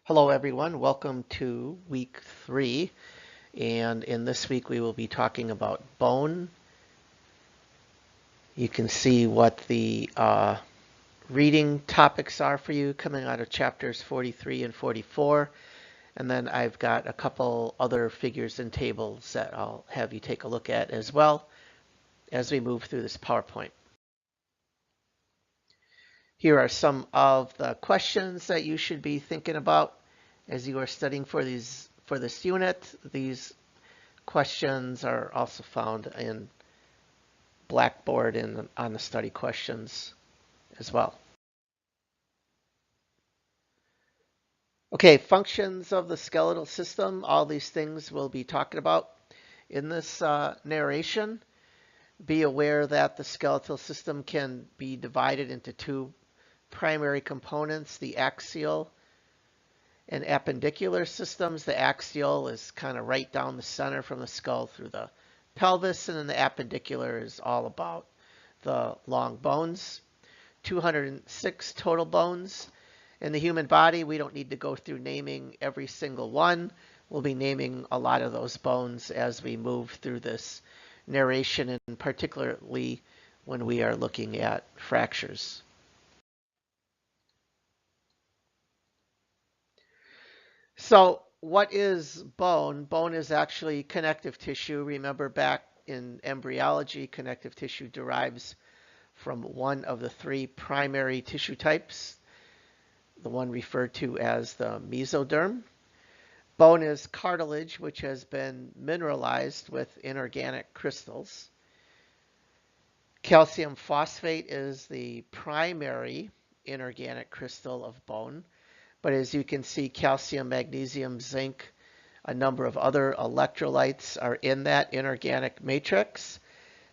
Hello everyone, welcome to week 3, and in this week we will be talking about bone. You can see what the reading topics are for you coming out of chapters 43 and 44, and then I've got a couple other figures and tables that I'll have you take a look at as well as we move through this PowerPoint. Here are some of the questions that you should be thinking about as you are studying for this unit. These questions are also found in Blackboard and on the study questions as well. Okay, functions of the skeletal system. All these things we'll be talking about in this narration. Be aware that the skeletal system can be divided into two primary components, the axial and appendicular systems. The axial is kind of right down the center from the skull through the pelvis, and then the appendicular is all about the long bones. 206 total bones in the human body. We don't need to go through naming every single one. We'll be naming a lot of those bones as we move through this narration, and particularly when we are looking at fractures. So what is bone? Bone is actually connective tissue. Remember, back in embryology, connective tissue derives from one of the three primary tissue types, the one referred to as the mesoderm. Bone is cartilage, which has been mineralized with inorganic crystals. Calcium phosphate is the primary inorganic crystal of bone. But as you can see, calcium, magnesium, zinc, a number of other electrolytes are in that inorganic matrix.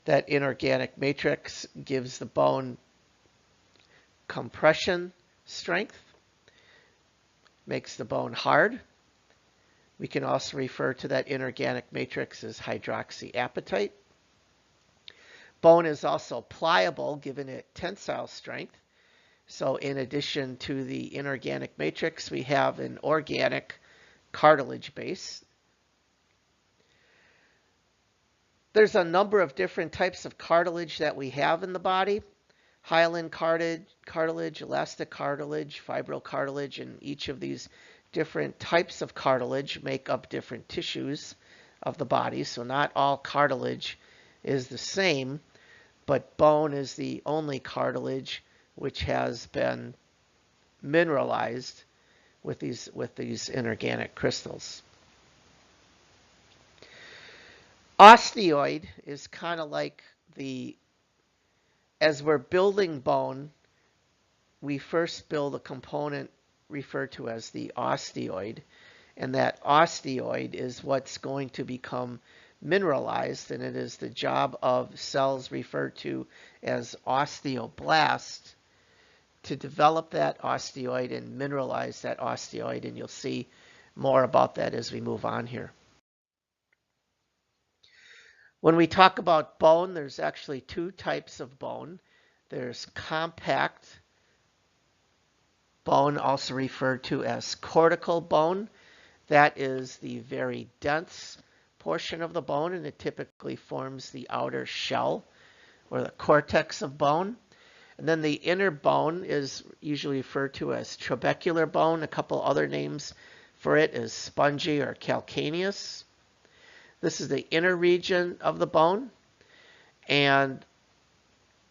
That inorganic matrix gives the bone compression strength, makes the bone hard. We can also refer to that inorganic matrix as hydroxyapatite. Bone is also pliable, giving it tensile strength. So in addition to the inorganic matrix, we have an organic cartilage base. There's a number of different types of cartilage that we have in the body. Hyaline cartilage, elastic cartilage, fibrocartilage, and each of these different types of cartilage make up different tissues of the body. So not all cartilage is the same, but bone is the only cartilage which has been mineralized with these inorganic crystals. Osteoid is kind of like as we're building bone, we first build a component referred to as the osteoid, and that osteoid is what's going to become mineralized, and it is the job of cells referred to as osteoblasts to develop that osteoid and mineralize that osteoid, and you'll see more about that as we move on here. When we talk about bone, there's actually two types of bone. There's compact bone, also referred to as cortical bone. That is the very dense portion of the bone, and it typically forms the outer shell or the cortex of bone. And then the inner bone is usually referred to as trabecular bone. A couple other names for it is spongy or calcaneus. This is the inner region of the bone. And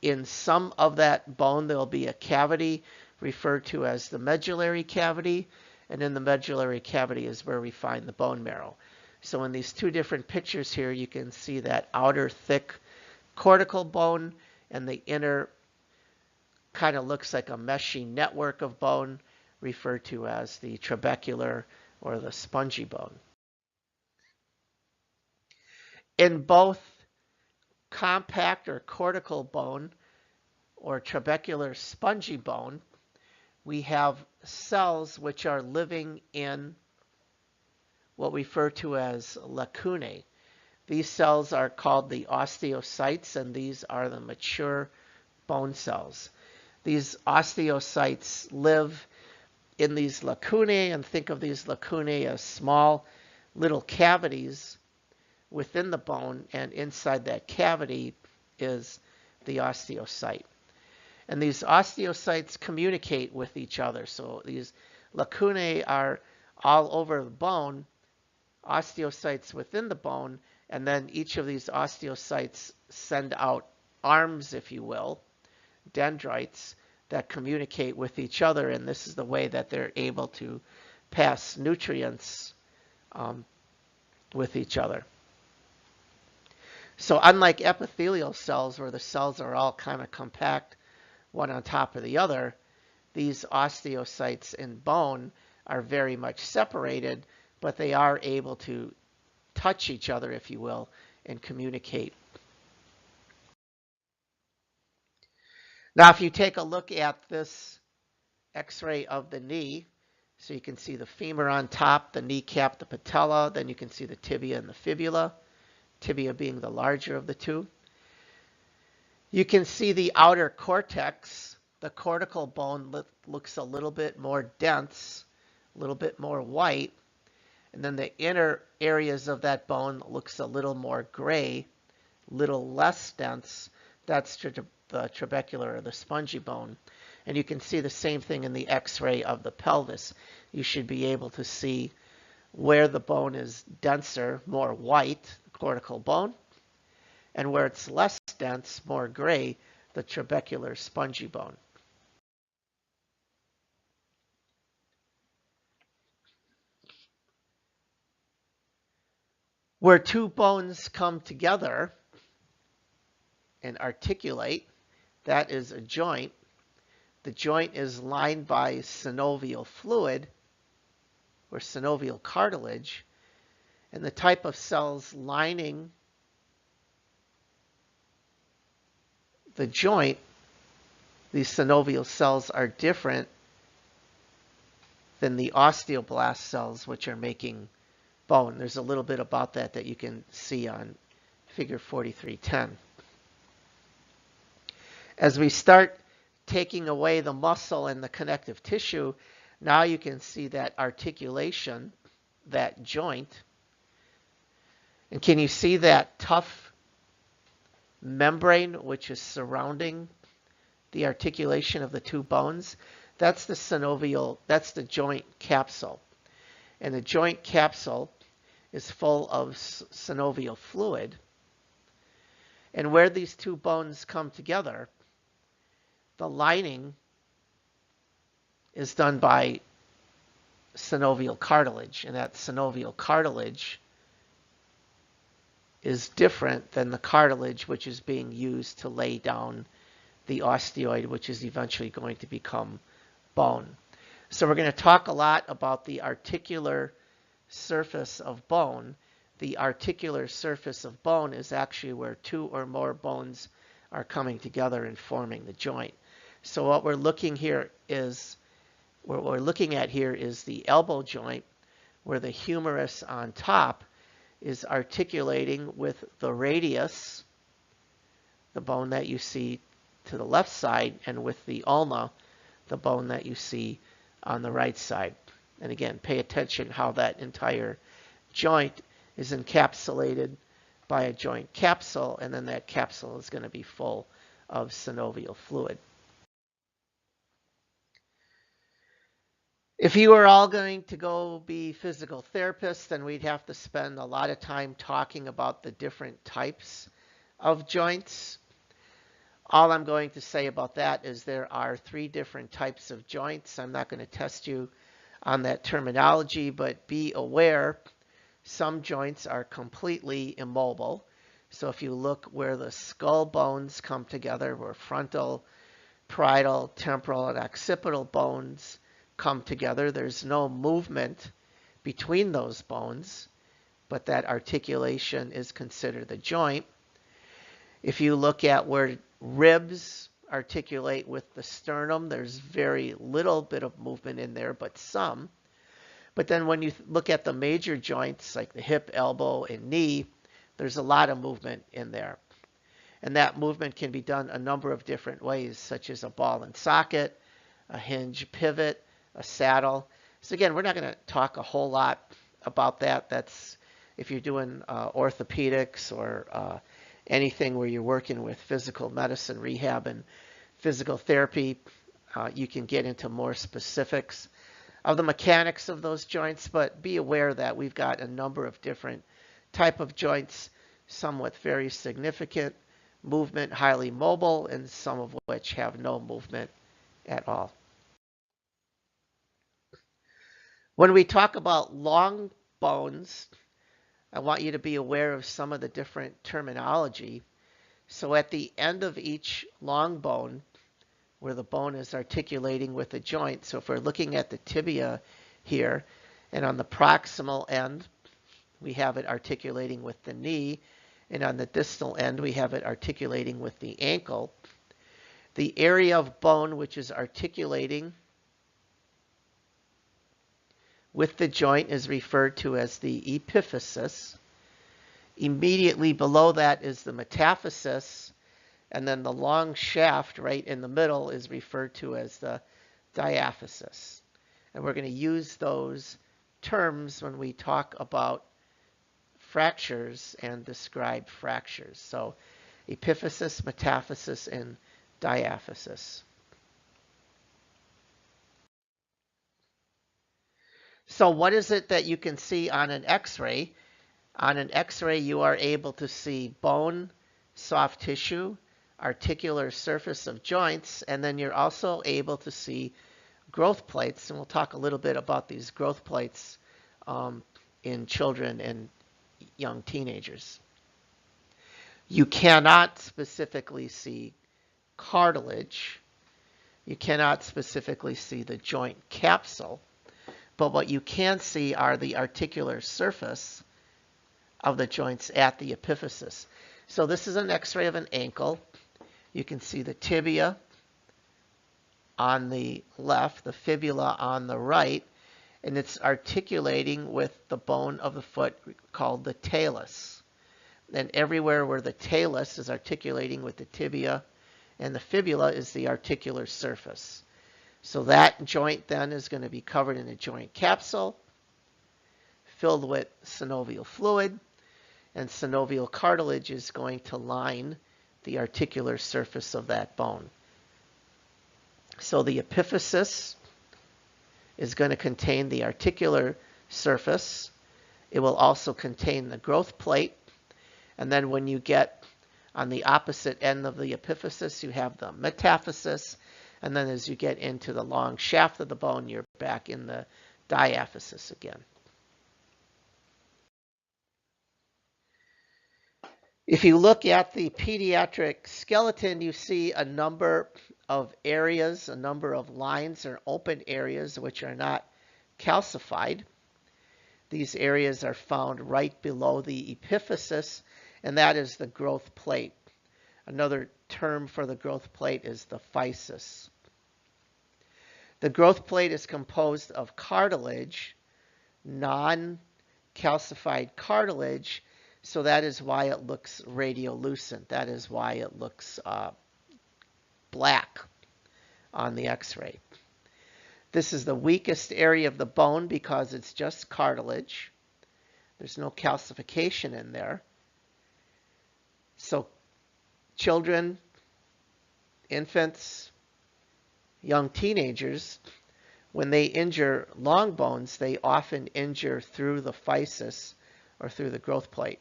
in some of that bone, there will be a cavity referred to as the medullary cavity. And in the medullary cavity is where we find the bone marrow. So in these two different pictures here, you can see that outer thick cortical bone, and the inner kind of looks like a meshy network of bone referred to as the trabecular or the spongy bone. In both compact or cortical bone or trabecular spongy bone, we have cells which are living in what we refer to as lacunae. These cells are called the osteocytes, and these are the mature bone cells. These osteocytes live in these lacunae, and think of these lacunae as small little cavities within the bone, and inside that cavity is the osteocyte. And these osteocytes communicate with each other. So these lacunae are all over the bone, osteocytes within the bone, and then each of these osteocytes send out arms, if you will, dendrites, that communicate with each other, and this is the way that they're able to pass nutrients with each other. So unlike epithelial cells, where the cells are all kind of compact, one on top of the other, these osteocytes in bone are very much separated, but they are able to touch each other, if you will, and communicate. Now, if you take a look at this X-ray of the knee, so you can see the femur on top, the kneecap, the patella, then you can see the tibia and the fibula, tibia being the larger of the two. You can see the outer cortex. The cortical bone looks a little bit more dense, a little bit more white, and then the inner areas of that bone looks a little more gray, little less dense. That's the trabecular or the spongy bone. And you can see the same thing in the X-ray of the pelvis. You should be able to see where the bone is denser, more white, the cortical bone, and where it's less dense, more gray, the trabecular spongy bone. Where two bones come together and articulate, that is a joint. The joint is lined by synovial fluid or synovial cartilage, and the type of cells lining the joint, these synovial cells, are different than the osteoblast cells, which are making bone. There's a little bit about that you can see on figure 4310. As we start taking away the muscle and the connective tissue, now you can see that articulation, that joint. And can you see that tough membrane which is surrounding the articulation of the two bones? That's the synovial, that's the joint capsule. And the joint capsule is full of synovial fluid. And where these two bones come together, the lining is done by synovial cartilage, and that synovial cartilage is different than the cartilage which is being used to lay down the osteoid, which is eventually going to become bone. So we're going to talk a lot about the articular surface of bone. The articular surface of bone is actually where two or more bones are coming together and forming the joint. So what we're looking at here is the elbow joint, where the humerus on top is articulating with the radius, the bone that you see to the left side, and with the ulna, the bone that you see on the right side. And again, pay attention how that entire joint is encapsulated by a joint capsule, and then that capsule is going to be full of synovial fluid. If you were all going to go be physical therapists, then we'd have to spend a lot of time talking about the different types of joints. All I'm going to say about that is there are 3 different types of joints. I'm not going to test you on that terminology, but be aware some joints are completely immobile. So if you look where the skull bones come together, where frontal, parietal, temporal, and occipital bones come together, there's no movement between those bones, but that articulation is considered the joint. If you look at where ribs articulate with the sternum, there's very little bit of movement in there, but some. But then when you look at the major joints like the hip, elbow, and knee, there's a lot of movement in there. And that movement can be done a number of different ways, such as a ball and socket, a hinge pivot, a saddle. So again, we're not going to talk a whole lot about that. That's if you're doing orthopedics or anything where you're working with physical medicine, rehab, and physical therapy, you can get into more specifics of the mechanics of those joints, but be aware that we've got a number of different type of joints, some with very significant movement, highly mobile, and some of which have no movement at all. When we talk about long bones, I want you to be aware of some of the different terminology. So at the end of each long bone, where the bone is articulating with the joint, so if we're looking at the tibia here, and on the proximal end, we have it articulating with the knee, and on the distal end, we have it articulating with the ankle. The area of bone which is articulating with the joint is referred to as the epiphysis. Immediately below that is the metaphysis, and then the long shaft right in the middle is referred to as the diaphysis. And we're going to use those terms when we talk about fractures and describe fractures. So epiphysis, metaphysis, and diaphysis. So what is it that you can see on an X-ray? On an X-ray, you are able to see bone, soft tissue, articular surface of joints, and then you're also able to see growth plates. And we'll talk a little bit about these growth plates in children and young teenagers. You cannot specifically see cartilage. You cannot specifically see the joint capsule. But what you can see are the articular surface of the joints at the epiphysis. So this is an X-ray of an ankle. You can see the tibia on the left, the fibula on the right, and it's articulating with the bone of the foot called the talus. And everywhere where the talus is articulating with the tibia and the fibula is the articular surface. So that joint then is going to be covered in a joint capsule filled with synovial fluid, and synovial cartilage is going to line the articular surface of that bone. So the epiphysis is going to contain the articular surface. It will also contain the growth plate. And then when you get on the opposite end of the epiphysis, you have the metaphysis. And then as you get into the long shaft of the bone, you're back in the diaphysis again. If you look at the pediatric skeleton, you see a number of areas, a number of lines or open areas which are not calcified. These areas are found right below the epiphysis, and that is the growth plate. Another term for the growth plate is the physis. The growth plate is composed of cartilage, non-calcified cartilage, so that is why it looks radiolucent. That is why it looks black on the X-ray. This is the weakest area of the bone because it's just cartilage. There's no calcification in there. So children, infants, young teenagers, when they injure long bones, they often injure through the physis or through the growth plate.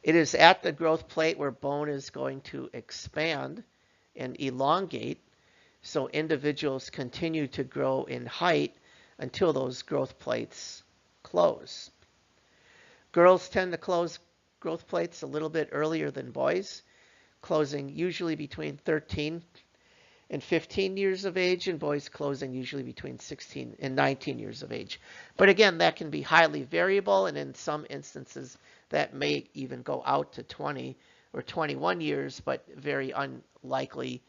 It is at the growth plate where bone is going to expand and elongate, so individuals continue to grow in height until those growth plates close. Girls tend to close growth plates a little bit earlier than boys, closing usually between 13 and 15 years of age, and boys closing usually between 16 and 19 years of age. But again, that can be highly variable, and in some instances that may even go out to 20 or 21 years, but very unlikely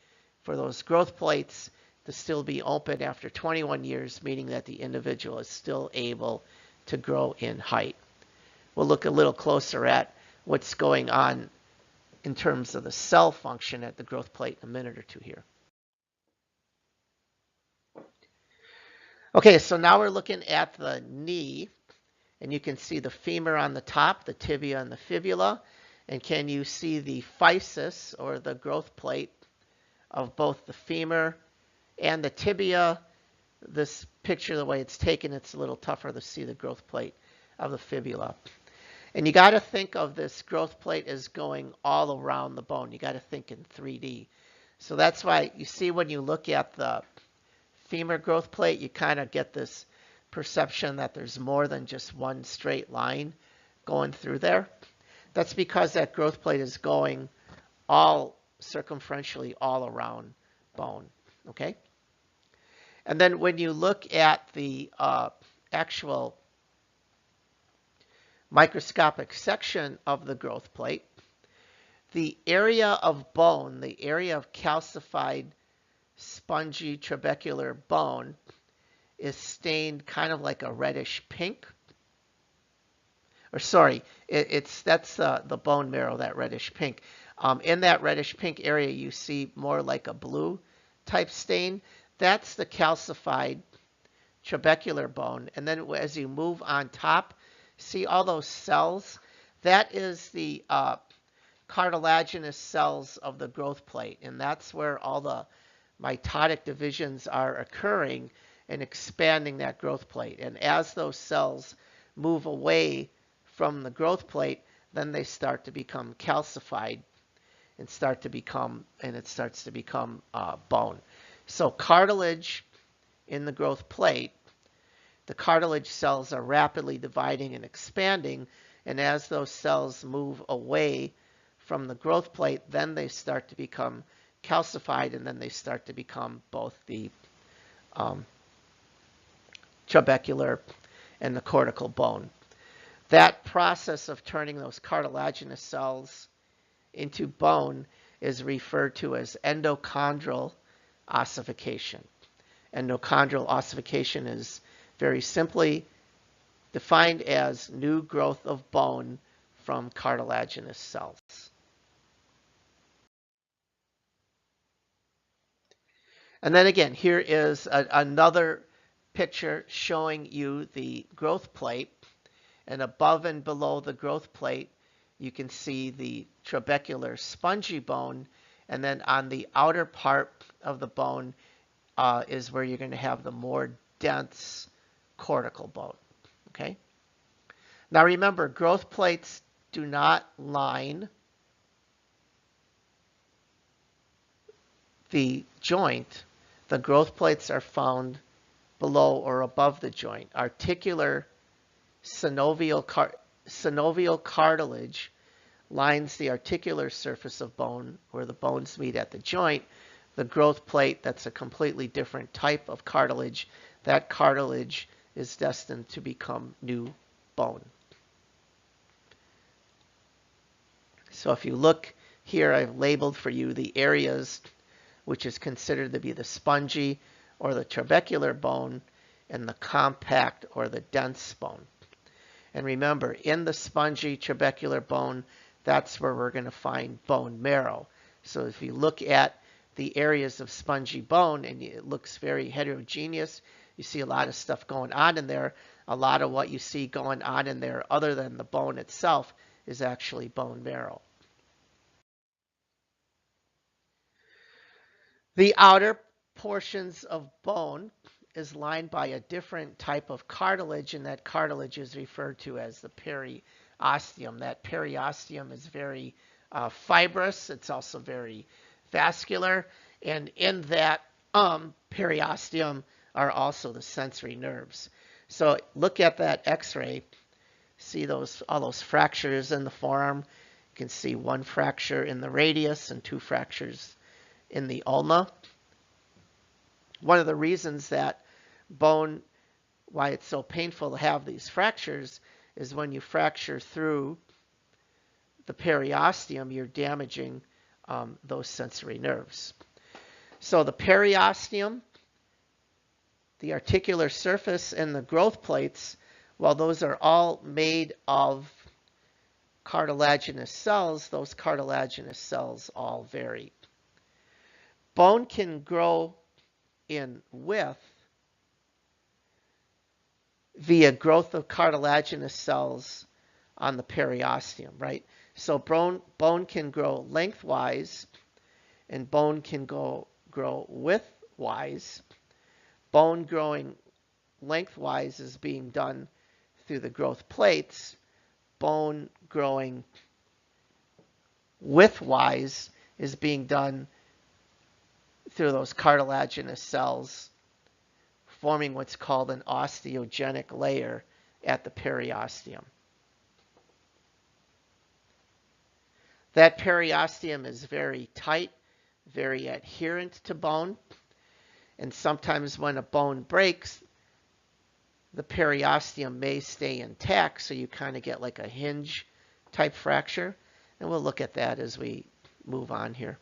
for those growth plates to still be open after 21 years, meaning that the individual is still able to grow in height. We'll look a little closer at what's going on in terms of the cell function at the growth plate in a minute or two here. Okay, so now we're looking at the knee, and you can see the femur on the top, the tibia and the fibula. And can you see the physis, or the growth plate, of both the femur and the tibia? This picture, the way it's taken, it's a little tougher to see the growth plate of the fibula. And you got to think of this growth plate as going all around the bone. You got to think in 3D. So that's why you see when you look at the femur growth plate, you kind of get this perception that there's more than just one straight line going through there. That's because that growth plate is going all circumferentially all around bone. Okay? And then when you look at the actual microscopic section of the growth plate, the area of bone, the area of calcified spongy trabecular bone, is stained kind of like a reddish pink. Or sorry, that's the bone marrow, that reddish pink. In that reddish pink area, you see more like a blue type stain. That's the calcified trabecular bone. And then as you move on top, see all those cells? That is the cartilaginous cells of the growth plate. And that's where all the mitotic divisions are occurring and expanding that growth plate. And as those cells move away from the growth plate, then they start to become calcified and it starts to become bone. So cartilage in the growth plate, the cartilage cells are rapidly dividing and expanding, and as those cells move away from the growth plate, then they start to become calcified, and then they start to become both the trabecular and the cortical bone. That process of turning those cartilaginous cells into bone is referred to as endochondral ossification. Endochondral ossification is very simply defined as new growth of bone from cartilaginous cells. And then again, here is another picture showing you the growth plate. And above and below the growth plate, you can see the trabecular spongy bone. And then on the outer part of the bone is where you're going to have the more dense cortical bone. Okay? Now remember, growth plates do not line the joint. The growth plates are found below or above the joint. Articular synovial cartilage lines the articular surface of bone where the bones meet at the joint. The growth plate, that's a completely different type of cartilage. That cartilage is destined to become new bone. So if you look here, I've labeled for you the areas which is considered to be the spongy or the trabecular bone and the compact or the dense bone. And remember, in the spongy trabecular bone, that's where we're going to find bone marrow. So if you look at the areas of spongy bone, and it looks very heterogeneous, you see a lot of stuff going on in there. A lot of what you see going on in there, other than the bone itself, is actually bone marrow. The outer portions of bone is lined by a different type of cartilage, and that cartilage is referred to as the periosteum. That periosteum is very fibrous. It's also very vascular, and in that periosteum are also the sensory nerves. So look at that X-ray. See all those fractures in the forearm. You can see one fracture in the radius and two fractures in the ulna. One of the reasons that bone, why it's so painful to have these fractures, is when you fracture through the periosteum, you're damaging those sensory nerves. So the periosteum, the articular surface, and the growth plates, while those are all made of cartilaginous cells, those cartilaginous cells all vary. Bone can grow in width via growth of cartilaginous cells on the periosteum, right? So bone can grow lengthwise and bone can grow widthwise. Bone growing lengthwise is being done through the growth plates. Bone growing widthwise is being done through those cartilaginous cells, forming what's called an osteogenic layer at the periosteum. That periosteum is very tight, very adherent to bone, and sometimes when a bone breaks, the periosteum may stay intact, so you kind of get like a hinge type fracture, and we'll look at that as we move on here.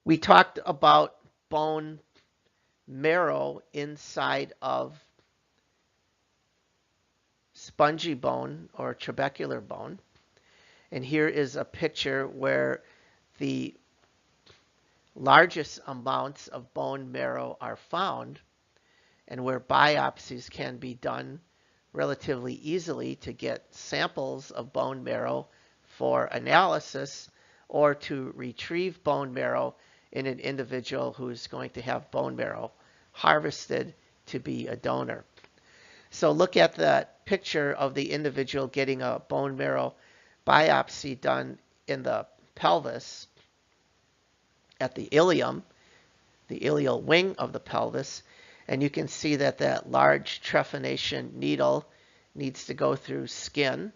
We talked about bone marrow inside of spongy bone or trabecular bone. And here is a picture where the largest amounts of bone marrow are found and where biopsies can be done relatively easily to get samples of bone marrow for analysis or to retrieve bone marrow in an individual who's going to have bone marrow harvested to be a donor. So look at that picture of the individual getting a bone marrow biopsy done in the pelvis at the ilium, the ilial wing of the pelvis, and you can see that that large trephination needle needs to go through skin.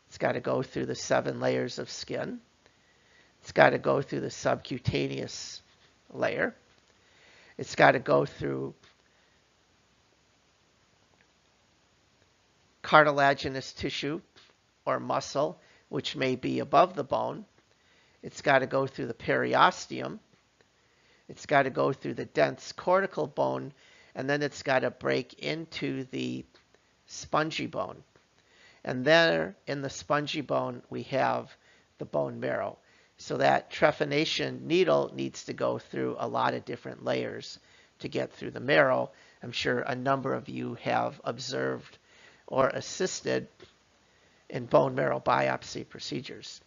It's got to go through the 7 layers of skin. It's got to go through the subcutaneous layer. It's got to go through cartilaginous tissue or muscle, which may be above the bone. It's got to go through the periosteum. It's got to go through the dense cortical bone, and then it's got to break into the spongy bone. And there in the spongy bone, we have the bone marrow. So that trephination needle needs to go through a lot of different layers to get through the marrow. I'm sure a number of you have observed or assisted in bone marrow biopsy procedures.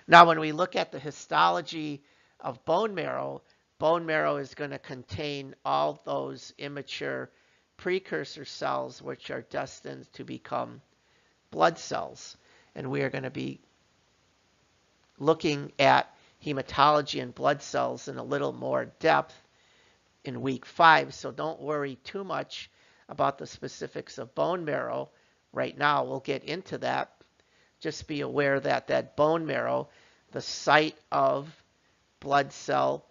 Now, when we look at the histology of bone marrow is going to contain all those immature precursor cells which are destined to become blood cells. And we are going to be looking at hematology and blood cells in a little more depth in week 5. So don't worry too much about the specifics of bone marrow right now. We'll get into that. Just be aware that that bone marrow, the site of blood cell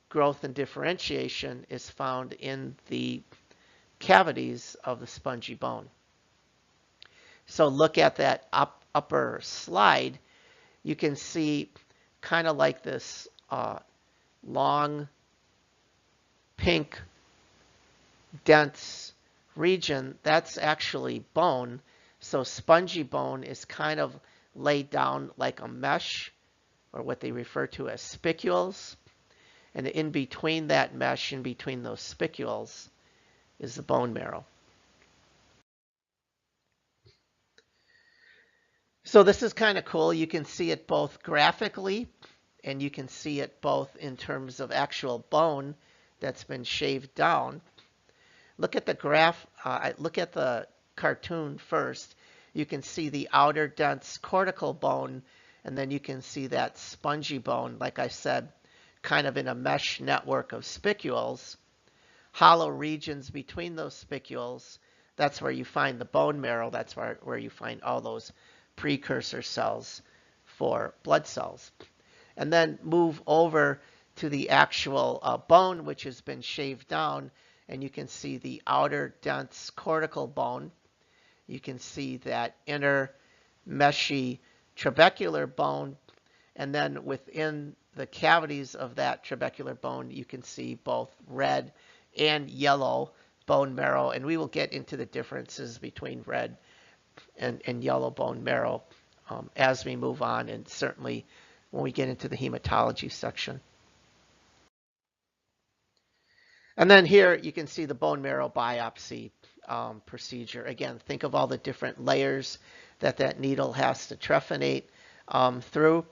growth and differentiation, is found in the cavities of the spongy bone. So look at that upper slide. You can see kind of like this long pink dense region. That's actually bone. So spongy bone is kind of laid down like a mesh, or what they refer to as spicules. And in between that mesh, in between those spicules, is the bone marrow. So this is kind of cool. You can see it both graphically, and you can see it both in terms of actual bone that's been shaved down. Look at the graph. Look at the cartoon first. You can see the outer dense cortical bone, and then you can see that spongy bone, like I said, kind of in a mesh network of spicules. Hollow regions between those spicules, that's where you find the bone marrow. That's where you find all those precursor cells for blood cells. And then move over to the actual bone, which has been shaved down, and you can see the outer dense cortical bone. You can see that inner meshy trabecular bone, and then within the cavities of that trabecular bone, you can see both red and yellow bone marrow, and we will get into the differences between red and yellow bone marrow as we move on, and certainly when we get into the hematology section. And then here you can see the bone marrow biopsy procedure. Again, think of all the different layers that needle has to trephinate through.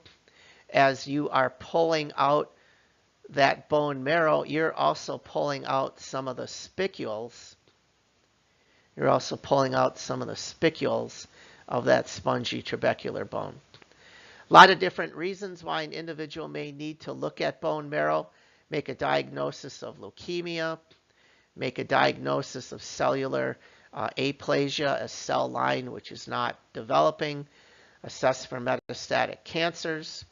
As you are pulling out that bone marrow, you're also pulling out some of the spicules. You're also pulling out some of the spicules of that spongy trabecular bone. A lot of different reasons why an individual may need to look at bone marrow, make a diagnosis of leukemia, make a diagnosis of cellular aplasia, a cell line which is not developing, assess for metastatic cancers.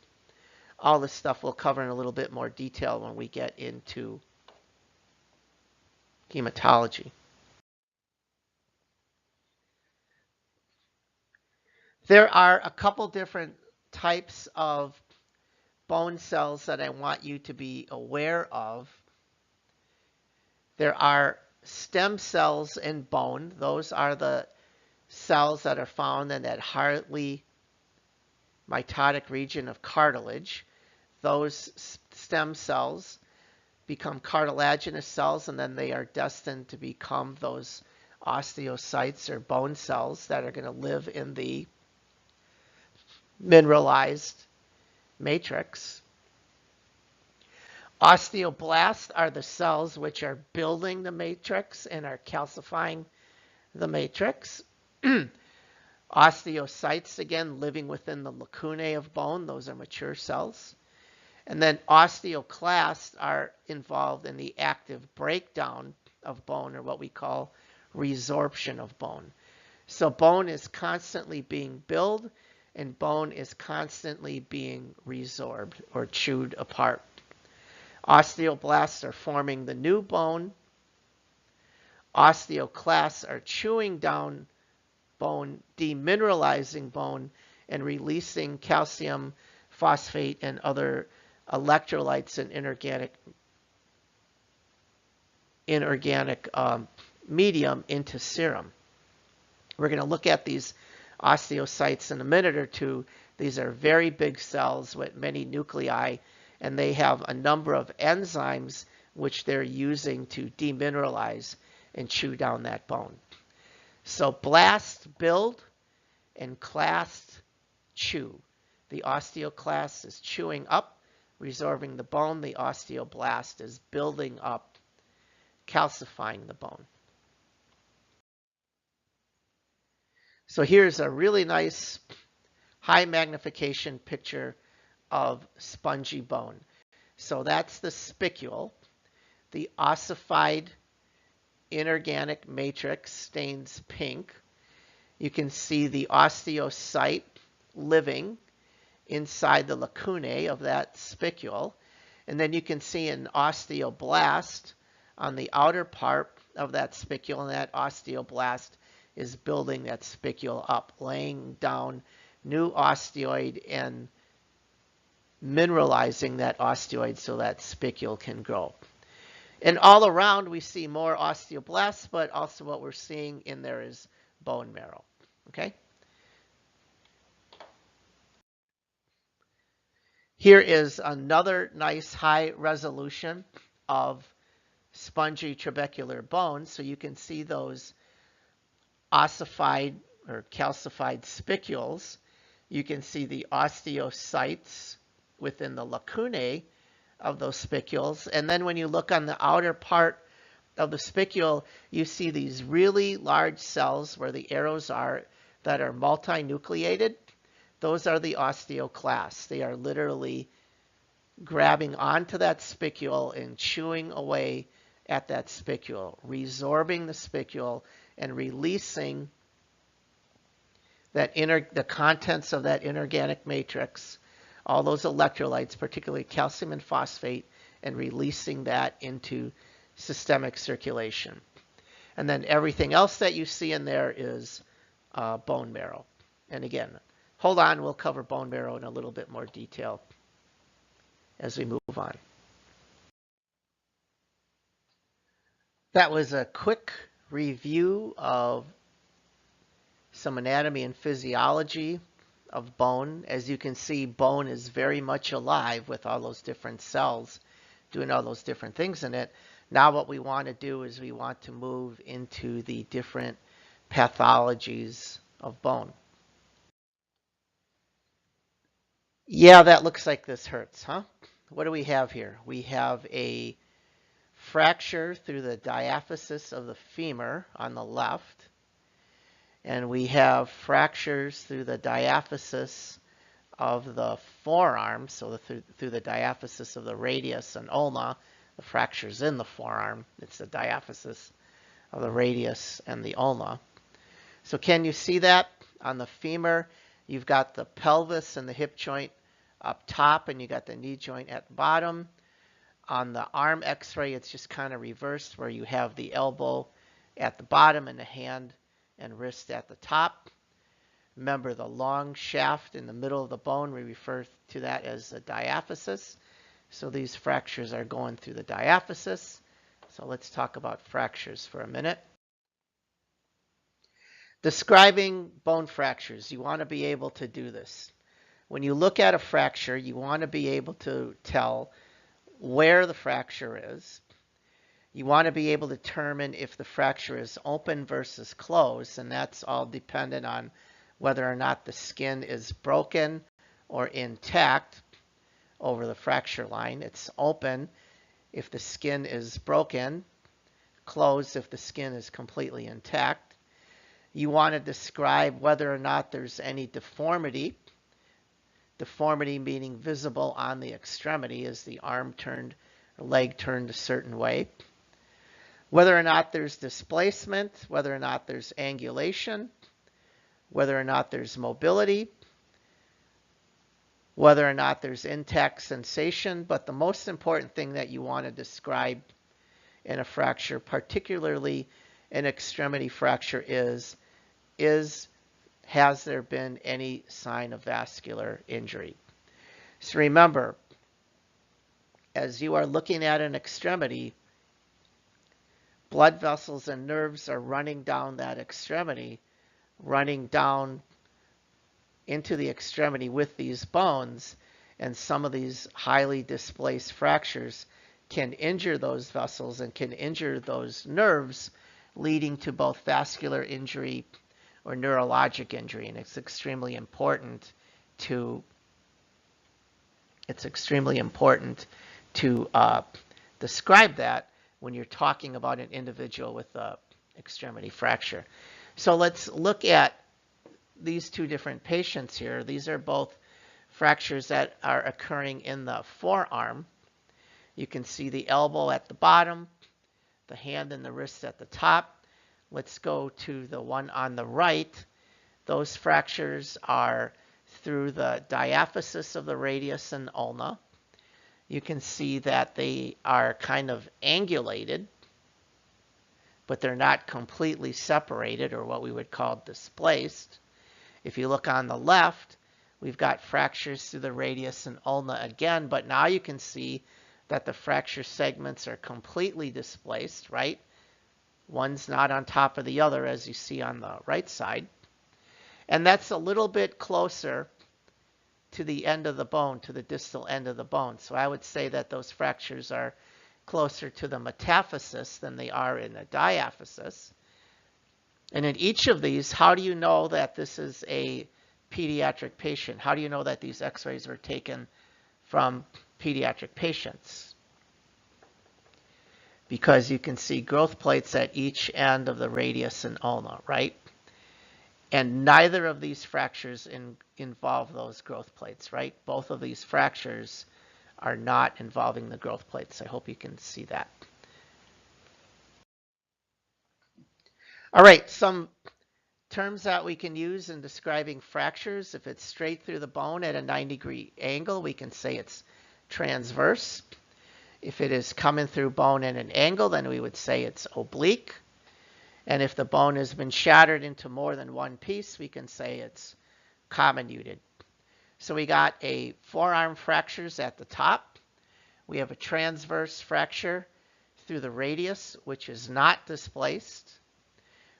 All this stuff we'll cover in a little bit more detail when we get into hematology. There are a couple different types of bone cells that I want you to be aware of. There are stem cells in bone. Those are the cells that are found in that hardly mitotic region of cartilage. Those stem cells become cartilaginous cells, and then they are destined to become those osteocytes or bone cells that are going to live in the mineralized matrix. Osteoblasts are the cells which are building the matrix and are calcifying the matrix. Osteocytes, again, living within the lacunae of bone. Those are mature cells. And then osteoclasts are involved in the active breakdown of bone, or what we call resorption of bone. So bone is constantly being built, and bone is constantly being resorbed or chewed apart. Osteoblasts are forming the new bone. Osteoclasts are chewing down bone, demineralizing bone, and releasing calcium, phosphate, and other electrolytes and inorganic medium into serum. We're going to look at these osteocytes in a minute or two. These are very big cells with many nuclei, and they have a number of enzymes which they're using to demineralize and chew down that bone. So blasts build and clasts chew. The osteoclast is chewing up, resorbing the bone. The osteoblast is building up, calcifying the bone. So here's a really nice high magnification picture of spongy bone. So that's the spicule. The ossified inorganic matrix stains pink. You can see the osteocyte living inside the lacunae of that spicule. And then you can see an osteoblast on the outer part of that spicule, and that osteoblast is building that spicule up, laying down new osteoid and mineralizing that osteoid so that spicule can grow. And all around we see more osteoblasts, but also what we're seeing in there is bone marrow. Okay? Here is another nice high resolution of spongy trabecular bone. So you can see those ossified or calcified spicules. You can see the osteocytes within the lacunae of those spicules. And then when you look on the outer part of the spicule, you see these really large cells where the arrows are that are multinucleated. Those are the osteoclasts. They are literally grabbing onto that spicule and chewing away at that spicule, resorbing the spicule and releasing that the contents of that inorganic matrix, all those electrolytes, particularly calcium and phosphate, and releasing that into systemic circulation. And then everything else that you see in there is bone marrow. And again, hold on, we'll cover bone marrow in a little bit more detail as we move on. That was a quick review of some anatomy and physiology of bone. As you can see, bone is very much alive with all those different cells doing all those different things in it. Now what we want to do is we want to move into the different pathologies of bone. Yeah, that looks like this hurts, huh? What do we have here? We have a fracture through the diaphysis of the femur on the left, and we have fractures through the diaphysis of the forearm, so through the diaphysis of the radius and ulna. The fracture's in the forearm. It's the diaphysis of the radius and the ulna. So can you see that? On the femur, you've got the pelvis and the hip joint up top, and you got the knee joint at the bottom. On the arm x-ray, it's just kind of reversed, where you have the elbow at the bottom and the hand and wrist at the top. Remember, the long shaft in the middle of the bone, we refer to that as the diaphysis. So these fractures are going through the diaphysis. So let's talk about fractures for a minute. Describing bone fractures, you want to be able to do this. When you look at a fracture, you want to be able to tell where the fracture is. You want to be able to determine if the fracture is open versus closed, and that's all dependent on whether or not the skin is broken or intact over the fracture line. It's open if the skin is broken, closed if the skin is completely intact. You want to describe whether or not there's any deformity. Deformity meaning visible on the extremity as the arm turned or leg turned a certain way. Whether or not there's displacement, whether or not there's angulation, whether or not there's mobility, whether or not there's intact sensation. But the most important thing that you want to describe in a fracture, particularly an extremity fracture, is has there been any sign of vascular injury? So remember, as you are looking at an extremity, blood vessels and nerves are running down that extremity, running down into the extremity with these bones, and some of these highly displaced fractures can injure those vessels and can injure those nerves, leading to both vascular injury or neurologic injury. And it's extremely important to describe that when you're talking about an individual with an extremity fracture. So let's look at these two different patients here. These are both fractures that are occurring in the forearm. You can see the elbow at the bottom, the hand and the wrist at the top. Let's go to the one on the right. Those fractures are through the diaphysis of the radius and ulna. You can see that they are kind of angulated, but they're not completely separated, or what we would call displaced. If you look on the left, we've got fractures through the radius and ulna again, but now you can see that the fracture segments are completely displaced, right? One's not on top of the other, as you see on the right side. And that's a little bit closer to the end of the bone, to the distal end of the bone. So I would say that those fractures are closer to the metaphysis than they are in the diaphysis. And in each of these, how do you know that this is a pediatric patient? How do you know that these x-rays were taken from pediatric patients? Because you can see growth plates at each end of the radius and ulna, right? And neither of these fractures involve those growth plates, right? Both of these fractures are not involving the growth plates. I hope you can see that. All right, some terms that we can use in describing fractures. If it's straight through the bone at a 90-degree angle, we can say it's transverse. If it is coming through bone at an angle, then we would say it's oblique. And if the bone has been shattered into more than one piece, we can say it's comminuted. So we got a forearm fractures at the top. We have a transverse fracture through the radius, which is not displaced.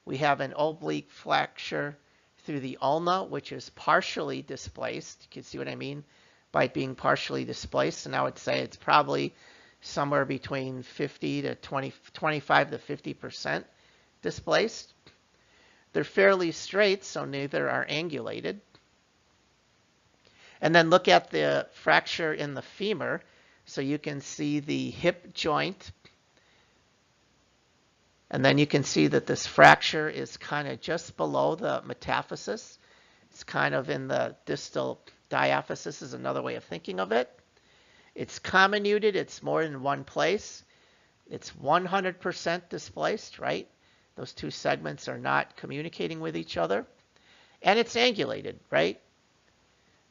We have an oblique fracture through the ulna, which is partially displaced. You can see what I mean by being partially displaced. And I would say it's probably somewhere between 50 to 20, 25 to 50% displaced. They're fairly straight, so neither are angulated. And then look at the fracture in the femur. So you can see the hip joint. And then you can see that this fracture is kind of just below the metaphysis. It's kind of in the distal diaphysis is another way of thinking of it. It's comminuted. It's more in one place. It's 100% displaced, right? Those two segments are not communicating with each other. And it's angulated, right?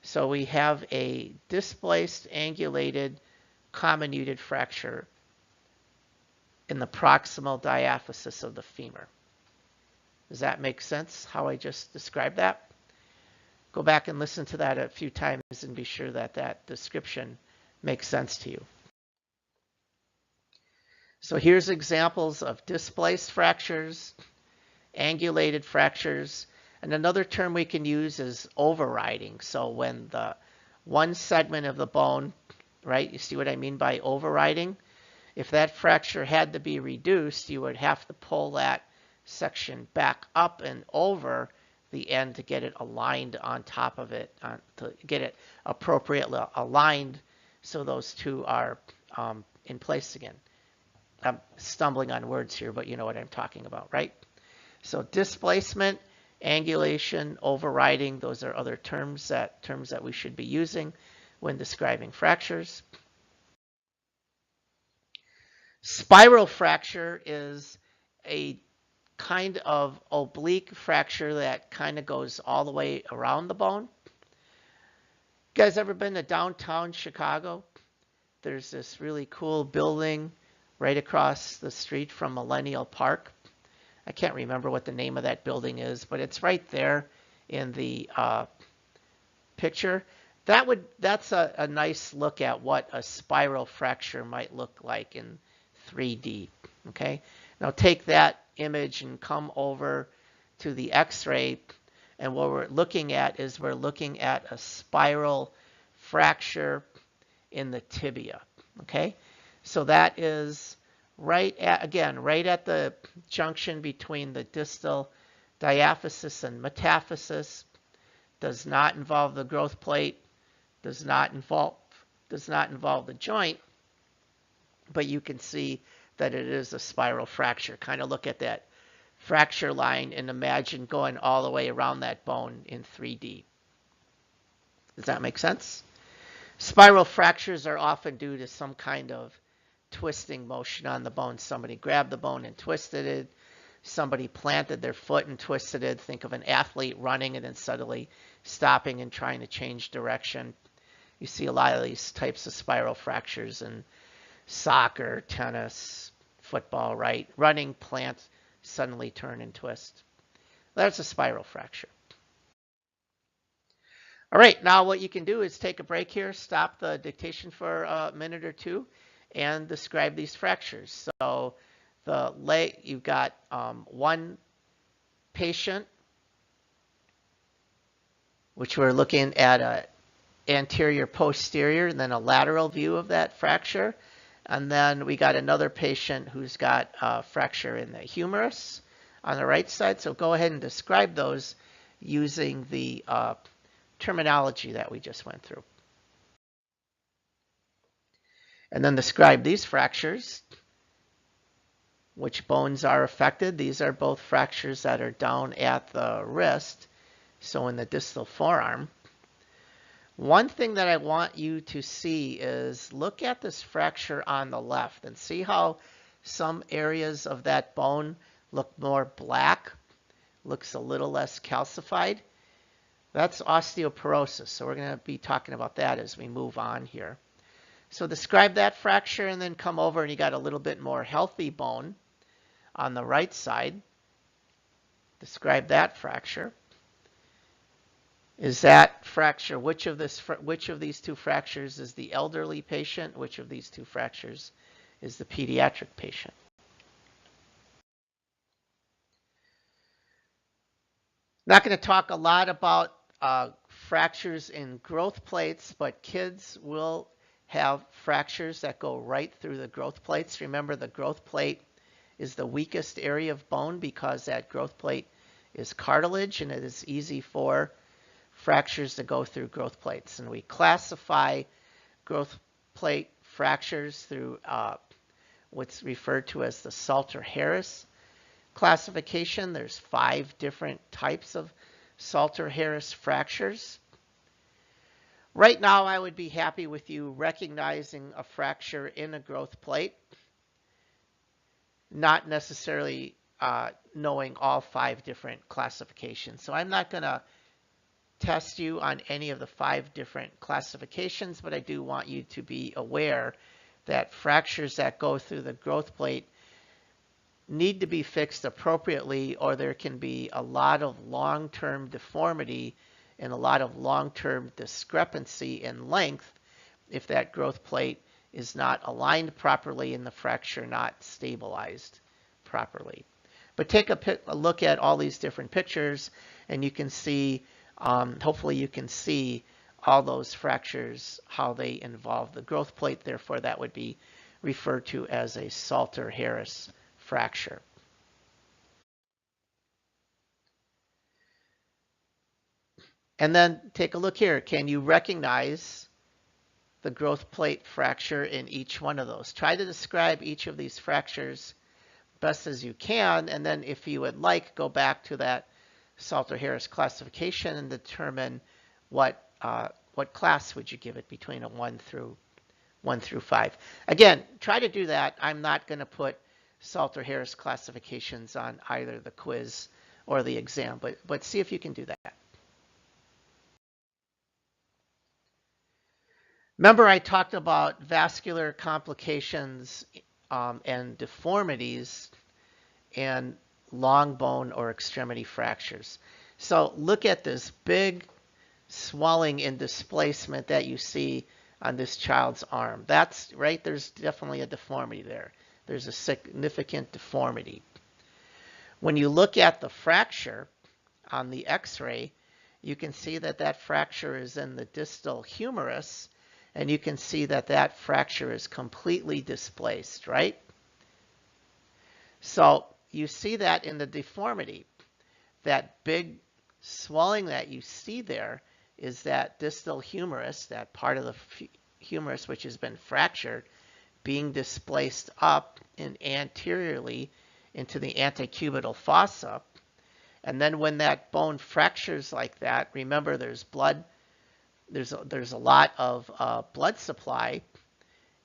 So we have a displaced, angulated, comminuted fracture in the proximal diaphysis of the femur. Does that make sense, how I just described that? Go back and listen to that a few times and be sure that that description makes sense to you. So here's examples of displaced fractures, angulated fractures, and another term we can use is overriding. So when the one segment of the bone, right, you see what I mean by overriding? If that fracture had to be reduced, you would have to pull that section back up and over the end to get it aligned on top of it, to get it appropriately aligned so those two are in place again. I'm stumbling on words here, but you know what I'm talking about, right? So displacement, angulation, overriding, those are other terms that we should be using when describing fractures. Spiral fracture is a kind of oblique fracture that kind of goes all the way around the bone. You guys ever been to downtown Chicago? There's this really cool building right across the street from Millennial Park. I can't remember what the name of that building is, but it's right there in the picture. That's a nice look at what a spiral fracture might look like in 3D. Okay, now take that image and come over to the X-ray, and what we're looking at is we're looking at a spiral fracture in the tibia. Okay, so that is right at the junction between the distal diaphysis and metaphysis. Does not involve the growth plate, does not involve the joint, but you can see that it is a spiral fracture. Kind of look at that fracture line and imagine going all the way around that bone in 3D. Does that make sense? Spiral fractures are often due to some kind of twisting motion on the bone. Somebody grabbed the bone and twisted it. Somebody planted their foot and twisted it. Think of an athlete running and then suddenly stopping and trying to change direction. You see a lot of these types of spiral fractures in soccer, tennis, football, right? Running, plant, suddenly turn and twist. That's a spiral fracture. All right, now what you can do is take a break here, stop the dictation for a minute or two, and describe these fractures. So the leg, you've got one patient, which we're looking at a anterior posterior and then a lateral view of that fracture. And then we got another patient who's got a fracture in the humerus on the right side. So go ahead and describe those using the terminology that we just went through. And then describe these fractures. Which bones are affected? These are both fractures that are down at the wrist, so in the distal forearm. One thing that I want you to see is look at this fracture on the left and see how some areas of that bone look more black, looks a little less calcified. That's osteoporosis, so we're going to be talking about that as we move on here. So describe that fracture and then come over and you got a little bit more healthy bone on the right side. Describe that fracture. Is that fracture, which of these two fractures is the elderly patient? Which of these two fractures is the pediatric patient? Not going to talk a lot about fractures in growth plates, but kids will have fractures that go right through the growth plates. Remember, the growth plate is the weakest area of bone because that growth plate is cartilage, and it is easy for fractures to go through growth plates. And we classify growth plate fractures through what's referred to as the Salter-Harris classification. There's 5 different types of Salter-Harris fractures. Right now, I would be happy with you recognizing a fracture in a growth plate, not necessarily knowing all 5 different classifications. So I'm not going to test you on any of the 5 different classifications, but I do want you to be aware that fractures that go through the growth plate need to be fixed appropriately, or there can be a lot of long-term deformity and a lot of long-term discrepancy in length if that growth plate is not aligned properly and the fracture not stabilized properly. But take a look at all these different pictures, and you can see, hopefully you can see all those fractures, how they involve the growth plate. Therefore, that would be referred to as a Salter-Harris fracture. And then take a look here. Can you recognize the growth plate fracture in each one of those? Try to describe each of these fractures best as you can, and then if you would like, go back to that Salter-Harris classification and determine what class would you give it between a 1 through 5. Again, try to do that. I'm not going to put Salter-Harris classifications on either the quiz or the exam, but see if you can do that. Remember, I talked about vascular complications and deformities and long bone or extremity fractures. So look at this big swelling and displacement that you see on this child's arm. That's right, there's definitely a deformity there. There's a significant deformity. When you look at the fracture on the x-ray, you can see that that fracture is in the distal humerus, and you can see that that fracture is completely displaced, right? So you see that in the deformity. That big swelling that you see there is that distal humerus, that part of the humerus which has been fractured, being displaced up and anteriorly into the antecubital fossa. And then when that bone fractures like that, remember there's blood. There's a lot of blood supply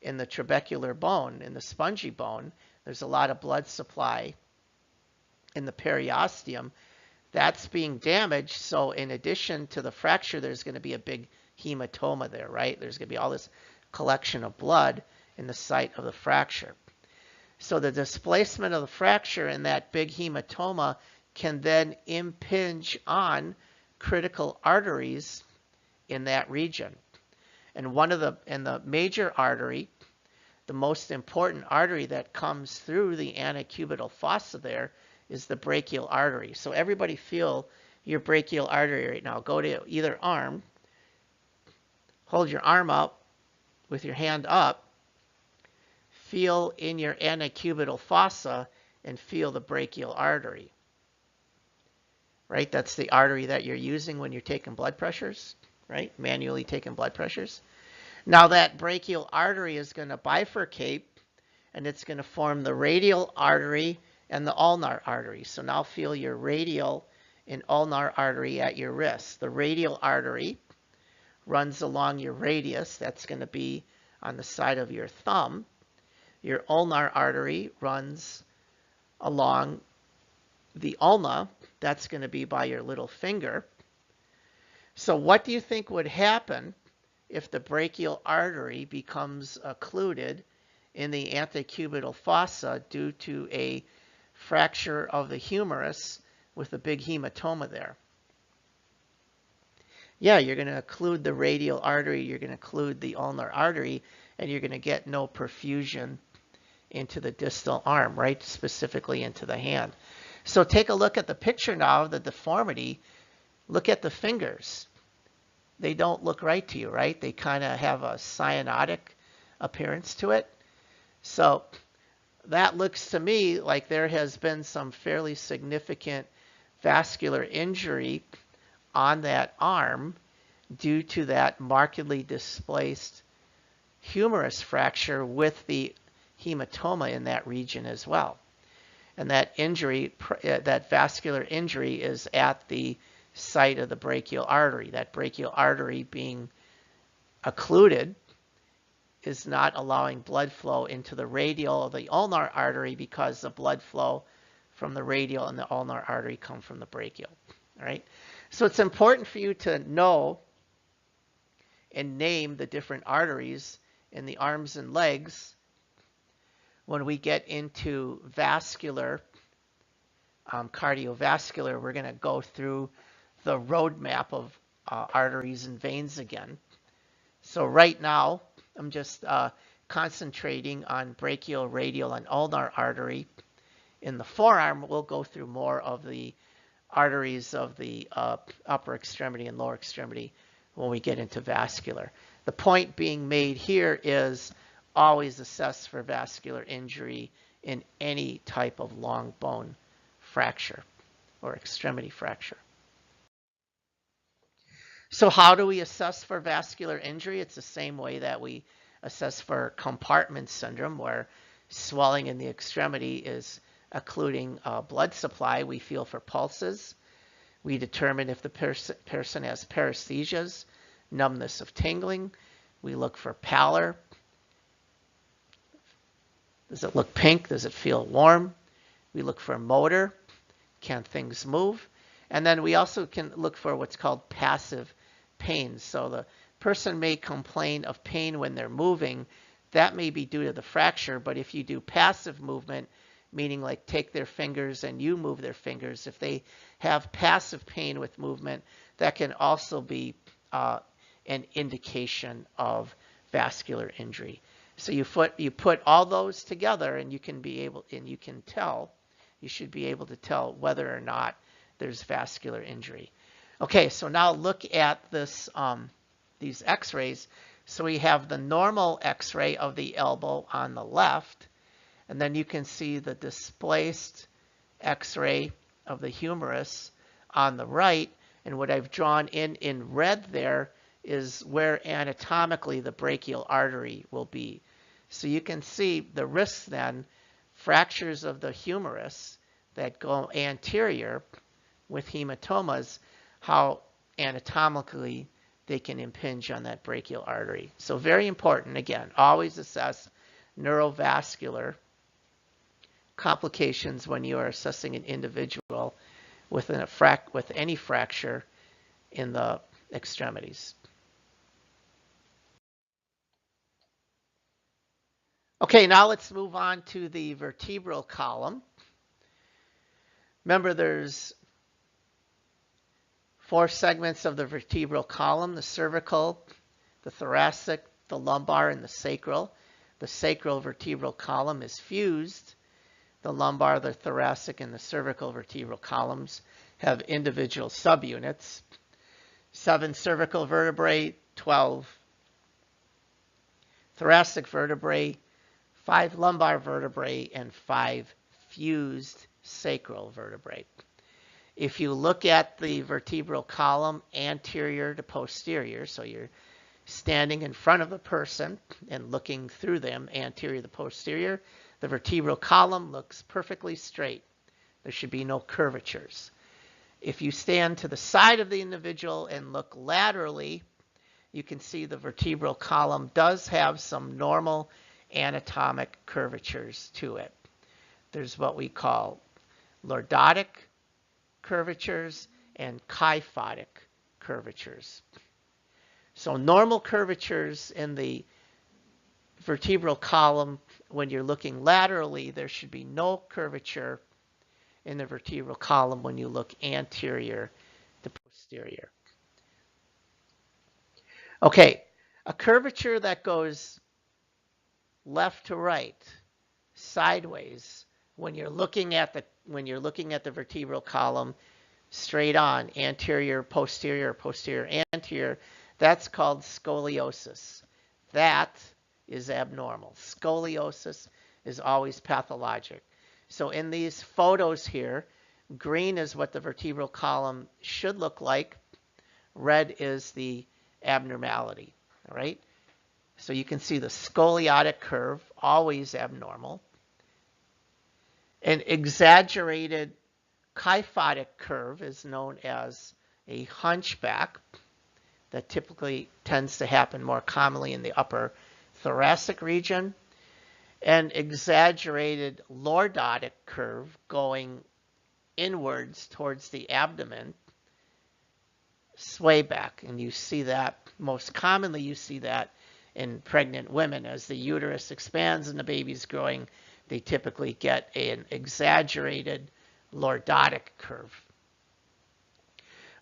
in the trabecular bone, in the spongy bone. There's a lot of blood supply in the periosteum. That's being damaged. So in addition to the fracture, there's going to be a big hematoma there, right? There's going to be all this collection of blood in the site of the fracture. So the displacement of the fracture and that big hematoma can then impinge on critical arteries in that region. And the major artery, the most important artery that comes through the antecubital fossa there, is the brachial artery. So everybody feel your brachial artery right now. Go to either arm, hold your arm up with your hand up, feel in your antecubital fossa and feel the brachial artery. Right? That's the artery that you're using when you're taking blood pressures. Right? Manually taking blood pressures. Now that brachial artery is going to bifurcate, and it's going to form the radial artery and the ulnar artery. So now feel your radial and ulnar artery at your wrist. The radial artery runs along your radius. That's going to be on the side of your thumb. Your ulnar artery runs along the ulna. That's going to be by your little finger. So what do you think would happen if the brachial artery becomes occluded in the antecubital fossa due to a fracture of the humerus with a big hematoma there? Yeah, you're going to occlude the radial artery, you're going to occlude the ulnar artery, and you're going to get no perfusion into the distal arm, right? Specifically into the hand. So take a look at the picture now of the deformity. Look at the fingers. they don't look right to you, right? They kind of have a cyanotic appearance to it. So that looks to me like there has been some fairly significant vascular injury on that arm due to that markedly displaced humerus fracture with the hematoma in that region as well. And that injury, that vascular injury, is at the site of the brachial artery. That brachial artery being occluded is not allowing blood flow into the radial or the ulnar artery because the blood flow from the radial and the ulnar artery come from the brachial. All right. So it's important for you to know and name the different arteries in the arms and legs when we get into vascular, cardiovascular. We're going to go through the roadmap of arteries and veins again. So right now, I'm just concentrating on brachial, radial, and ulnar artery. In the forearm, we'll go through more of the arteries of the upper extremity and lower extremity when we get into vascular. The point being made here is always assess for vascular injury in any type of long bone fracture or extremity fracture. So how do we assess for vascular injury? It's the same way that we assess for compartment syndrome, where swelling in the extremity is occluding blood supply. We feel for pulses. We determine if the person has paresthesias, numbness of tingling. We look for pallor. Does it look pink? Does it feel warm? We look for motor. Can things move? And then we also can look for what's called passive pain. So the person may complain of pain when they're moving. That may be due to the fracture, but if you do passive movement, meaning like take their fingers and you move their fingers, if they have passive pain with movement, that can also be an indication of vascular injury. So you put all those together, and you can tell, you should be able to tell whether or not there's vascular injury. Okay, so now look at this these x-rays. So we have the normal x-ray of the elbow on the left, and then you can see the displaced x-ray of the humerus on the right. And what I've drawn in red there is where anatomically the brachial artery will be. So you can see the risks then, fractures of the humerus that go anterior with hematomas, how anatomically they can impinge on that brachial artery. So very important, again, always assess neurovascular complications when you are assessing an individual with any fracture in the extremities. Okay, now let's move on to the vertebral column. Remember, there's 4 segments of the vertebral column: the cervical, the thoracic, the lumbar, and the sacral. The sacral vertebral column is fused. The lumbar, the thoracic, and the cervical vertebral columns have individual subunits. 7 cervical vertebrae, 12 thoracic vertebrae, 5 lumbar vertebrae, and 5 fused sacral vertebrae. If you look at the vertebral column anterior to posterior, so you're standing in front of the person and looking through them anterior to posterior, the vertebral column looks perfectly straight. There should be no curvatures. If you stand to the side of the individual and look laterally, you can see the vertebral column does have some normal anatomic curvatures to it. There's what we call lordotic curvatures and kyphotic curvatures. So normal curvatures in the vertebral column, when you're looking laterally, there should be no curvature in the vertebral column when you look anterior to posterior. Okay, a curvature that goes left to right, sideways, when you're looking at the vertebral column straight on, anterior, posterior, posterior, anterior, That's called scoliosis. That is abnormal. Scoliosis is always pathologic. So in these photos here, green is what the vertebral column should look like. Red is the abnormality, all right? So you can see the scoliotic curve, always abnormal. An exaggerated kyphotic curve is known as a hunchback. That typically tends to happen more commonly in the upper thoracic region. An exaggerated lordotic curve going inwards towards the abdomen, sway back. And you see that, most commonly you see that in pregnant women. As the uterus expands and the baby's growing, they typically get an exaggerated lordotic curve.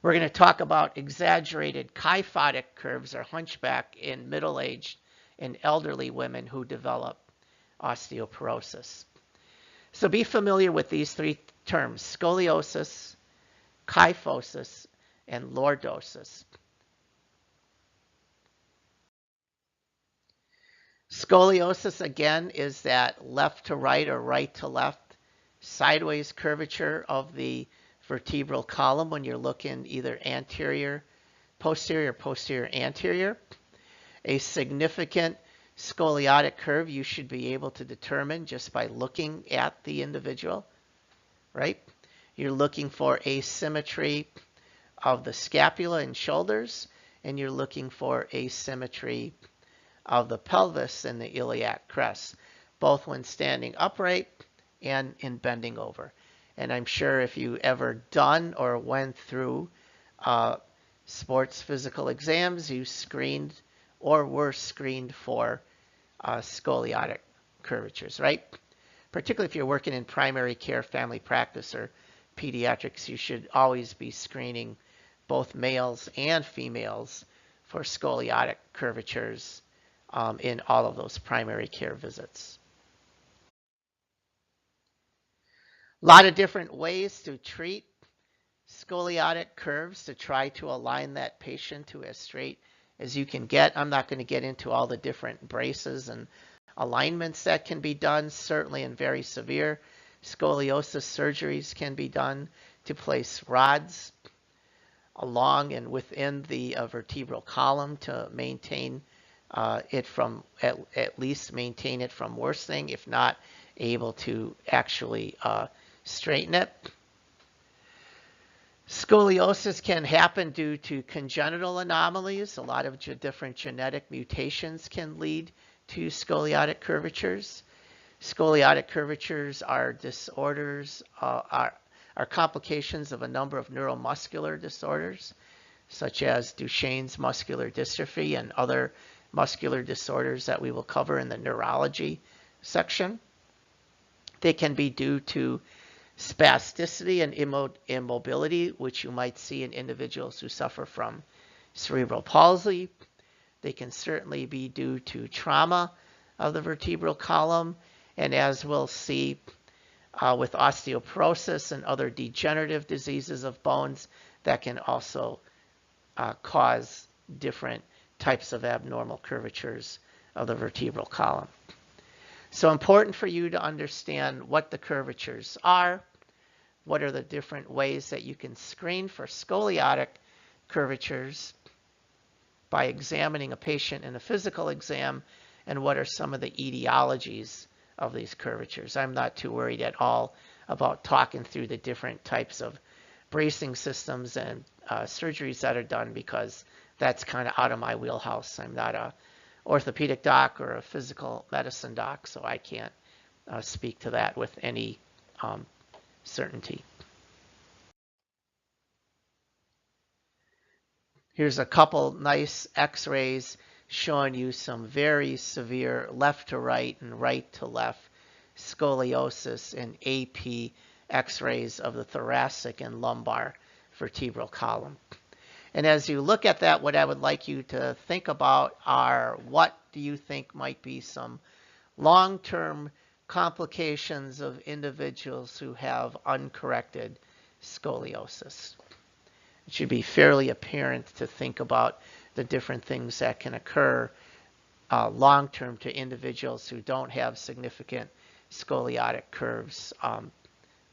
We're going to talk about exaggerated kyphotic curves or hunchback in middle-aged and elderly women who develop osteoporosis. So be familiar with these three terms: scoliosis, kyphosis, and lordosis. Scoliosis, again, is that left to right or right to left sideways curvature of the vertebral column when you're looking either anterior, posterior, posterior, anterior. A significant scoliotic curve you should be able to determine just by looking at the individual, right? You're looking for asymmetry of the scapula and shoulders, and you're looking for asymmetry of the pelvis and the iliac crest, both when standing upright and in bending over. And I'm sure if you ever done or went through sports physical exams, you screened or were screened for scoliotic curvatures, right? Particularly if you're working in primary care, family practice, or pediatrics, you should always be screening both males and females for scoliotic curvatures in all of those primary care visits. A lot of different ways to treat scoliotic curves to try to align that patient to as straight as you can get. I'm not going to get into all the different braces and alignments that can be done. Certainly in very severe scoliosis, surgeries can be done to place rods along and within the vertebral column to maintain it from, at least maintain it from worsening, if not able to actually straighten it. Scoliosis can happen due to congenital anomalies. A lot of different genetic mutations can lead to scoliotic curvatures. Scoliotic curvatures are disorders, are complications of a number of neuromuscular disorders, such as Duchenne's muscular dystrophy and other muscular disorders that we will cover in the neurology section. They can be due to spasticity and immobility, which you might see in individuals who suffer from cerebral palsy. They can certainly be due to trauma of the vertebral column, and as we'll see with osteoporosis and other degenerative diseases of bones, that can also cause different types of abnormal curvatures of the vertebral column. So important for you to understand what the curvatures are, what are the different ways that you can screen for scoliotic curvatures by examining a patient in a physical exam, and what are some of the etiologies of these curvatures. I'm not too worried at all about talking through the different types of bracing systems and surgeries that are done, because that's kind of out of my wheelhouse. I'm not a orthopedic doc or a physical medicine doc, so I can't speak to that with any certainty. Here's a couple nice x-rays showing you some very severe left to right and right to left scoliosis and AP x-rays of the thoracic and lumbar vertebral column. And as you look at that, what I would like you to think about are, what do you think might be some long-term complications of individuals who have uncorrected scoliosis? It should be fairly apparent to think about the different things that can occur long-term to individuals who don't have significant scoliotic curves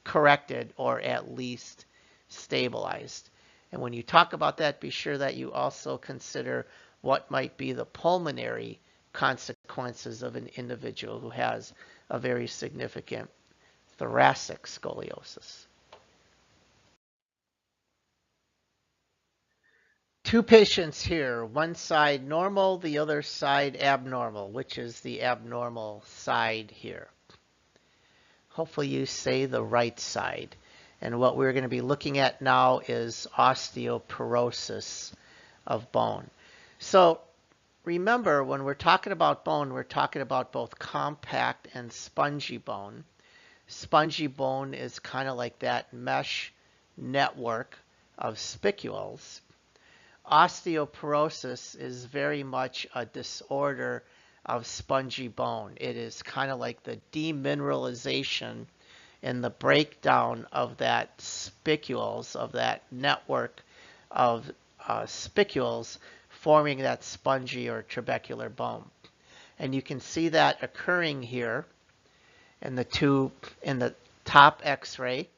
corrected or at least stabilized. And when you talk about that, be sure that you also consider what might be the pulmonary consequences of an individual who has a very significant thoracic scoliosis. Two patients here, one side normal, the other side abnormal, which is the abnormal side here. Hopefully you say the right side. And what we're going to be looking at now is osteoporosis of bone. So remember, when we're talking about bone, we're talking about both compact and spongy bone. Spongy bone is kind of like that mesh network of spicules. Osteoporosis is very much a disorder of spongy bone. It is kind of like the demineralization and the breakdown of that spicules, of that network of spicules forming that spongy or trabecular bone. And you can see that occurring here in the top x-ray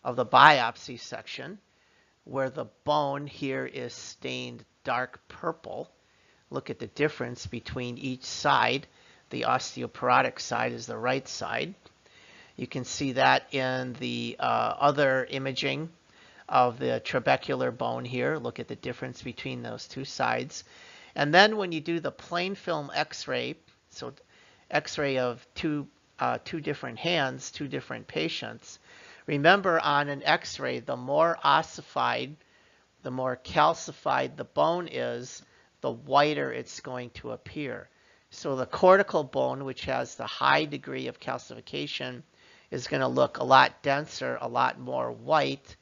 of the biopsy section, where the bone here is stained dark purple. Look at the difference between each side. The osteoporotic side is the right side. You can see that in the other imaging of the trabecular bone here. Look at the difference between those two sides. And then when you do the plain film x-ray, so x-ray of two different hands, two different patients, remember on an x-ray, the more ossified, the more calcified the bone is, the whiter it's going to appear. So the cortical bone, which has the high degree of calcification, is going to look a lot denser, a lot more white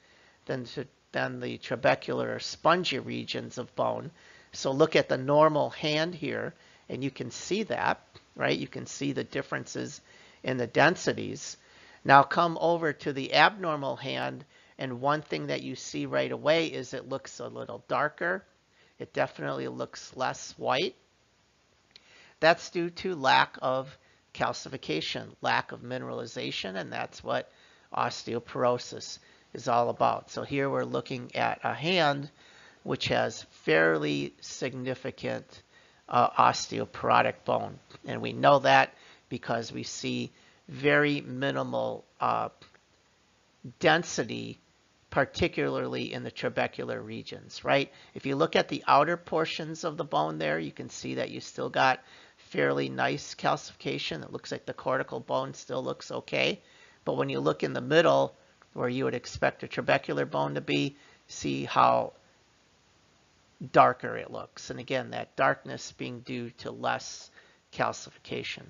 than the trabecular or spongy regions of bone. So look at the normal hand here, and you can see that, right? You can see the differences in the densities. Now come over to the abnormal hand, and one thing that you see right away is it looks a little darker. It definitely looks less white. That's due to lack of calcification, lack of mineralization, and that's what osteoporosis is all about. So here we're looking at a hand which has fairly significant osteoporotic bone. And we know that because we see very minimal density, particularly in the trabecular regions, right? If you look at the outer portions of the bone there, you can see that you still got fairly nice calcification. It looks like the cortical bone still looks okay. But when you look in the middle, where you would expect a trabecular bone to be, see how darker it looks. And again, that darkness being due to less calcification.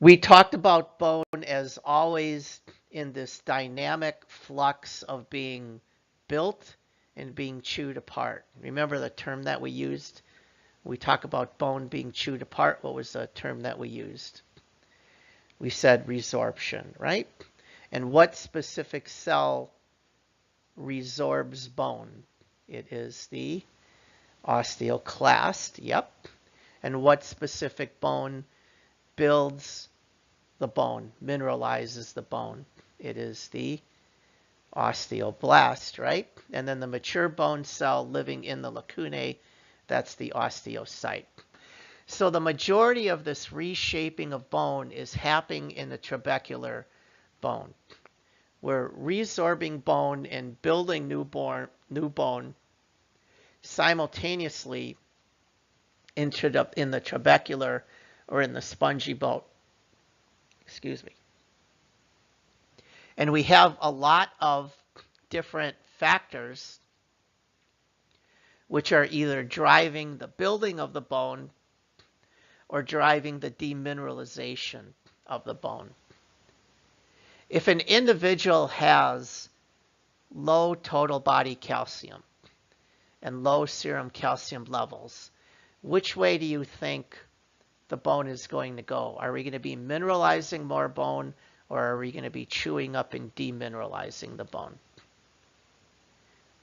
We talked about bone as always in this dynamic flux of being built and being chewed apart. Remember the term that we used? We talk about bone being chewed apart. What was the term that we used? We said resorption, right? And what specific cell resorbs bone? It is the osteoclast, yep. And what specific bone builds the bone, mineralizes the bone? It is the osteoblast, right? And then the mature bone cell living in the lacunae, that's the osteocyte. So the majority of this reshaping of bone is happening in the trabecular bone. We're resorbing bone and building new bone simultaneously in the trabecular or in the spongy bone. Excuse me. And we have a lot of different factors which are either driving the building of the bone or driving the demineralization of the bone. If an individual has low total body calcium and low serum calcium levels, which way do you think the bone is going to go? Are we going to be mineralizing more bone, or are we going to be chewing up and demineralizing the bone?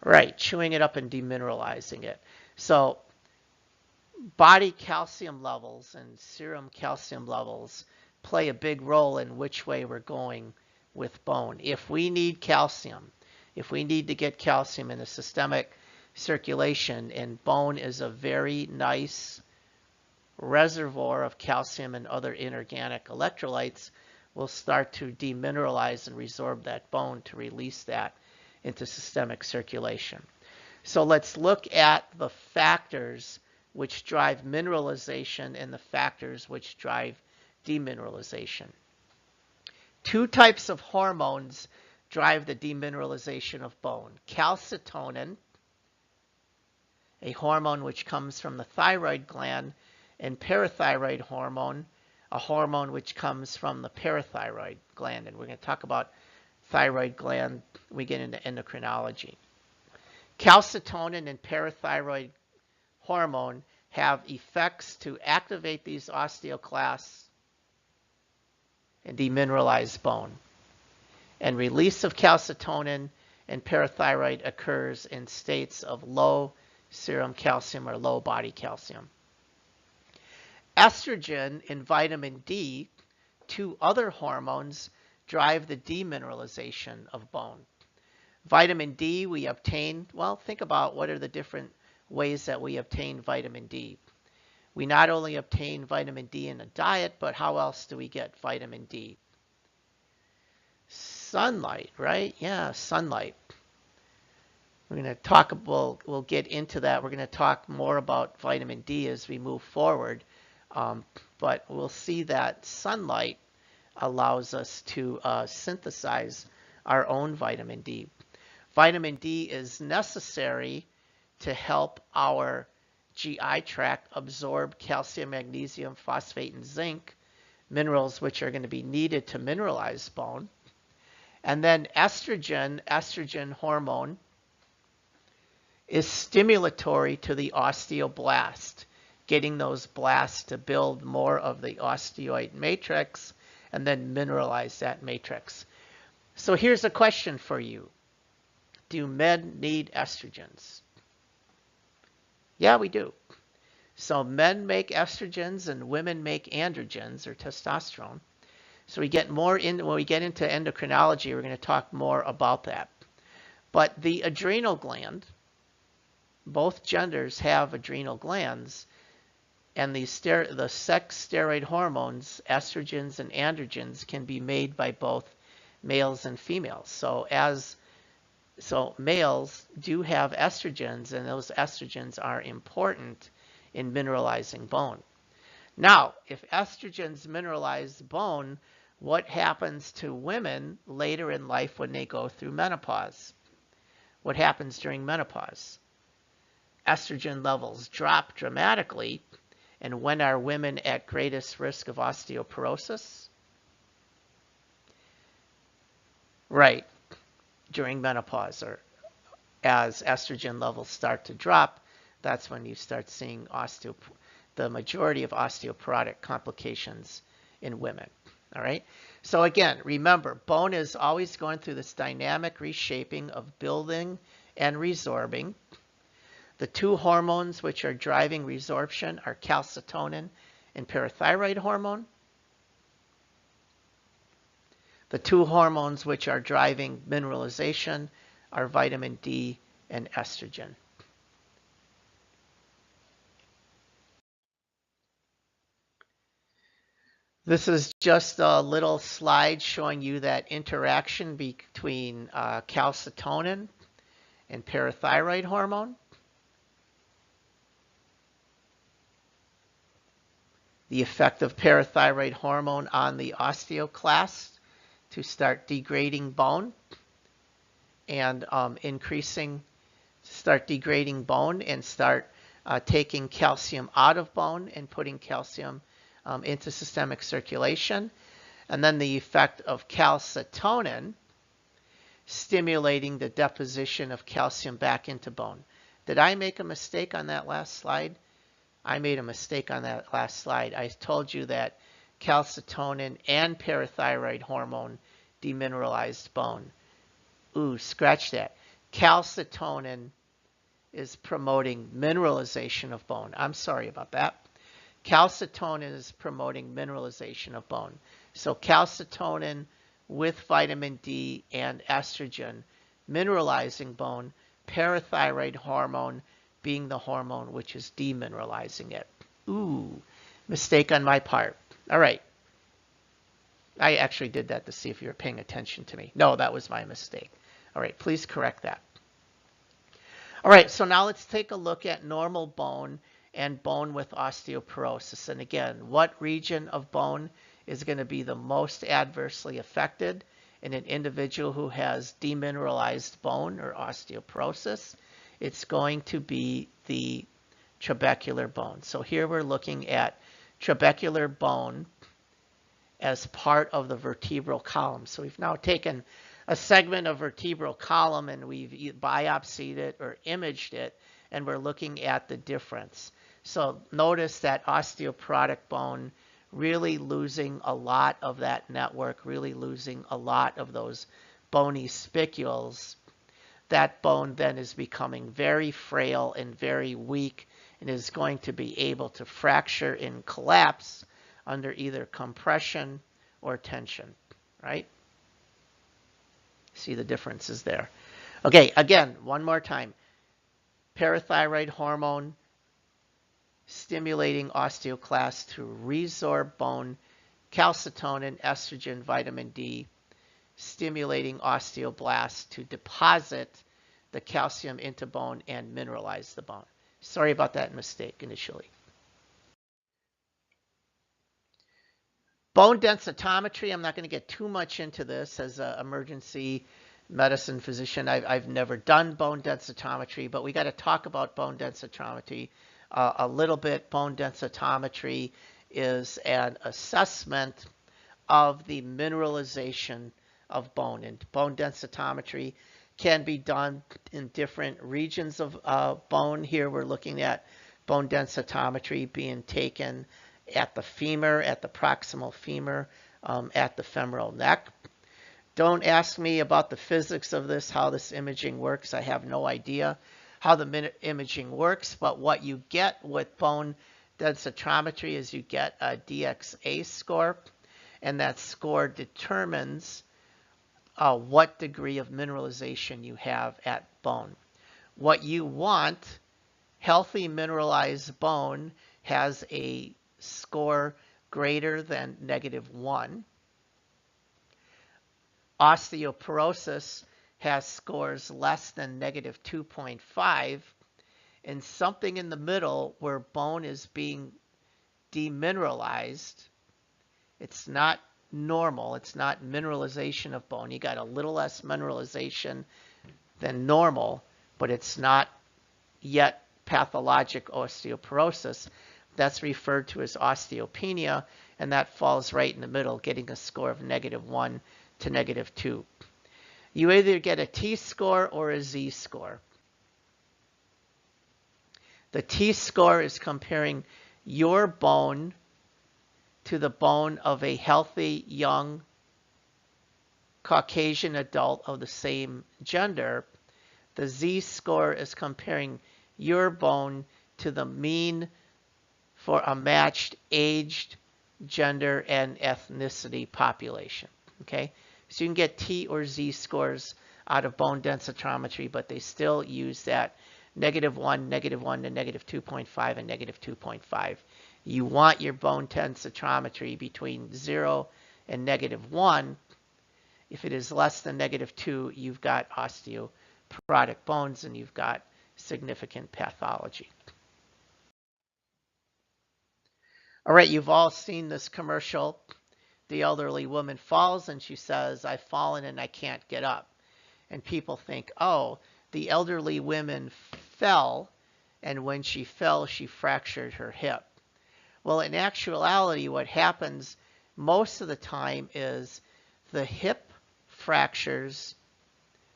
Right, chewing it up and demineralizing it. So body calcium levels and serum calcium levels play a big role in which way we're going with bone. If we need calcium, if we need to get calcium in the systemic circulation, and bone is a very nice reservoir of calcium and other inorganic electrolytes, we'll start to demineralize and resorb that bone to release that into systemic circulation. So let's look at the factors which drive mineralization and the factors which drive demineralization. Two types of hormones drive the demineralization of bone. Calcitonin, a hormone which comes from the thyroid gland, and parathyroid hormone, a hormone which comes from the parathyroid gland. And we're going to talk about thyroid gland when we get into endocrinology. Calcitonin and parathyroid hormone have effects to activate these osteoclasts and demineralize bone. And release of calcitonin and parathyroid occurs in states of low serum calcium or low body calcium. Estrogen and vitamin D, two other hormones, drive the demineralization of bone. Vitamin D we obtain, well, think about what are the different ways that we obtain vitamin D. We not only obtain vitamin D in a diet, but how else do we get vitamin D? Sunlight, right? Yeah, sunlight. We're going to talk, we'll get into that. We're going to talk more about vitamin D as we move forward. But we'll see that sunlight allows us to synthesize our own vitamin D. Vitamin D is necessary to help our GI tract absorb calcium, magnesium, phosphate, and zinc, minerals which are going to be needed to mineralize bone. And then estrogen hormone, is stimulatory to the osteoblast, getting those blasts to build more of the osteoid matrix and then mineralize that matrix. So here's a question for you. Do men need estrogens? Yeah, we do. So men make estrogens and women make androgens or testosterone. So we get more in, when we get into endocrinology, we're going to talk more about that. But the adrenal gland, both genders have adrenal glands, and the sex steroid hormones, estrogens and androgens, can be made by both males and females. So males do have estrogens, and those estrogens are important in mineralizing bone. Now, if estrogens mineralize bone, what happens to women later in life when they go through menopause? What happens during menopause? Estrogen levels drop dramatically. And when are women at greatest risk of osteoporosis? Right, during menopause, or as estrogen levels start to drop, that's when you start seeing the majority of osteoporotic complications in women. All right. So again, remember, bone is always going through this dynamic reshaping of building and resorbing. The two hormones which are driving resorption are calcitonin and parathyroid hormone. The two hormones which are driving mineralization are vitamin D and estrogen. This is just a little slide showing you that interaction between calcitonin and parathyroid hormone. The effect of parathyroid hormone on the osteoclast to start degrading bone and start degrading bone and start taking calcium out of bone and putting calcium into systemic circulation. And then the effect of calcitonin stimulating the deposition of calcium back into bone. Did I make a mistake on that last slide? I made a mistake on that last slide. I told you that calcitonin and parathyroid hormone demineralized bone. Ooh, scratch that. calcitonin is promoting mineralization of bone. I'm sorry about that. Calcitonin is promoting mineralization of bone. So calcitonin with vitamin D and estrogen mineralizing bone, parathyroid hormone being the hormone which is demineralizing it. Ooh, mistake on my part. All right. I actually did that to see if you were paying attention to me. No, that was my mistake. All right, please correct that. All right, so now let's take a look at normal bone and bone with osteoporosis. And again, what region of bone is going to be the most adversely affected in an individual who has demineralized bone or osteoporosis? It's going to be the trabecular bone. So here we're looking at trabecular bone as part of the vertebral column. So we've now taken a segment of vertebral column and we've biopsied it or imaged it, and we're looking at the difference. So notice that osteoporotic bone really losing a lot of that network, really losing a lot of those bony spicules. That bone then is becoming very frail and very weak and is going to be able to fracture and collapse under either compression or tension, right? See the differences there. Okay, again, one more time. Parathyroid hormone stimulating osteoclasts to resorb bone, calcitonin, estrogen, vitamin D, stimulating osteoblasts to deposit the calcium into bone and mineralize the bone. Sorry about that mistake initially. Bone densitometry, I'm not going to get too much into this as an emergency medicine physician. I've never done bone densitometry, but we got to talk about bone densitometry a little bit. Bone densitometry is an assessment of the mineralization of bone. And bone densitometry can be done in different regions of bone. Here we're looking at bone densitometry being taken at the femur, at the proximal femur, at the femoral neck. Don't ask me about the physics of this, how this imaging works. I have no idea how the imaging works, but what you get with bone densitometry is you get a DXA score, and that score determines what degree of mineralization you have at bone. What you want, healthy mineralized bone has a score greater than -1. Osteoporosis has scores less than -2.5, and something in the middle where bone is being demineralized. It's not normal. It's not mineralization of bone. You got a little less mineralization than normal, but it's not yet pathologic osteoporosis. That's referred to as osteopenia, and that falls right in the middle, getting a score of -1 to -2. You either get a T-score or a Z-score. The T-score is comparing your bone to the bone of a healthy, young, Caucasian adult of the same gender. The Z-score is comparing your bone to the mean for a matched aged, gender, and ethnicity population. Okay, so you can get T or Z scores out of bone densitometry, but they still use that -1, -1 to -2.5, and -2.5. You want your bone densitometry between 0 and -1. If it is less than -2, you've got osteoporotic bones and you've got significant pathology. All right, you've all seen this commercial. The elderly woman falls and she says, "I've fallen and I can't get up." And people think, oh, the elderly woman fell, and when she fell, she fractured her hip. Well, in actuality, what happens most of the time is the hip fractures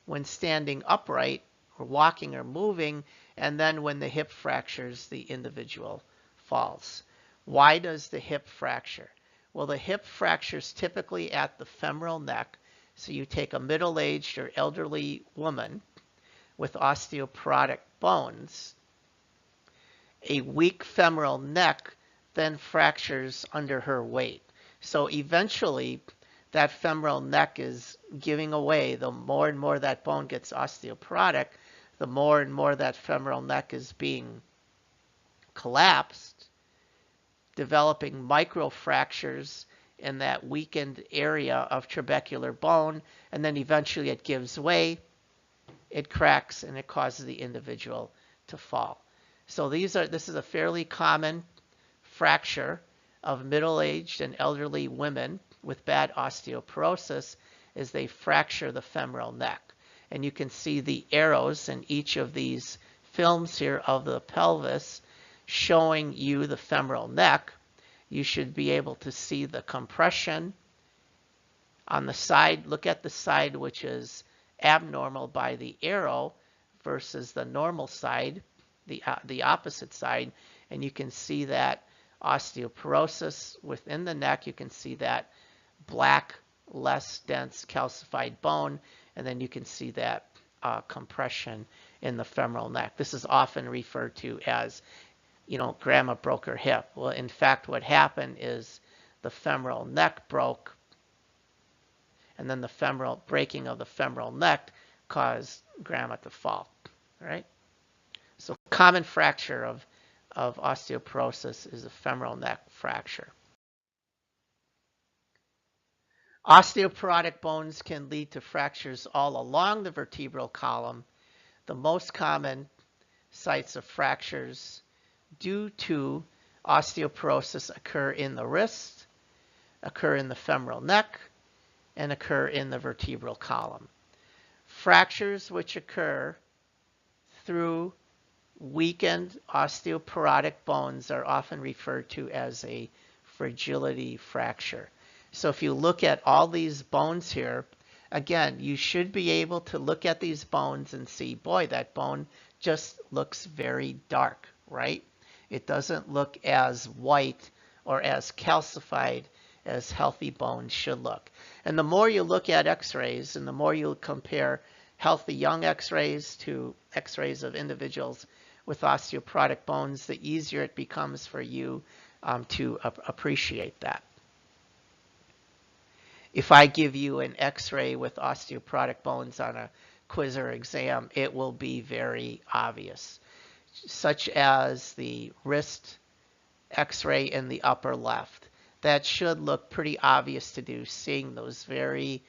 when standing upright or walking or moving, and then when the hip fractures, the individual falls. Why does the hip fracture? Well, the hip fractures typically at the femoral neck. So you take a middle-aged or elderly woman with osteoporotic bones, a weak femoral neck then fractures under her weight. So eventually, that femoral neck is giving away. The more and more that bone gets osteoporotic, the more and more that femoral neck is being collapsed, developing microfractures in that weakened area of trabecular bone, and then eventually it gives way, it cracks, and it causes the individual to fall. So this is a fairly common fracture of middle-aged and elderly women with bad osteoporosis as they fracture the femoral neck. And you can see the arrows in each of these films here of the pelvis showing you the femoral neck. You should be able to see the compression on the side. Look at the side which is abnormal by the arrow versus the normal side, the opposite side, and you can see that osteoporosis within the neck. You can see that black, less dense calcified bone, and then you can see that compression in the femoral neck. This is often referred to as, grandma broke her hip. Well, in fact, what happened is the femoral neck broke, and then the breaking of the femoral neck caused grandma to fall. All right? So common fracture of osteoporosis is a femoral neck fracture. Osteoporotic bones can lead to fractures all along the vertebral column. The most common sites of fractures due to osteoporosis occur in the wrist, occur in the femoral neck, and occur in the vertebral column. Fractures which occur through weakened osteoporotic bones are often referred to as a fragility fracture. So if you look at all these bones here, again, you should be able to look at these bones and see, boy, that bone just looks very dark, right? It doesn't look as white or as calcified as healthy bones should look. And the more you look at x-rays and the more you compare healthy young x-rays to x-rays of individuals with osteoporotic bones, the easier it becomes for you to appreciate that. If I give you an x-ray with osteoporotic bones on a quiz or exam, it will be very obvious, such as the wrist x-ray in the upper left. That should look pretty obvious to do, seeing those very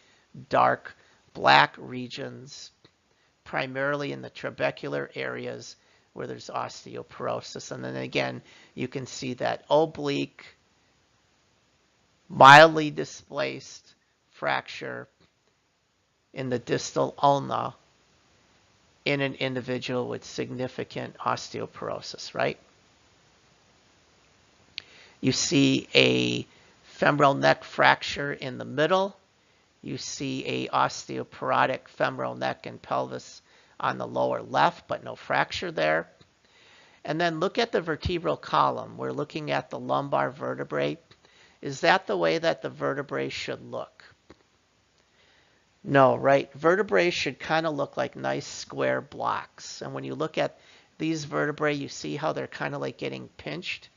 dark black regions, primarily in the trabecular areas where there's osteoporosis. And then again, you can see that oblique, mildly displaced fracture in the distal ulna in an individual with significant osteoporosis, right? You see a femoral neck fracture in the middle. You see a osteoporotic femoral neck and pelvis on the lower left, but no fracture there. And then look at the vertebral column. We're looking at the lumbar vertebrae. Is that the way that the vertebrae should look? No, right? Vertebrae should kind of look like nice square blocks. And when you look at these vertebrae, you see how they're kind of like getting pinched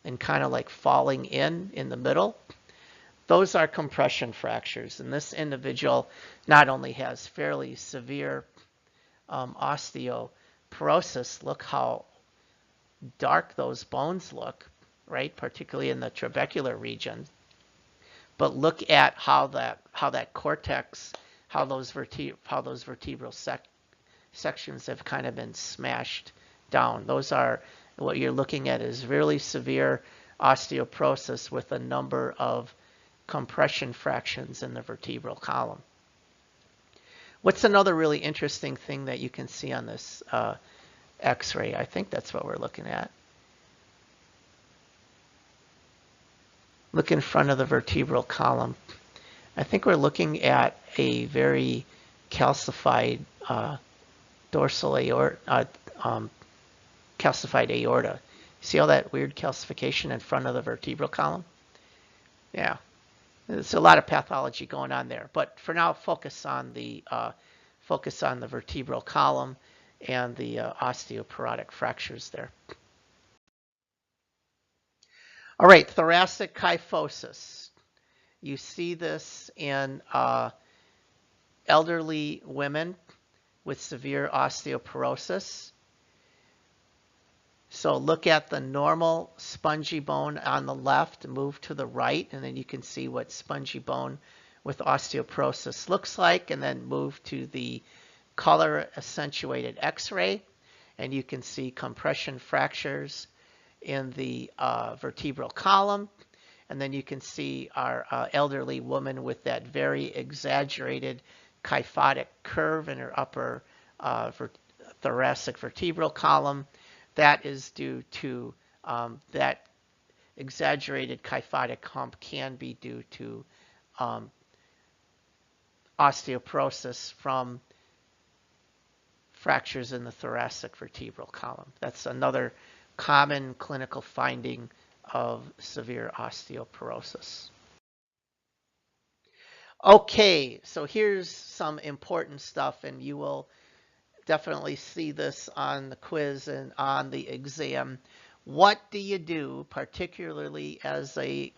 and kind of like falling in the middle. Those are compression fractures. And this individual not only has fairly severe osteoporosis, look how dark those bones look, right? Particularly in the trabecular region. But look at how that cortex, how those vertebral sections have kind of been smashed down. Those are what you're looking at is really severe osteoporosis with a number of compression fractures in the vertebral column. What's another really interesting thing that you can see on this X-ray? I think that's what we're looking at. Look in front of the vertebral column. I think we're looking at a very calcified dorsal aorta, calcified aorta. See all that weird calcification in front of the vertebral column? Yeah, there's a lot of pathology going on there. But for now, focus on the focus on the vertebral column and the osteoporotic fractures there. All right, thoracic kyphosis. You see this in elderly women with severe osteoporosis. So look at the normal spongy bone on the left, move to the right, and then you can see what spongy bone with osteoporosis looks like, and then move to the color accentuated x-ray, and you can see compression fractures in the vertebral column, and then you can see our elderly woman with that very exaggerated kyphotic curve in her upper thoracic vertebral column. That is due to that exaggerated kyphotic hump can be due to osteoporosis from fractures in the thoracic vertebral column. That's another common clinical finding of severe osteoporosis. Okay, so here's some important stuff, and you will definitely see this on the quiz and on the exam. What do you do, particularly as a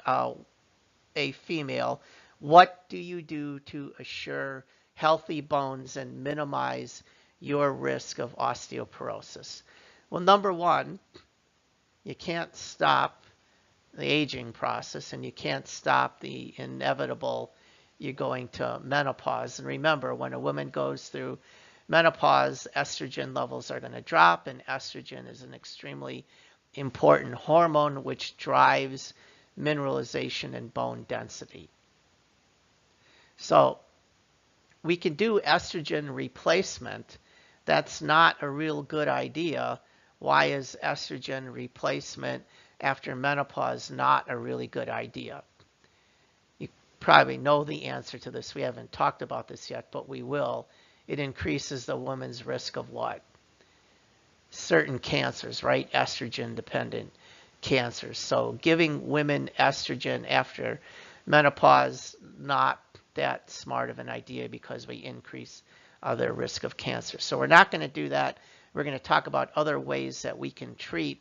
female? What do you do to assure healthy bones and minimize your risk of osteoporosis? Well, number one, you can't stop the aging process, and you can't stop the inevitable you're going to menopause. And remember, when a woman goes through menopause, estrogen levels are going to drop, and estrogen is an extremely important hormone which drives mineralization and bone density. So we can do estrogen replacement. That's not a real good idea. Why is estrogen replacement after menopause not a really good idea? You probably know the answer to this. We haven't talked about this yet, but we will. It increases the woman's risk of what? Certain cancers, right? Estrogen-dependent cancers. So giving women estrogen after menopause, not that smart of an idea because we increase their risk of cancer. So we're not going to do that. We're going to talk about other ways that we can treat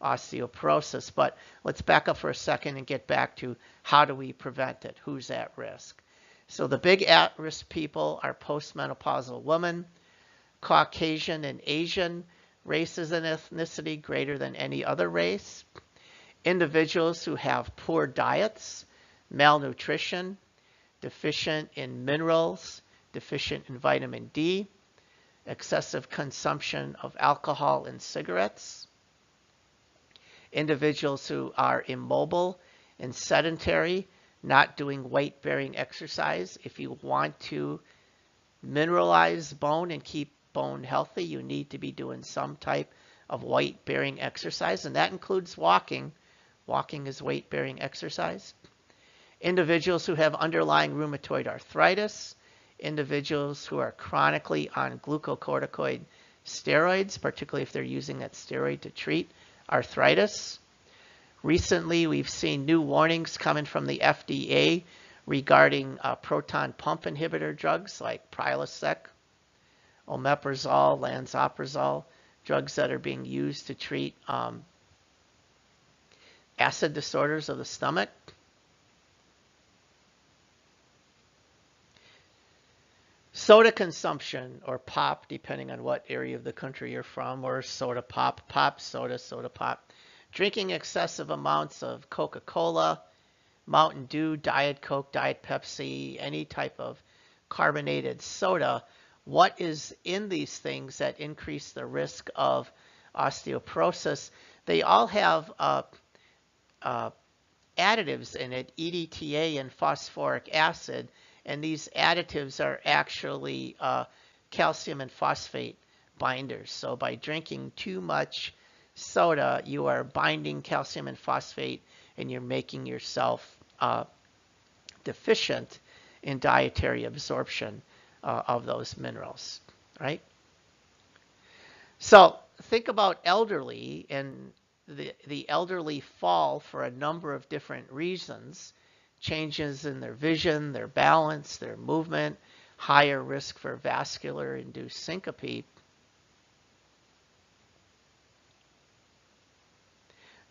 osteoporosis. But let's back up for a second and get back to how do we prevent it? Who's at risk? So the big at-risk people are postmenopausal women, Caucasian and Asian races and ethnicity greater than any other race, individuals who have poor diets, malnutrition, deficient in minerals, deficient in vitamin D, excessive consumption of alcohol and cigarettes, individuals who are immobile and sedentary, not doing weight-bearing exercise. If you want to mineralize bone and keep bone healthy, you need to be doing some type of weight-bearing exercise, and that includes walking. Walking is weight-bearing exercise. Individuals who have underlying rheumatoid arthritis, individuals who are chronically on glucocorticoid steroids, particularly if they're using that steroid to treat arthritis. Recently, we've seen new warnings coming from the FDA regarding proton pump inhibitor drugs like Prilosec, omeprazole, lansoprazole, drugs that are being used to treat acid disorders of the stomach. Soda consumption, or pop, depending on what area of the country you're from, or soda pop, pop soda, soda pop. Drinking excessive amounts of Coca-Cola, Mountain Dew, Diet Coke, Diet Pepsi, any type of carbonated soda. What is in these things that increase the risk of osteoporosis? They all have additives in it, EDTA and phosphoric acid, and these additives are actually calcium and phosphate binders. So by drinking too much soda, you are binding calcium and phosphate, and you're making yourself deficient in dietary absorption of those minerals, right? So think about elderly, and the elderly fall for a number of different reasons. Changes in their vision, their balance, their movement, higher risk for vascular-induced syncope.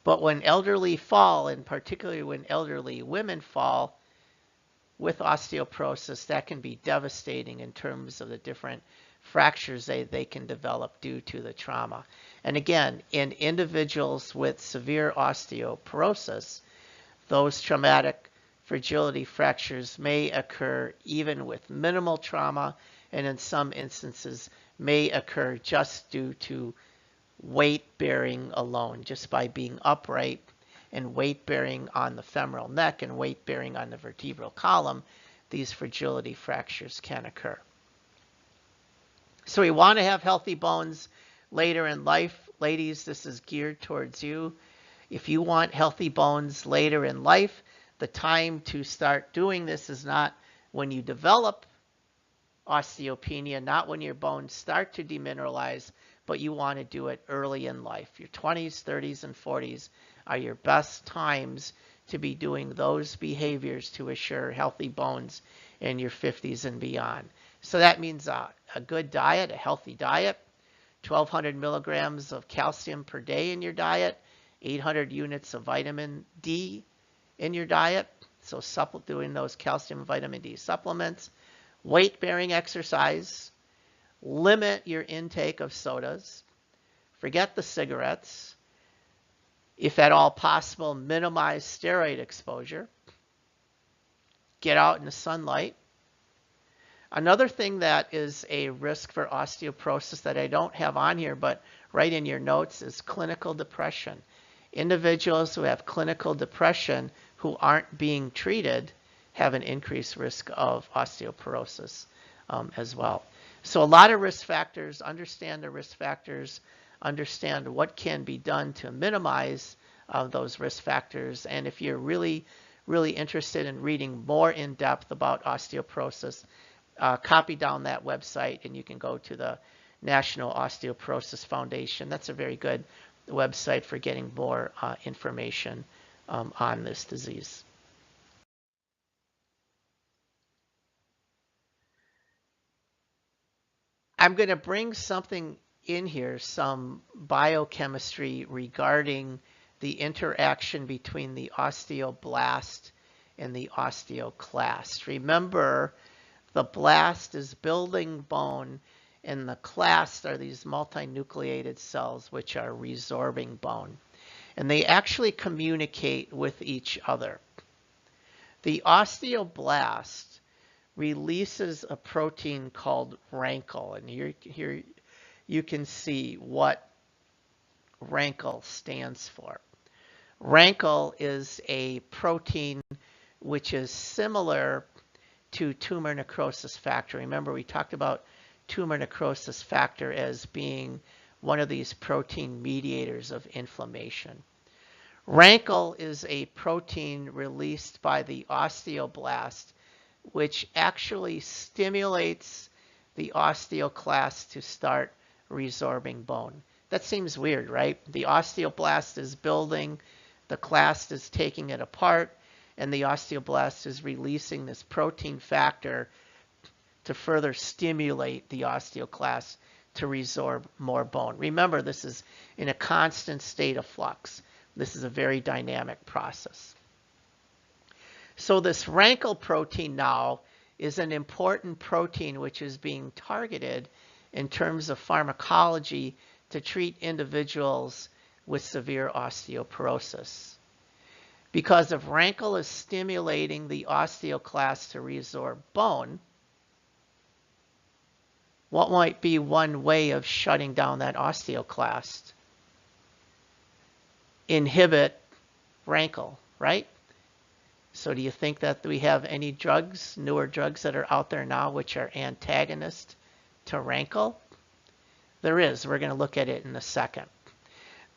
But when elderly fall, and particularly when elderly women fall with osteoporosis, that can be devastating in terms of the different fractures they can develop due to the trauma. And again, in individuals with severe osteoporosis, those traumatic fragility fractures may occur even with minimal trauma, and in some instances may occur just due to weight bearing alone, just by being upright and weight bearing on the femoral neck and weight bearing on the vertebral column. These fragility fractures can occur. So we want to have healthy bones later in life. Ladies, this is geared towards you. If you want healthy bones later in life, the time to start doing this is not when you develop osteopenia, not when your bones start to demineralize, but you want to do it early in life. Your 20s, 30s, and 40s are your best times to be doing those behaviors to assure healthy bones in your 50s and beyond. So that means a good diet, a healthy diet, 1,200 milligrams of calcium per day in your diet, 800 units of vitamin D in your diet, so doing those calcium and vitamin D supplements, weight-bearing exercise, limit your intake of sodas, forget the cigarettes, if at all possible, minimize steroid exposure, get out in the sunlight. Another thing that is a risk for osteoporosis that I don't have on here, but right in your notes, is clinical depression. Individuals who have clinical depression who aren't being treated have an increased risk of osteoporosis as well. So a lot of risk factors, understand the risk factors, understand what can be done to minimize those risk factors. And if you're really interested in reading more in depth about osteoporosis, copy down that website and you can go to the National Osteoporosis Foundation. That's a very good website for getting more information on this disease. I'm going to bring something in here, some biochemistry regarding the interaction between the osteoblast and the osteoclast. Remember, the blast is building bone, and the clast are these multinucleated cells which are resorbing bone. And they actually communicate with each other. The osteoblast releases a protein called rankle, and here you can see what rankle stands for. Rankle is a protein which is similar to tumor necrosis factor. Remember, we talked about tumor necrosis factor as being one of these protein mediators of inflammation. Rankle is a protein released by the osteoblast, which actually stimulates the osteoclast to start resorbing bone. That seems weird, right? The osteoblast is building, the clast is taking it apart, and the osteoblast is releasing this protein factor to further stimulate the osteoclast to resorb more bone. Remember, this is in a constant state of flux. This is a very dynamic process. So this rankle protein now is an important protein which is being targeted in terms of pharmacology to treat individuals with severe osteoporosis. Because if rankle is stimulating the osteoclast to resorb bone, what might be one way of shutting down that osteoclast? Inhibit rankle, right? So do you think that we have any drugs, newer drugs that are out there now which are antagonists to rankle? There is. We're going to look at it in a second.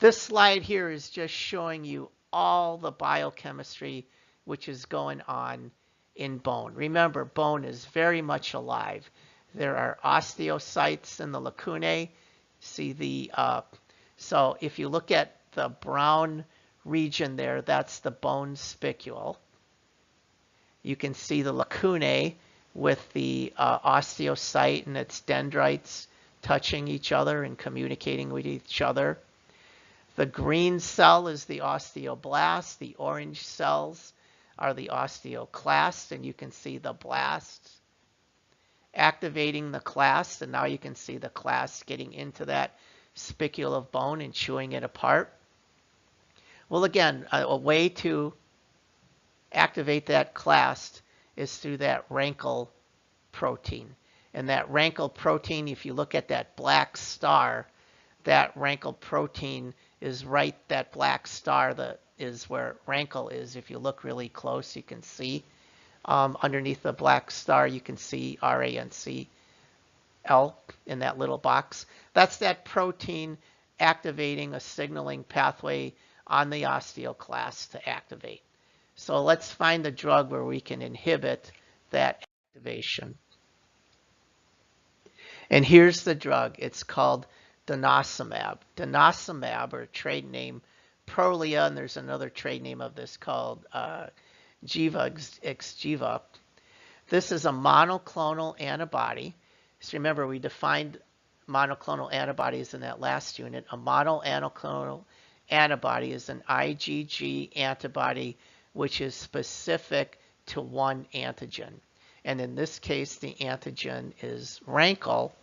This slide here is just showing you all the biochemistry which is going on in bone. Remember, bone is very much alive. There are osteocytes in the lacunae. See the, so if you look at the brown region there, that's the bone spicule. You can see the lacunae, with the osteocyte and its dendrites touching each other and communicating with each other. The green cell is the osteoblast. The orange cells are the osteoclasts, and you can see the blasts activating the clast, and now you can see the clast getting into that spicule of bone and chewing it apart. Well, again, a way to activate that clast is through that rankle protein. And that rankle protein, if you look at that black star, that rankle protein is right, that black star that is where rankle is. If you look really close, you can see underneath the black star, you can see RANCL in that little box. That's that protein activating a signaling pathway on the osteoclast to activate. So let's find the drug where we can inhibit that activation. And here's the drug. It's called denosumab. Denosumab, or trade name Prolia, and there's another trade name of this called Xgeva. This is a monoclonal antibody. So remember, we defined monoclonal antibodies in that last unit. A monoclonal antibody is an IgG antibody which is specific to one antigen. And in this case, the antigen is rankle.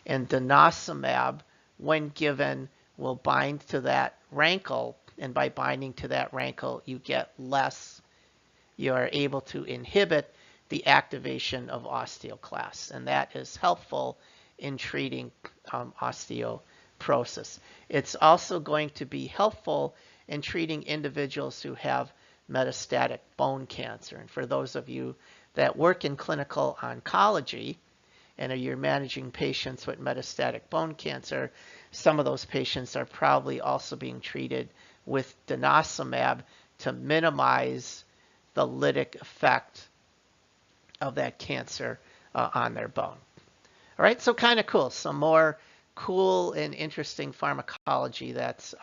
And denosumab, when given, will bind to that rankle. And by binding to that rankle, you are able to inhibit the activation of osteoclasts. And that is helpful in treating osteoporosis. It's also going to be helpful in treating individuals who have metastatic bone cancer. And for those of you that work in clinical oncology and you're managing patients with metastatic bone cancer, some of those patients are probably also being treated with denosumab to minimize the lytic effect of that cancer on their bone. All right, so kind of cool. Some more cool and interesting pharmacology that's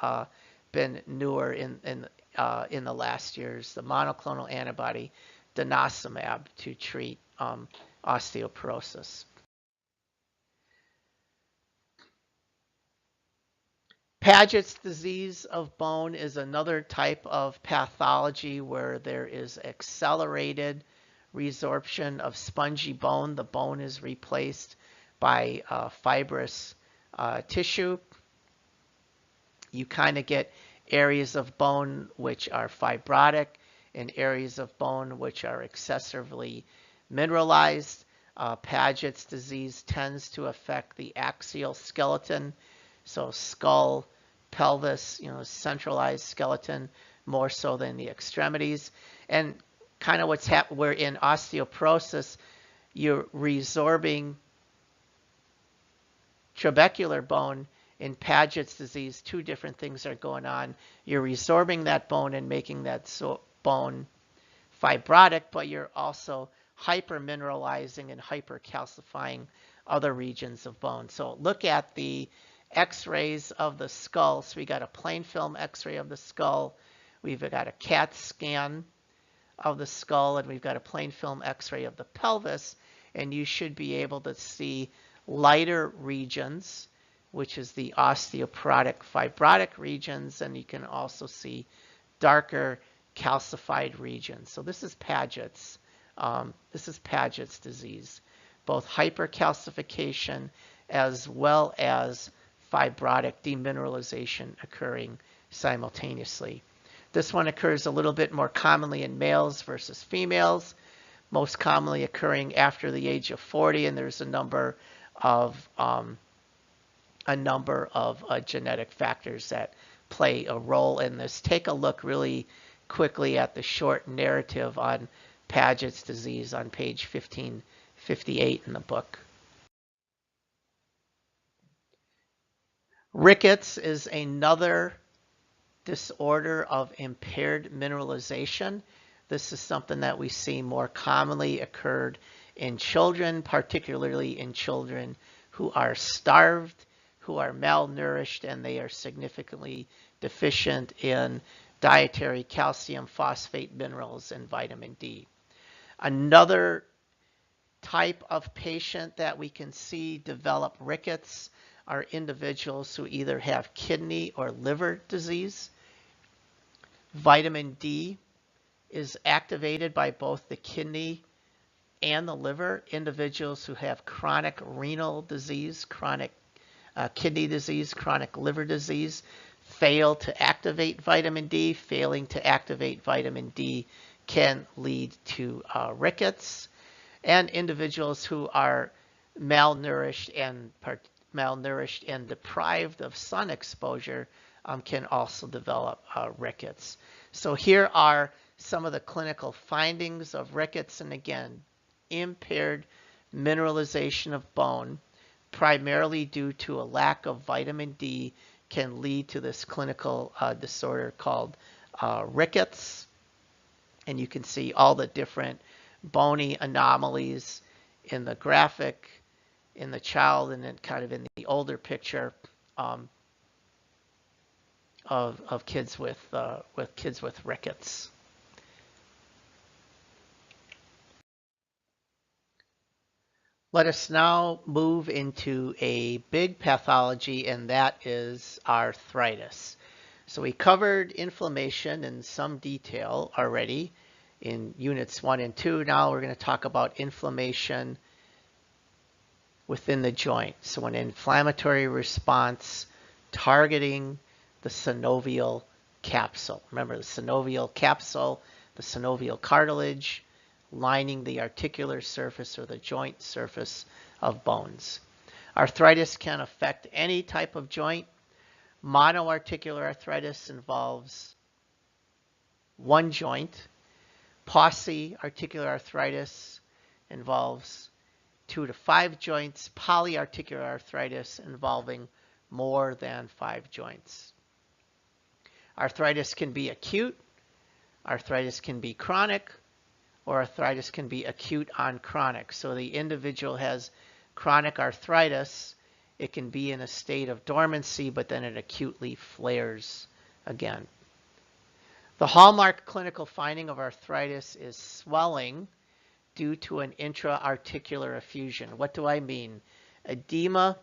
been newer in the last years. The monoclonal antibody denosumab to treat osteoporosis. Paget's disease of bone is another type of pathology where there is accelerated resorption of spongy bone. The bone is replaced by fibrous tissue. You kind of get areas of bone which are fibrotic and areas of bone which are excessively mineralized. Paget's disease tends to affect the axial skeleton, so skull, pelvis, centralized skeleton, more so than the extremities. And kind of what's happened, where in osteoporosis, you're resorbing trabecular bone. In Paget's disease, two different things are going on. You're resorbing that bone and making that bone fibrotic, but you're also hypermineralizing and hypercalcifying other regions of bone. So look at the x-rays of the skull. So we got a plain film x-ray of the skull. We've got a CAT scan of the skull, and we've got a plain film x-ray of the pelvis. And you should be able to see lighter regions, which is the osteoporotic fibrotic regions, and you can also see darker calcified regions. So this is Paget's. Disease, both hypercalcification as well as fibrotic demineralization occurring simultaneously. This one occurs a little bit more commonly in males versus females, most commonly occurring after the age of 40, and there's a number of genetic factors that play a role in this. Take a look really quickly at the short narrative on Paget's disease on page 1558 in the book. Rickets is another disorder of impaired mineralization. This is something that we see more commonly occurred in children, particularly in children who are starved, who are malnourished, and they are significantly deficient in dietary calcium, phosphate, minerals, and vitamin D. Another type of patient that we can see develop rickets are individuals who either have kidney or liver disease. Vitamin D is activated by both the kidney and the liver. Individuals who have chronic renal disease, chronic kidney disease, chronic liver disease fail to activate vitamin D. Failing to activate vitamin D can lead to rickets. And individuals who are malnourished and deprived of sun exposure can also develop rickets. So here are some of the clinical findings of rickets. And again, impaired mineralization of bone, primarily due to a lack of vitamin D, can lead to this clinical disorder called rickets. And you can see all the different bony anomalies in the graphic, in the child, and then kind of in the older picture of kids with rickets. Let us now move into a big pathology, and that is arthritis. So we covered inflammation in some detail already in units 1 and 2. Now we're going to talk about inflammation within the joint. So an inflammatory response targeting the synovial capsule. Remember the synovial capsule, the synovial cartilage, lining the articular surface or the joint surface of bones. Arthritis can affect any type of joint. Monoarticular arthritis involves one joint. Pauci-articular arthritis involves 2 to 5 joints. Polyarticular arthritis involving more than 5 joints. Arthritis can be acute, arthritis can be chronic, or arthritis can be acute on chronic. So the individual has chronic arthritis. It can be in a state of dormancy, but then it acutely flares again. The hallmark clinical finding of arthritis is swelling due to an intra-articular effusion. What do I mean? Edema,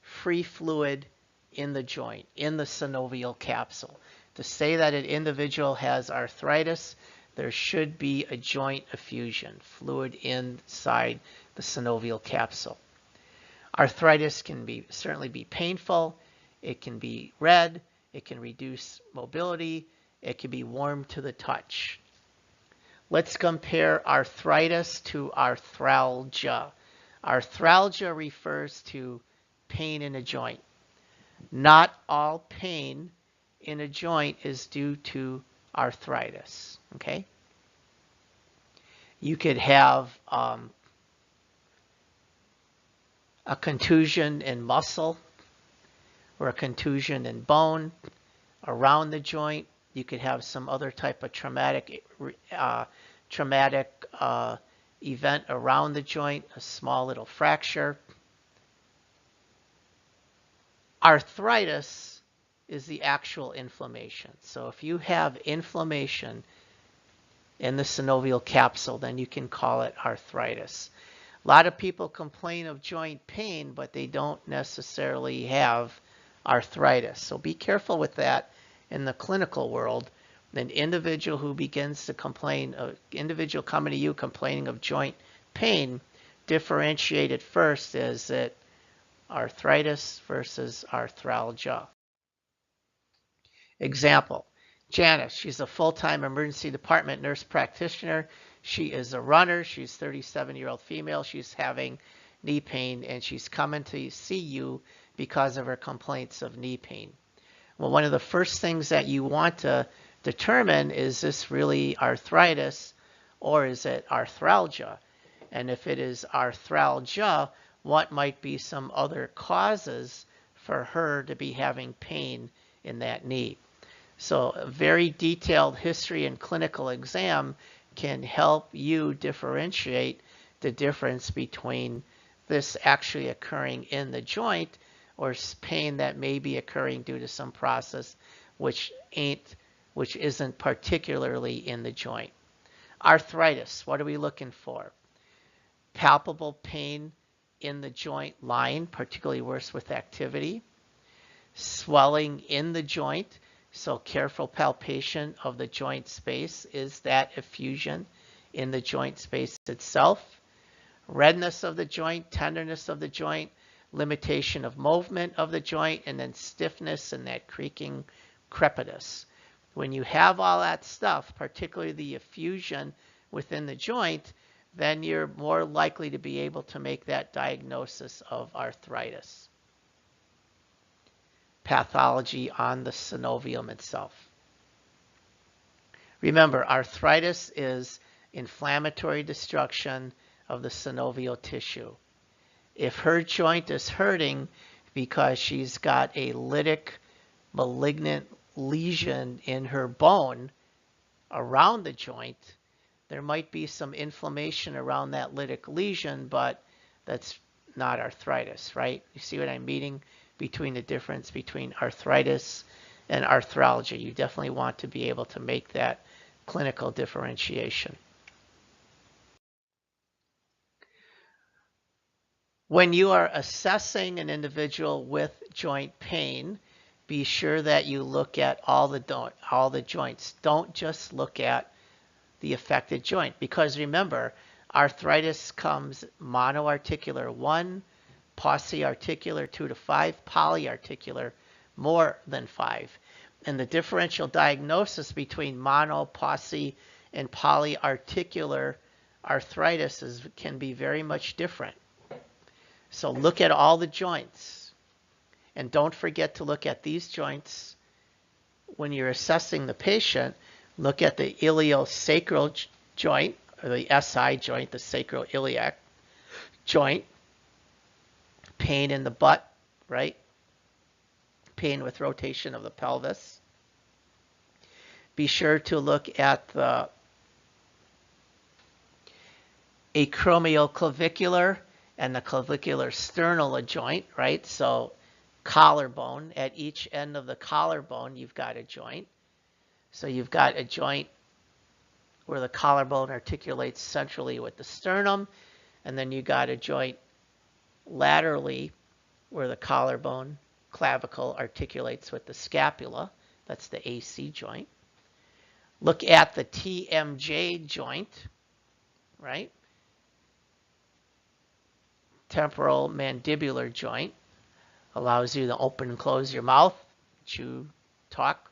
free fluid in the joint, in the synovial capsule. To say that an individual has arthritis, there should be a joint effusion, fluid inside the synovial capsule. Arthritis can certainly be painful. It can be red. It can reduce mobility. It can be warm to the touch. Let's compare arthritis to arthralgia. Arthralgia refers to pain in a joint. Not all pain in a joint is due to arthritis. Okay? You could have a contusion in muscle or a contusion in bone around the joint. You could have some other type of traumatic event around the joint, a small little fracture. Arthritis is the actual inflammation. So if you have inflammation in the synovial capsule, then you can call it arthritis. A lot of people complain of joint pain, but they don't necessarily have arthritis. So be careful with that in the clinical world. An individual who begins to complain, an individual coming to you complaining of joint pain, differentiate it first. Is it arthritis versus arthralgia? Example, Janice, she's a full-time emergency department nurse practitioner. She is a runner. She's a 37-year-old female. She's having knee pain, and she's coming to see you because of her complaints of knee pain. Well, one of the first things that you want to determine is this really arthritis or is it arthralgia? And if it is arthralgia, what might be some other causes for her to be having pain in that knee? So a very detailed history and clinical exam can help you differentiate the difference between this actually occurring in the joint or pain that may be occurring due to some process which isn't particularly in the joint. Arthritis, what are we looking for? palpable pain in the joint line, particularly worse with activity, swelling in the joint, so careful palpation of the joint space. Is that effusion in the joint space itself? Redness of the joint, tenderness of the joint, limitation of movement of the joint, and then stiffness and that creaking crepitus. When you have all that stuff, particularly the effusion within the joint, then you're more likely to be able to make that diagnosis of arthritis. Pathology on the synovium itself. Remember, arthritis is inflammatory destruction of the synovial tissue. If her joint is hurting because she's got a lytic malignant lesion in her bone around the joint, there might be some inflammation around that lytic lesion, but that's not arthritis, right? You see what I'm meaning between the difference between arthritis and arthralgia? You definitely want to be able to make that clinical differentiation. When you are assessing an individual with joint pain, be sure that you look at all the joints. Don't just look at the affected joint, because remember, arthritis comes monoarticular 1, pauciarticular 2 to 5, polyarticular more than 5. And the differential diagnosis between mono, pauci, and polyarticular arthritis can be very much different. So look at all the joints. And don't forget to look at these joints when you're assessing the patient. Look at the iliosacral joint, or the SI joint, the sacroiliac joint. Pain in the butt, right? Pain with rotation of the pelvis. Be sure to look at the acromioclavicular and the clavicular sternal joint, right? So collarbone, at each end of the collarbone, you've got a joint. So you've got a joint where the collarbone articulates centrally with the sternum, and then you got a joint laterally where the collarbone clavicle articulates with the scapula. That's the AC joint. Look at the TMJ joint, right? Temporal mandibular joint. Allows you to open and close your mouth, chew, talk.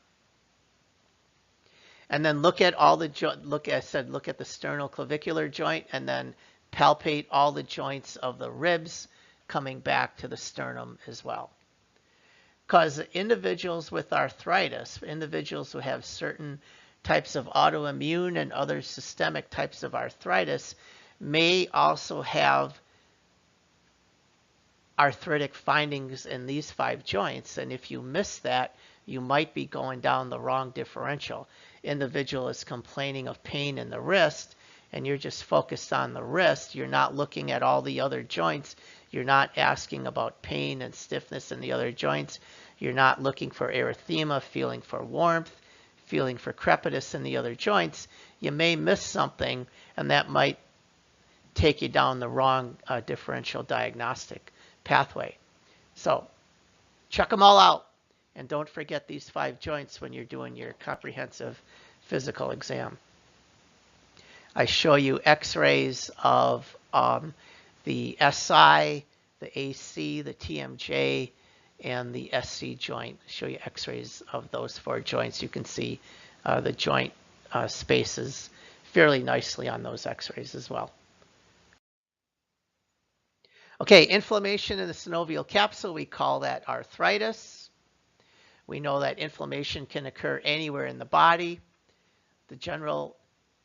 And then look at all the look at the sternoclavicular joint, and then palpate all the joints of the ribs coming back to the sternum as well. Because individuals with arthritis, individuals who have certain types of autoimmune and other systemic types of arthritis, may also have arthritic findings in these 5 joints. And if you miss that, you might be going down the wrong differential. Individual is complaining of pain in the wrist, and you're just focused on the wrist. You're not looking at all the other joints. You're not asking about pain and stiffness in the other joints. You're not looking for erythema, feeling for warmth, feeling for crepitus in the other joints. You may miss something, and that might take you down the wrong differential diagnostic pathway. So check them all out, and don't forget these 5 joints when you're doing your comprehensive physical exam. I show you x-rays of the SI, the AC, the TMJ, and the SC joint. I show you x-rays of those 4 joints. You can see the joint spaces fairly nicely on those x-rays as well. Okay, inflammation in the synovial capsule, we call that arthritis. We know that inflammation can occur anywhere in the body. The general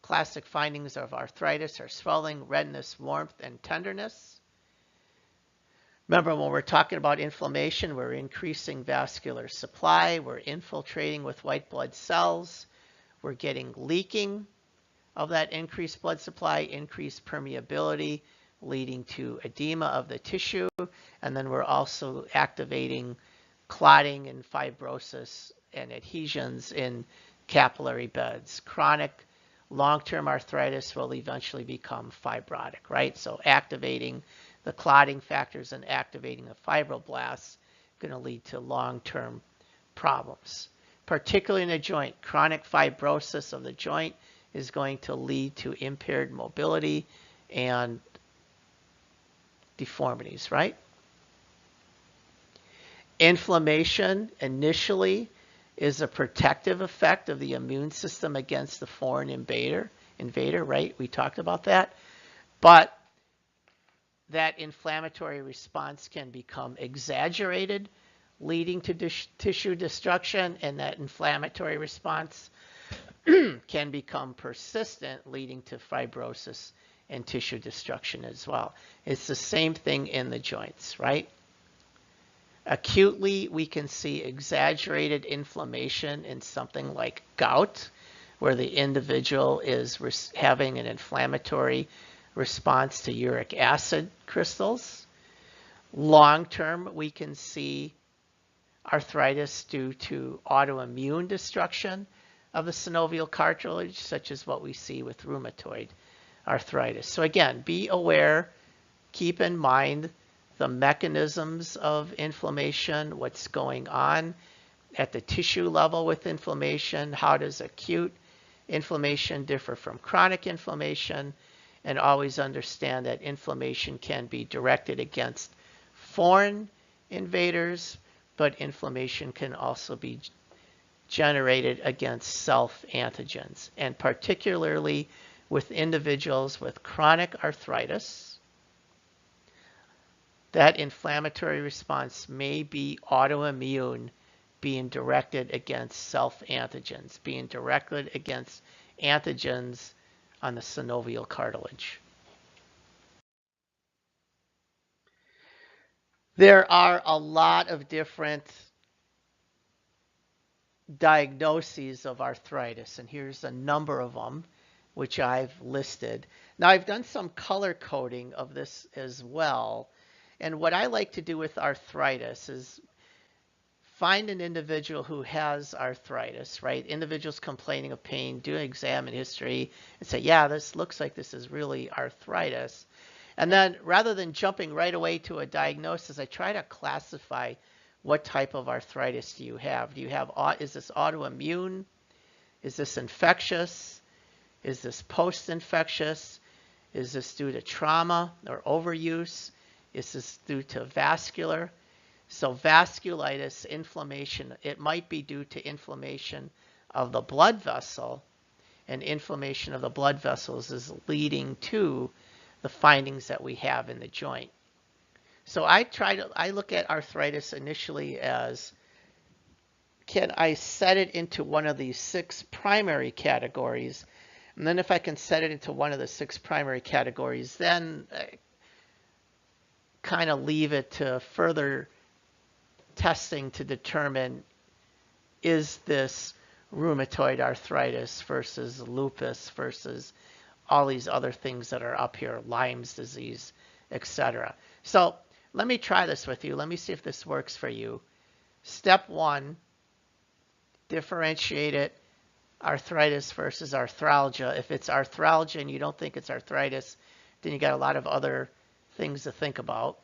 classic findings of arthritis are swelling, redness, warmth, and tenderness. Remember, when we're talking about inflammation, we're increasing vascular supply, we're infiltrating with white blood cells, we're getting leaking of that increased blood supply, increased permeability, leading to edema of the tissue, and then we're also activating clotting and fibrosis and adhesions in capillary beds. Chronic long-term arthritis will eventually become fibrotic, right? So activating the clotting factors and activating the fibroblasts going to lead to long-term problems, particularly in the joint. Chronic fibrosis of the joint is going to lead to impaired mobility and deformities, right? Inflammation initially is a protective effect of the immune system against the foreign invader, right? We talked about that. But that inflammatory response can become exaggerated, leading to tissue destruction, and that inflammatory response can become persistent, leading to fibrosis and tissue destruction as well. It's the same thing in the joints, right? Acutely, we can see exaggerated inflammation in something like gout, where the individual is having an inflammatory response to uric acid crystals. Long term, we can see arthritis due to autoimmune destruction of the synovial cartilage, such as what we see with rheumatoid arthritis. So again, be aware, keep in mind the mechanisms of inflammation, what's going on at the tissue level with inflammation, how does acute inflammation differ from chronic inflammation, and always understand that inflammation can be directed against foreign invaders, but inflammation can also be generated against self-antigens, and particularly with individuals with chronic arthritis, that inflammatory response may be autoimmune, being directed against self-antigens, being directed against antigens on the synovial cartilage. There are a lot of different diagnoses of arthritis, and here's a number of them which I've listed. Now, I've done some color coding of this as well, and what I like to do with arthritis is find an individual who has arthritis, right? Individuals complaining of pain, do an exam and history, and say, yeah, this looks like this is really arthritis. And then rather than jumping right away to a diagnosis, I try to classify what type of arthritis do you have. Is this autoimmune? Is this infectious? Is this post-infectious? Is this due to trauma or overuse? Is this due to vascular? So vasculitis, inflammation, it might be due to inflammation of the blood vessel, and inflammation of the blood vessels is leading to the findings that we have in the joint. So I look at arthritis initially as, can I set it into one of these 6 primary categories? And then if I can set it into one of the 6 primary categories, then I kind of leave it to further testing to determine, is this rheumatoid arthritis versus lupus versus all these other things that are up here, Lyme's disease, etc. So let me try this with you. Let me see if this works for you. Step 1, differentiate it, arthritis versus arthralgia. If it's arthralgia and you don't think it's arthritis, then you got a lot of other things to think about.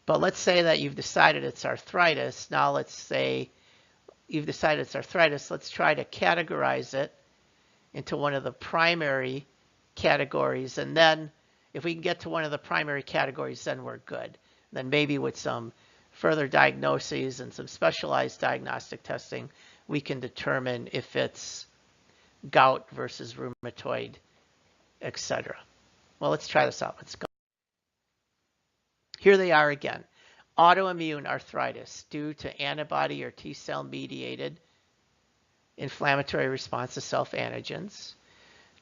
But let's say that you've decided it's arthritis. Now let's say you've decided it's arthritis. Let's try to categorize it into one of the primary categories. And then if we can get to one of the primary categories, then we're good. Then maybe with some further diagnoses and some specialized diagnostic testing, we can determine if it's gout versus rheumatoid, etc. Well, let's try this out. Let's go. Here they are again. Autoimmune arthritis due to antibody or T-cell mediated inflammatory response to self-antigens.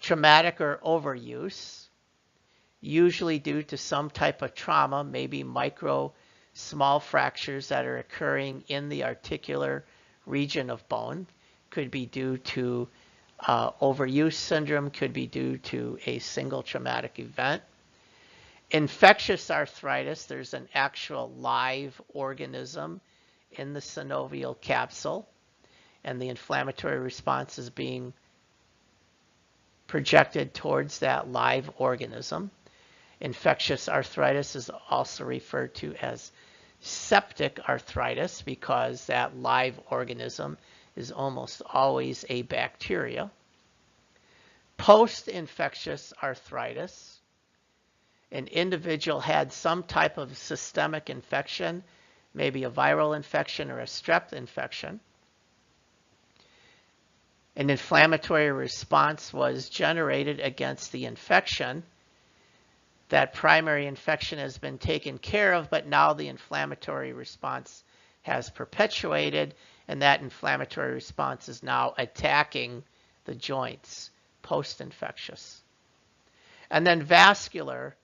Traumatic or overuse, usually due to some type of trauma, maybe small fractures that are occurring in the articular region of bone. Could be due to overuse syndrome, could be due to a single traumatic event. Infectious arthritis, there's an actual live organism in the synovial capsule, and the inflammatory response is being projected towards that live organism. Infectious arthritis is also referred to as septic arthritis because that live organism is almost always a bacteria. Post-infectious arthritis, an individual had some type of systemic infection, maybe a viral infection or a strep infection. An inflammatory response was generated against the infection. That primary infection has been taken care of, but now the inflammatory response has perpetuated, and that inflammatory response is now attacking the joints, post-infectious. And then vascular.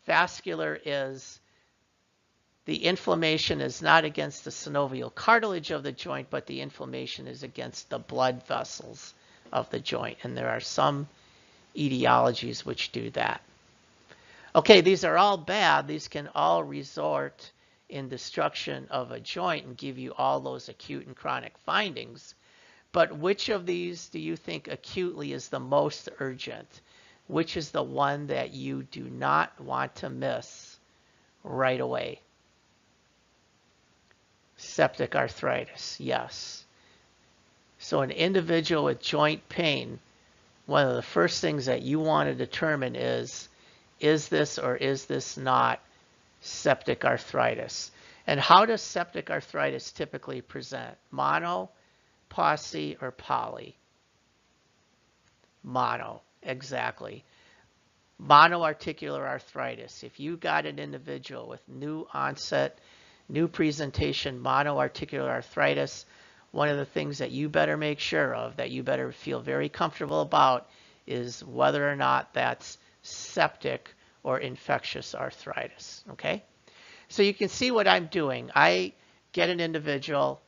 Vascular is the inflammation is not against the synovial cartilage of the joint, but the inflammation is against the blood vessels of the joint. And there are some etiologies which do that. Okay, these are all bad. These can all result in destruction of a joint and give you all those acute and chronic findings. But which of these do you think acutely is the most urgent? Which is the one that you do not want to miss right away? Septic arthritis, yes. So an individual with joint pain, one of the first things that you want to determine is this or is this not septic arthritis? And how does septic arthritis typically present? Mono, poly, or poly? Mono, exactly. Monoarticular arthritis. If you got an individual with new onset, new presentation, monoarticular arthritis, one of the things that you better make sure of, that you better feel very comfortable about, is whether or not that's septic or infectious arthritis, okay? So you can see what I'm doing. I get an individual,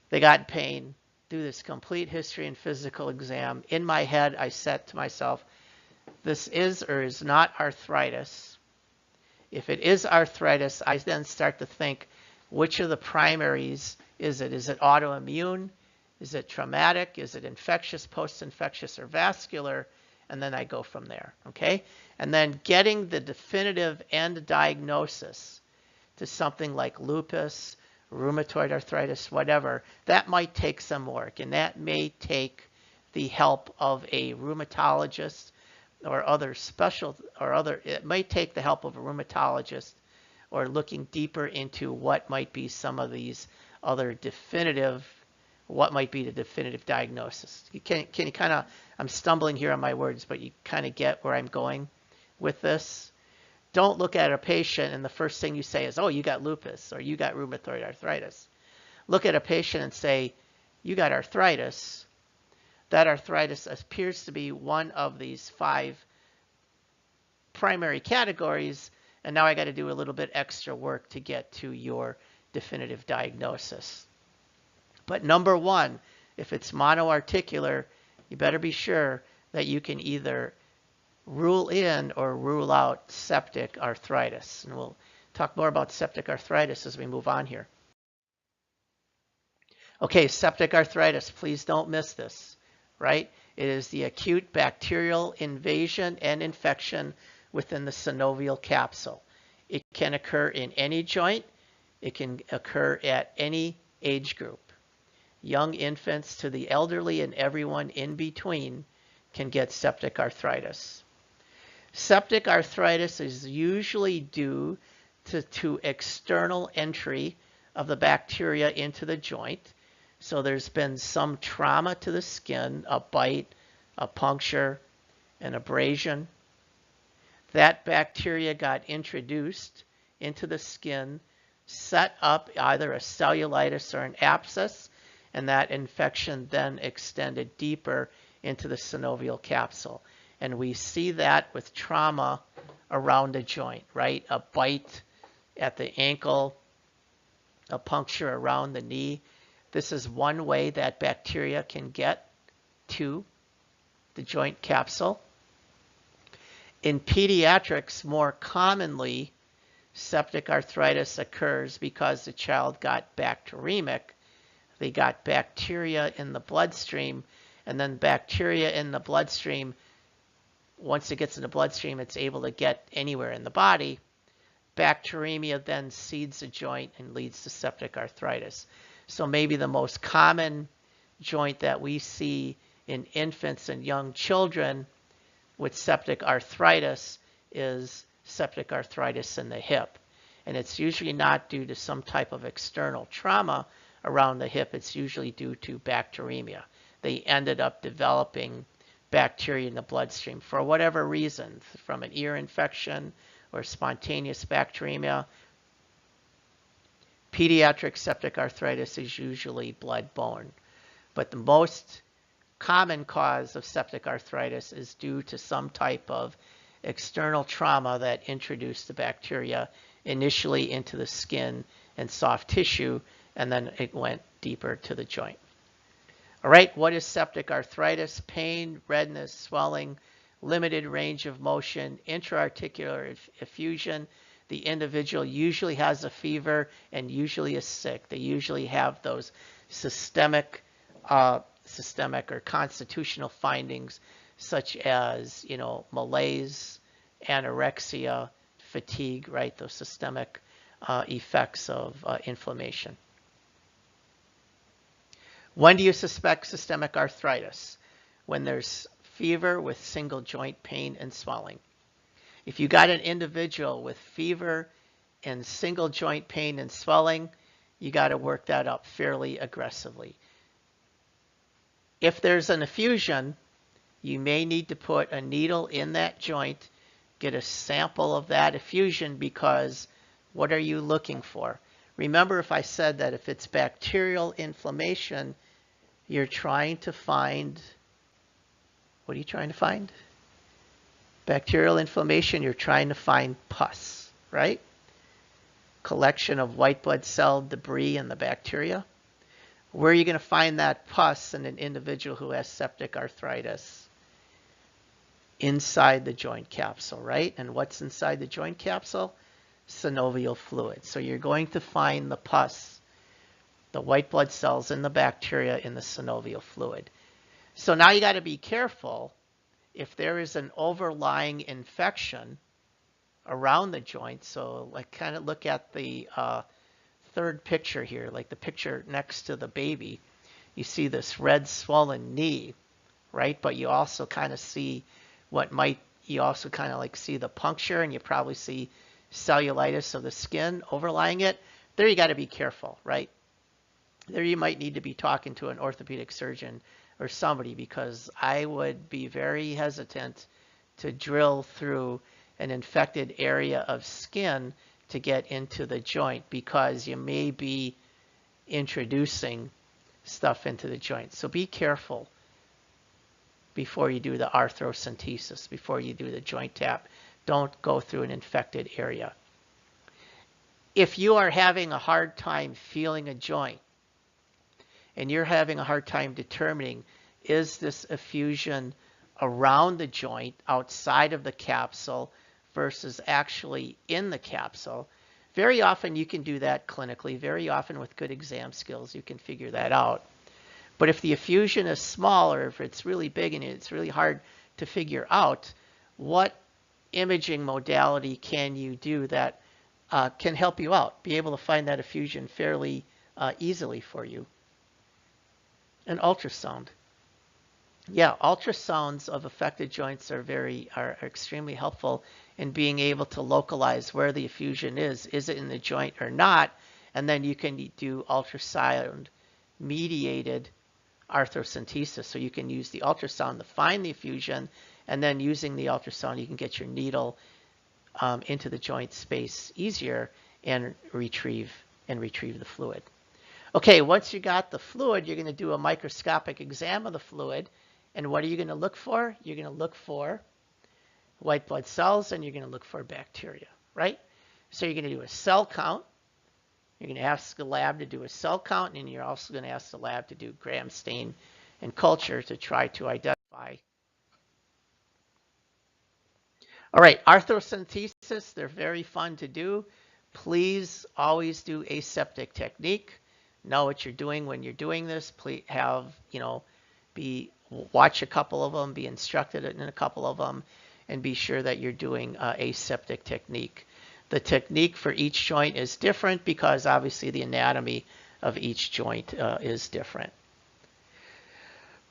they got pain, do this complete history and physical exam. In my head, I set to myself, this is or is not arthritis. If it is arthritis, I then start to think, which of the primaries is it? Is it autoimmune? Is it traumatic? Is it infectious, post-infectious, or vascular? And then I go from there, okay? And then getting the definitive end diagnosis to something like lupus, rheumatoid arthritis, whatever, that might take some work, and that may take the help of a rheumatologist or it may take the help of a rheumatologist or looking deeper into what might be some of these other what might be the definitive diagnosis. Can you kind of, I'm stumbling here on my words, but you kind of get where I'm going with this. Don't look at a patient and the first thing you say is, oh, you got lupus or you got rheumatoid arthritis. Look at a patient and say, you got arthritis. That arthritis appears to be one of these 5 primary categories, and now I got to do a little bit extra work to get to your definitive diagnosis. But number one, if it's monoarticular, you better be sure that you can either rule in or rule out septic arthritis. And we'll talk more about septic arthritis as we move on here. Okay, septic arthritis, please don't miss this, right? It is the acute bacterial invasion and infection within the synovial capsule. It can occur in any joint. It can occur at any age group. Young infants to the elderly and everyone in between can get septic arthritis. Septic arthritis is usually due to external entry of the bacteria into the joint. So there's been some trauma to the skin, a bite, a puncture, an abrasion. That bacteria got introduced into the skin, set up either a cellulitis or an abscess, and that infection then extended deeper into the synovial capsule. And we see that with trauma around a joint, right? A bite at the ankle, a puncture around the knee. This is one way that bacteria can get to the joint capsule. In pediatrics, more commonly, septic arthritis occurs because the child got bacteremic. They got bacteria in the bloodstream, and then bacteria in the bloodstream, once it gets in the bloodstream, it's able to get anywhere in the body. Bacteremia then seeds the joint and leads to septic arthritis. So maybe the most common joint that we see in infants and young children with septic arthritis is septic arthritis in the hip. And it's usually not due to some type of external trauma around the hip. It's usually due to bacteremia. They ended up developing bacteria in the bloodstream for whatever reason, from an ear infection or spontaneous bacteremia. Pediatric septic arthritis is usually blood-borne, but the most common cause of septic arthritis is due to some type of external trauma that introduced the bacteria initially into the skin and soft tissue, and then it went deeper to the joint. All right, what is septic arthritis? Pain, redness, swelling, limited range of motion, intra-articular effusion. The individual usually has a fever and usually is sick. They usually have those systemic or constitutional findings such as, malaise, anorexia, fatigue, right? Those systemic effects of inflammation. When do you suspect systemic arthritis? When there's fever with single joint pain and swelling. If you got an individual with fever and single joint pain and swelling, you got to work that up fairly aggressively. If there's an effusion, you may need to put a needle in that joint, get a sample of that effusion, because what are you looking for? Remember, if I said that if it's bacterial inflammation, you're trying to find, what are you trying to find? Bacterial inflammation, you're trying to find pus, right? Collection of white blood cell debris in the bacteria. Where are you going to find that pus in an individual who has septic arthritis? Inside the joint capsule, right? And what's inside the joint capsule? Synovial fluid. So you're going to find the pus, the white blood cells in the bacteria in the synovial fluid. So now you got to be careful. If there is an overlying infection around the joint, so like kind of look at the third picture here, like the picture next to the baby, you see this red swollen knee, right? But you also kind of see you also kind of like see the puncture, and you probably see cellulitis of the skin overlying it. There you got to be careful, right? There you might need to be talking to an orthopedic surgeon or somebody, because I would be very hesitant to drill through an infected area of skin to get into the joint, because you may be introducing stuff into the joint. So be careful before you do the arthrocentesis, before you do the joint tap. Don't go through an infected area. If you are having a hard time feeling a joint, and you're having a hard time determining, is this effusion around the joint, outside of the capsule, versus actually in the capsule, very often you can do that clinically. Very often with good exam skills, you can figure that out. But if the effusion is small, or if it's really big and it's really hard to figure out, what imaging modality can you do that can help you out, be able to find that effusion fairly easily for you? An ultrasound. Yeah, ultrasounds of affected joints are extremely helpful in being able to localize where the effusion is. Is it in the joint or not? And then you can do ultrasound mediated arthrocentesis. So you can use the ultrasound to find the effusion, and then using the ultrasound, you can get your needle into the joint space easier and retrieve the fluid. Okay, once you got the fluid, you're going to do a microscopic exam of the fluid. And what are you going to look for? You're going to look for white blood cells, and you're going to look for bacteria, right? So you're going to do a cell count. You're going to ask the lab to do a cell count, and you're also going to ask the lab to do gram stain and culture to try to identify. All right, arthrocentesis, they're very fun to do. Please always do aseptic technique. Know what you're doing when you're doing this. Please be watch a couple of them, be instructed in a couple of them, and be sure that you're doing aseptic technique. The technique for each joint is different because obviously the anatomy of each joint is different.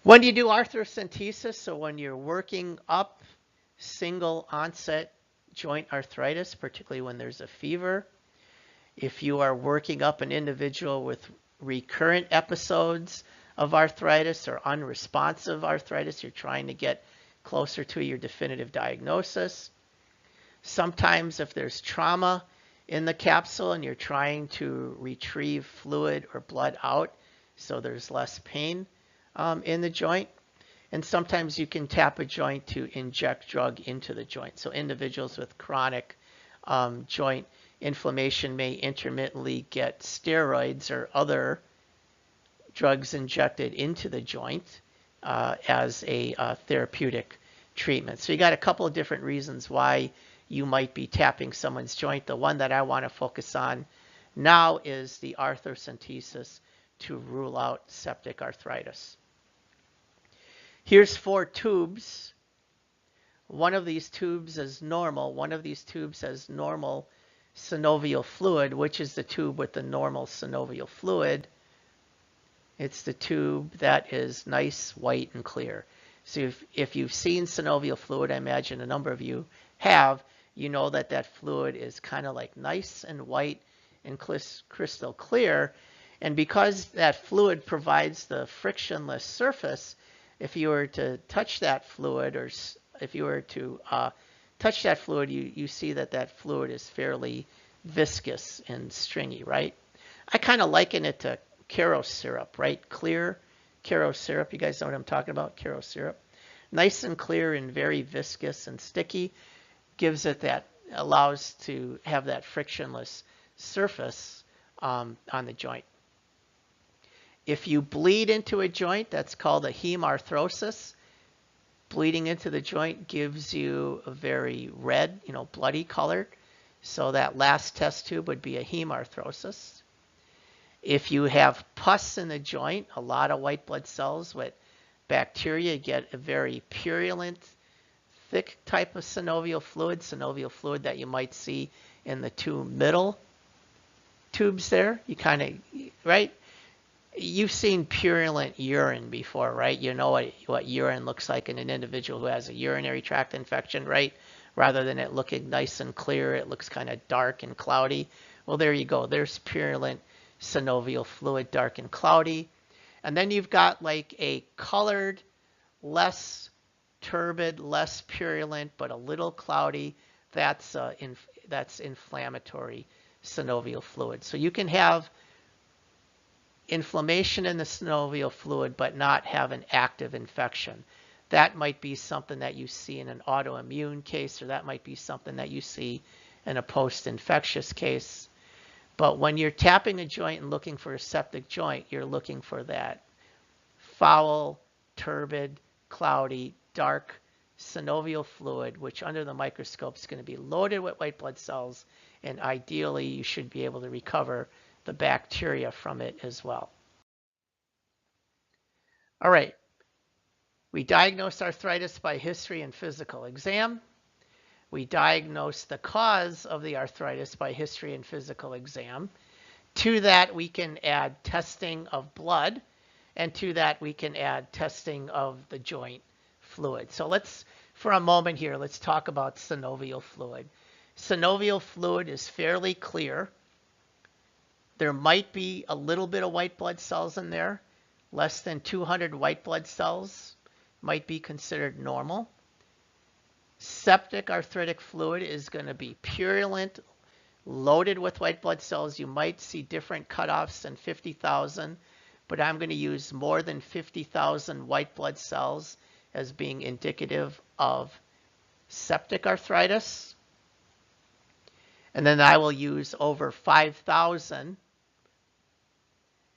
When you do arthrocentesis, so when you're working up single onset joint arthritis, particularly when there's a fever, if you are working up an individual with recurrent episodes of arthritis or unresponsive arthritis, you're trying to get closer to your definitive diagnosis. Sometimes if there's trauma in the capsule and you're trying to retrieve fluid or blood out so there's less pain in the joint. And sometimes you can tap a joint to inject drug into the joint. So individuals with chronic joint inflammation may intermittently get steroids or other drugs injected into the joint as a therapeutic treatment. So you got a couple of different reasons why you might be tapping someone's joint. The one that I want to focus on now is the arthrocentesis to rule out septic arthritis. Here's 4 tubes. One of these tubes is normal. One of these tubes has normal synovial fluid, which is the tube with the normal synovial fluid. It's the tube that is nice, white, and clear. So if you've seen synovial fluid, I imagine a number of you have, you know that that fluid is kind of like nice and white and crystal clear. And because that fluid provides the frictionless surface, if you were to touch that fluid, or if you were to touch that fluid, you see that that fluid is fairly viscous and stringy, right? I kind of liken it to Caro syrup, right? Clear Caro syrup. You guys know what I'm talking about? Caro syrup. Nice and clear and very viscous and sticky. Gives it that, allows to have that frictionless surface on the joint. If you bleed into a joint, that's called a hemarthrosis. Bleeding into the joint gives you a very red, bloody color. So that last test tube would be a hemarthrosis. If you have pus in the joint, a lot of white blood cells with bacteria, get a very purulent, thick type of synovial fluid that you might see in the 2 middle tubes there. You kind of, right? You've seen purulent urine before, right? You know what urine looks like in an individual who has a urinary tract infection, right? Rather than it looking nice and clear, it looks kind of dark and cloudy. Well, there you go. There's purulent synovial fluid, dark and cloudy. And then you've got like a colored, less turbid, less purulent, but a little cloudy. That's inflammatory synovial fluid. So you can have inflammation in the synovial fluid but not have an active infection. That might be something that you see in an autoimmune case, or that might be something that you see in a post-infectious case. But when you're tapping a joint and looking for a septic joint, you're looking for that foul, turbid, cloudy, dark synovial fluid, which under the microscope is going to be loaded with white blood cells, and ideally you should be able to recover the bacteria from it as well. All right, we diagnose arthritis by history and physical exam. We diagnose the cause of the arthritis by history and physical exam. To that, we can add testing of blood, and to that, we can add testing of the joint fluid. So let's, for a moment here, let's talk about synovial fluid. Synovial fluid is fairly clear. There might be a little bit of white blood cells in there. Less than 200 white blood cells might be considered normal. Septic arthritic fluid is going to be purulent, loaded with white blood cells. You might see different cutoffs than 50,000, but I'm going to use more than 50,000 white blood cells as being indicative of septic arthritis. And then I will use over 5,000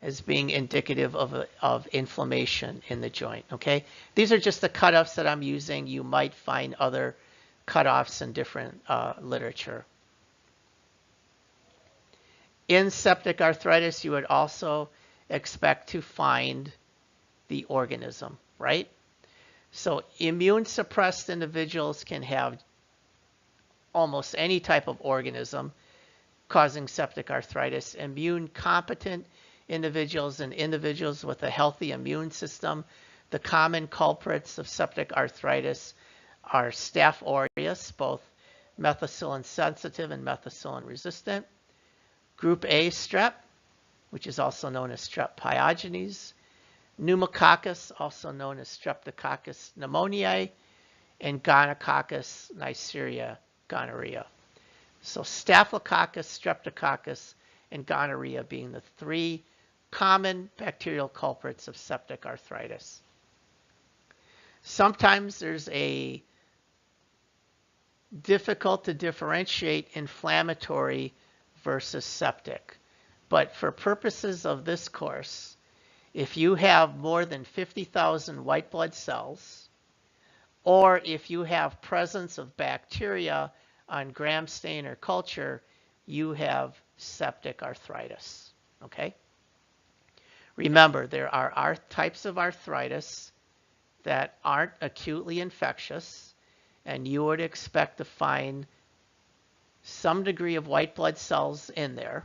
as being indicative of inflammation in the joint, okay? These are just the cutoffs that I'm using. You might find other cutoffs in different literature. In septic arthritis, you would also expect to find the organism, right? So immune suppressed individuals can have almost any type of organism causing septic arthritis. Immune competent individuals and individuals with a healthy immune system, the common culprits of septic arthritis are Staph aureus, both methicillin sensitive and methicillin resistant. Group A strep, which is also known as strep pyogenes. Pneumococcus, also known as Streptococcus pneumoniae, and Gonococcus Neisseria gonorrhea. So Staphylococcus, Streptococcus, and gonorrhea being the three common bacterial culprits of septic arthritis. Sometimes there's a difficult to differentiate inflammatory versus septic. But for purposes of this course, if you have more than 50,000 white blood cells, or if you have presence of bacteria on gram stain or culture, you have septic arthritis, okay? Remember, there are types of arthritis that aren't acutely infectious, and you would expect to find some degree of white blood cells in there.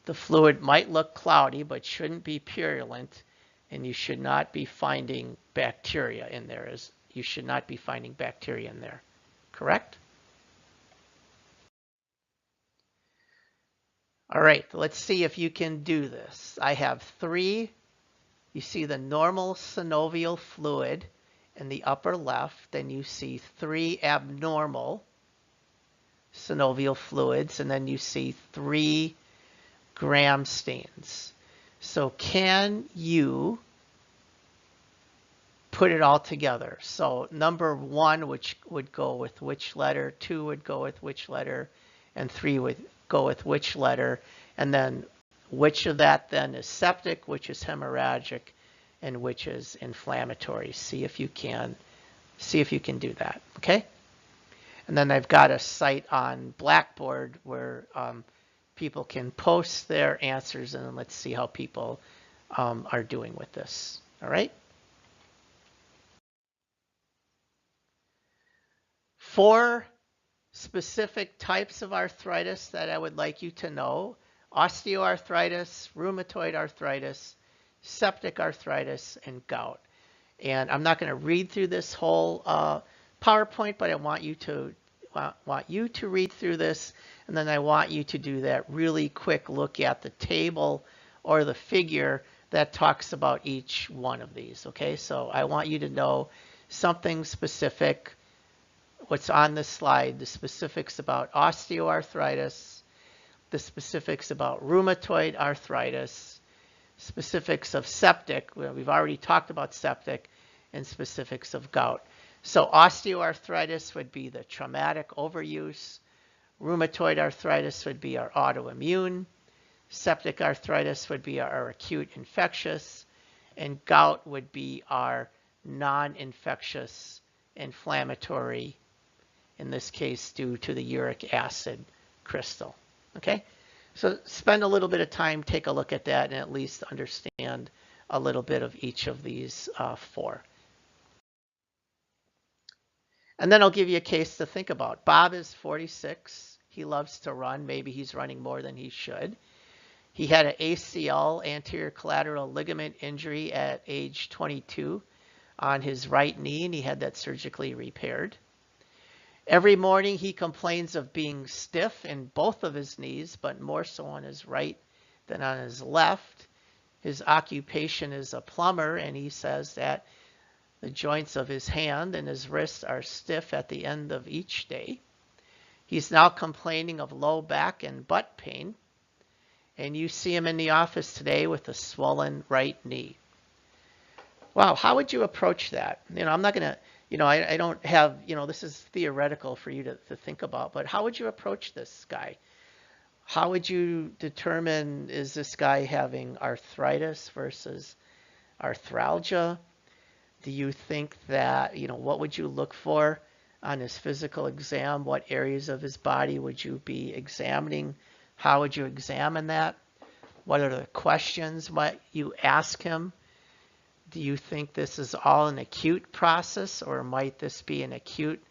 The fluid might look cloudy, but shouldn't be purulent, and you should not be finding bacteria in there. You should not be finding bacteria in there, correct? All right, let's see if you can do this. I have three. You see the normal synovial fluid in the upper left, then you see three abnormal synovial fluids, and then you see three gram stains. So can you put it all together? So number one, which would go with which letter, two would go with which letter, and three would go with which letter, and then which of that then is septic, which is hemorrhagic, and which is inflammatory. See if you can do that, okay? And then I've got a site on Blackboard where people can post their answers, and let's see how people are doing with this, all right? 4 specific types of arthritis that I would like you to know: osteoarthritis, rheumatoid arthritis, septic arthritis, and gout. And I'm not going to read through this whole PowerPoint, but I want you to read through this, and then I want you to do that really quick look at the table or the figure that talks about each one of these, okay? So I want you to know something specific, what's on this slide, the specifics about osteoarthritis, the specifics about rheumatoid arthritis, specifics of septic, we've already talked about septic, and specifics of gout. So osteoarthritis would be the traumatic overuse, rheumatoid arthritis would be our autoimmune, septic arthritis would be our acute infectious, and gout would be our non-infectious inflammatory, in this case due to the uric acid crystal, okay? So spend a little bit of time, take a look at that, and at least understand a little bit of each of these 4. And then I'll give you a case to think about. Bob is 46. He loves to run. Maybe he's running more than he should. He had an ACL, anterior collateral ligament injury, at age 22 on his right knee, and he had that surgically repaired. Every morning he complains of being stiff in both of his knees, but more so on his right than on his left. His occupation is a plumber, and he says that the joints of his hand and his wrist are stiff at the end of each day. He's now complaining of low back and butt pain, and you see him in the office today with a swollen right knee. Wow, how would you approach that? I'm not going to, I don't have, this is theoretical for you to think about, but how would you approach this guy? How would you determine, is this guy having arthritis versus arthralgia? Do you think that, what would you look for on his physical exam? What areas of his body would you be examining? How would you examine that? What are the questions what you ask him? Do you think this is all an acute process, or might this be an acute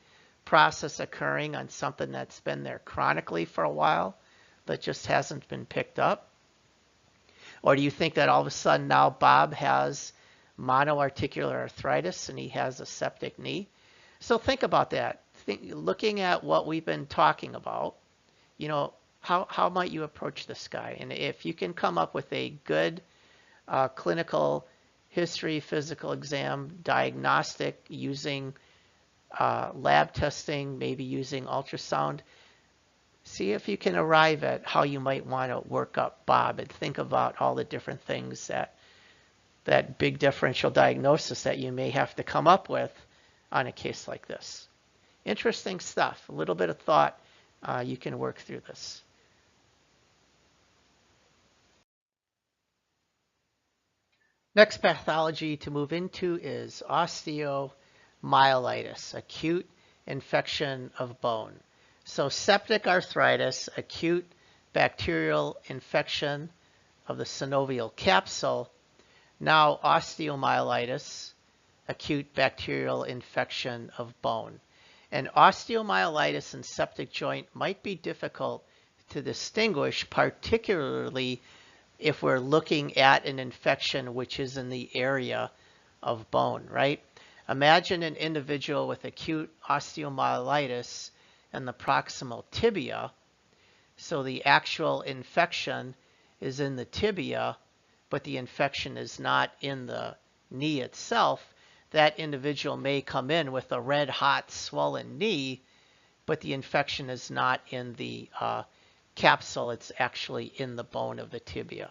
process occurring on something that's been there chronically for a while that just hasn't been picked up? Or do you think that all of a sudden now Bob has monoarticular arthritis and he has a septic knee? So think about that. Looking at what we've been talking about, you know, how might you approach this guy? And if you can come up with a good clinical history, physical exam, diagnostic using lab testing, maybe using ultrasound, see if you can arrive at how you might want to work up Bob and think about all the different things that big differential diagnosis that you may have to come up with on a case like this. Interesting stuff. A little bit of thought. You can work through this. Next pathology to move into is osteomyelitis, acute infection of bone. So septic arthritis, acute bacterial infection of the synovial capsule. Now osteomyelitis, acute bacterial infection of bone. And osteomyelitis and septic joint might be difficult to distinguish, particularly if we're looking at an infection which is in the area of bone, right? Imagine an individual with acute osteomyelitis in the proximal tibia. So the actual infection is in the tibia, but the infection is not in the knee itself. That individual may come in with a red hot swollen knee, but the infection is not in the capsule, it's actually in the bone of the tibia.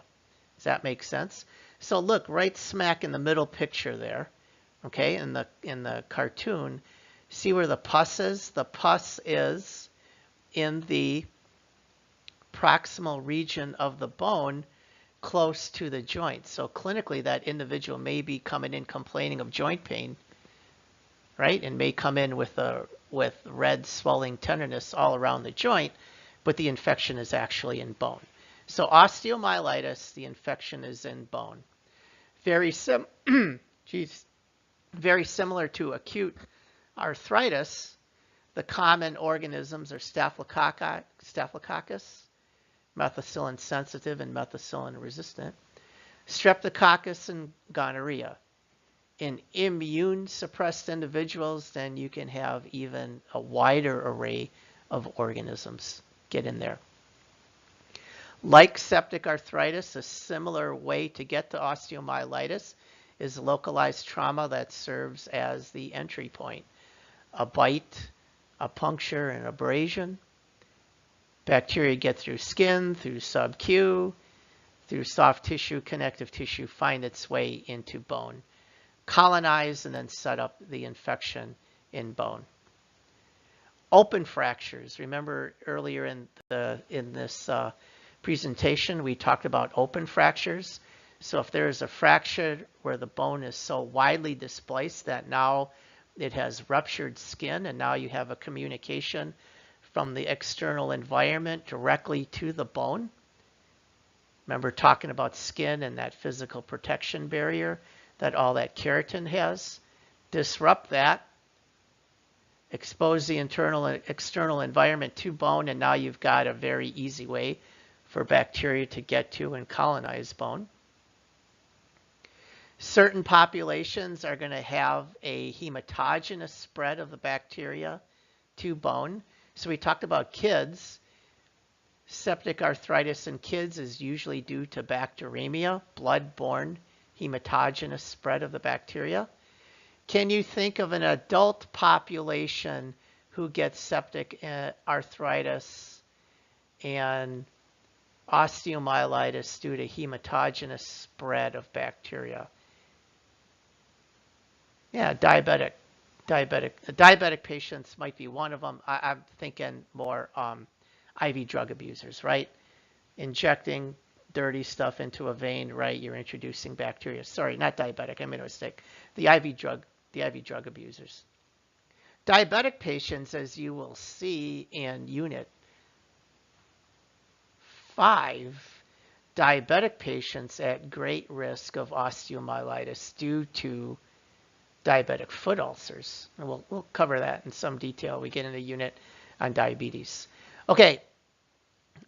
Does that make sense? So look, right smack in the middle picture there, okay, in the cartoon, see where the pus is? The pus is in the proximal region of the bone close to the joint. So clinically, that individual may be coming in complaining of joint pain, right? And may come in with red swelling tenderness all around the joint, but the infection is actually in bone. So osteomyelitis, the infection is in bone. Very similar to acute arthritis, the common organisms are Staphylococcus, methicillin sensitive and methicillin resistant, Streptococcus, and gonorrhea. In immune suppressed individuals, then you can have even a wider array of organisms get in there. Like septic arthritis, a similar way to get to osteomyelitis is localized trauma that serves as the entry point. A bite, a puncture, and abrasion. Bacteria get through skin, through sub-Q, through soft tissue, connective tissue, find its way into bone, colonize, and then set up the infection in bone. Open fractures. Remember earlier in this presentation, we talked about open fractures. So if there is a fracture where the bone is so widely displaced that now it has ruptured skin, and now you have a communication from the external environment directly to the bone. Remember talking about skin and that physical protection barrier that all that keratin has. Disrupt that, expose the internal and external environment to bone, and now you've got a very easy way for bacteria to get to and colonize bone. Certain populations are going to have a hematogenous spread of the bacteria to bone. So we talked about kids. Septic arthritis in kids is usually due to bacteremia, blood-borne hematogenous spread of the bacteria. Can you think of an adult population who gets septic arthritis and osteomyelitis due to hematogenous spread of bacteria? Yeah, diabetic patients might be one of them. I'm thinking more IV drug abusers, right? Injecting dirty stuff into a vein, right? You're introducing bacteria. Sorry, not diabetic. I made a mistake. The IV drug abusers. Diabetic patients, as you will see in Unit 5, diabetic patients at great risk of osteomyelitis due to diabetic foot ulcers. And we'll cover that in some detail. We get in a unit on diabetes. Okay,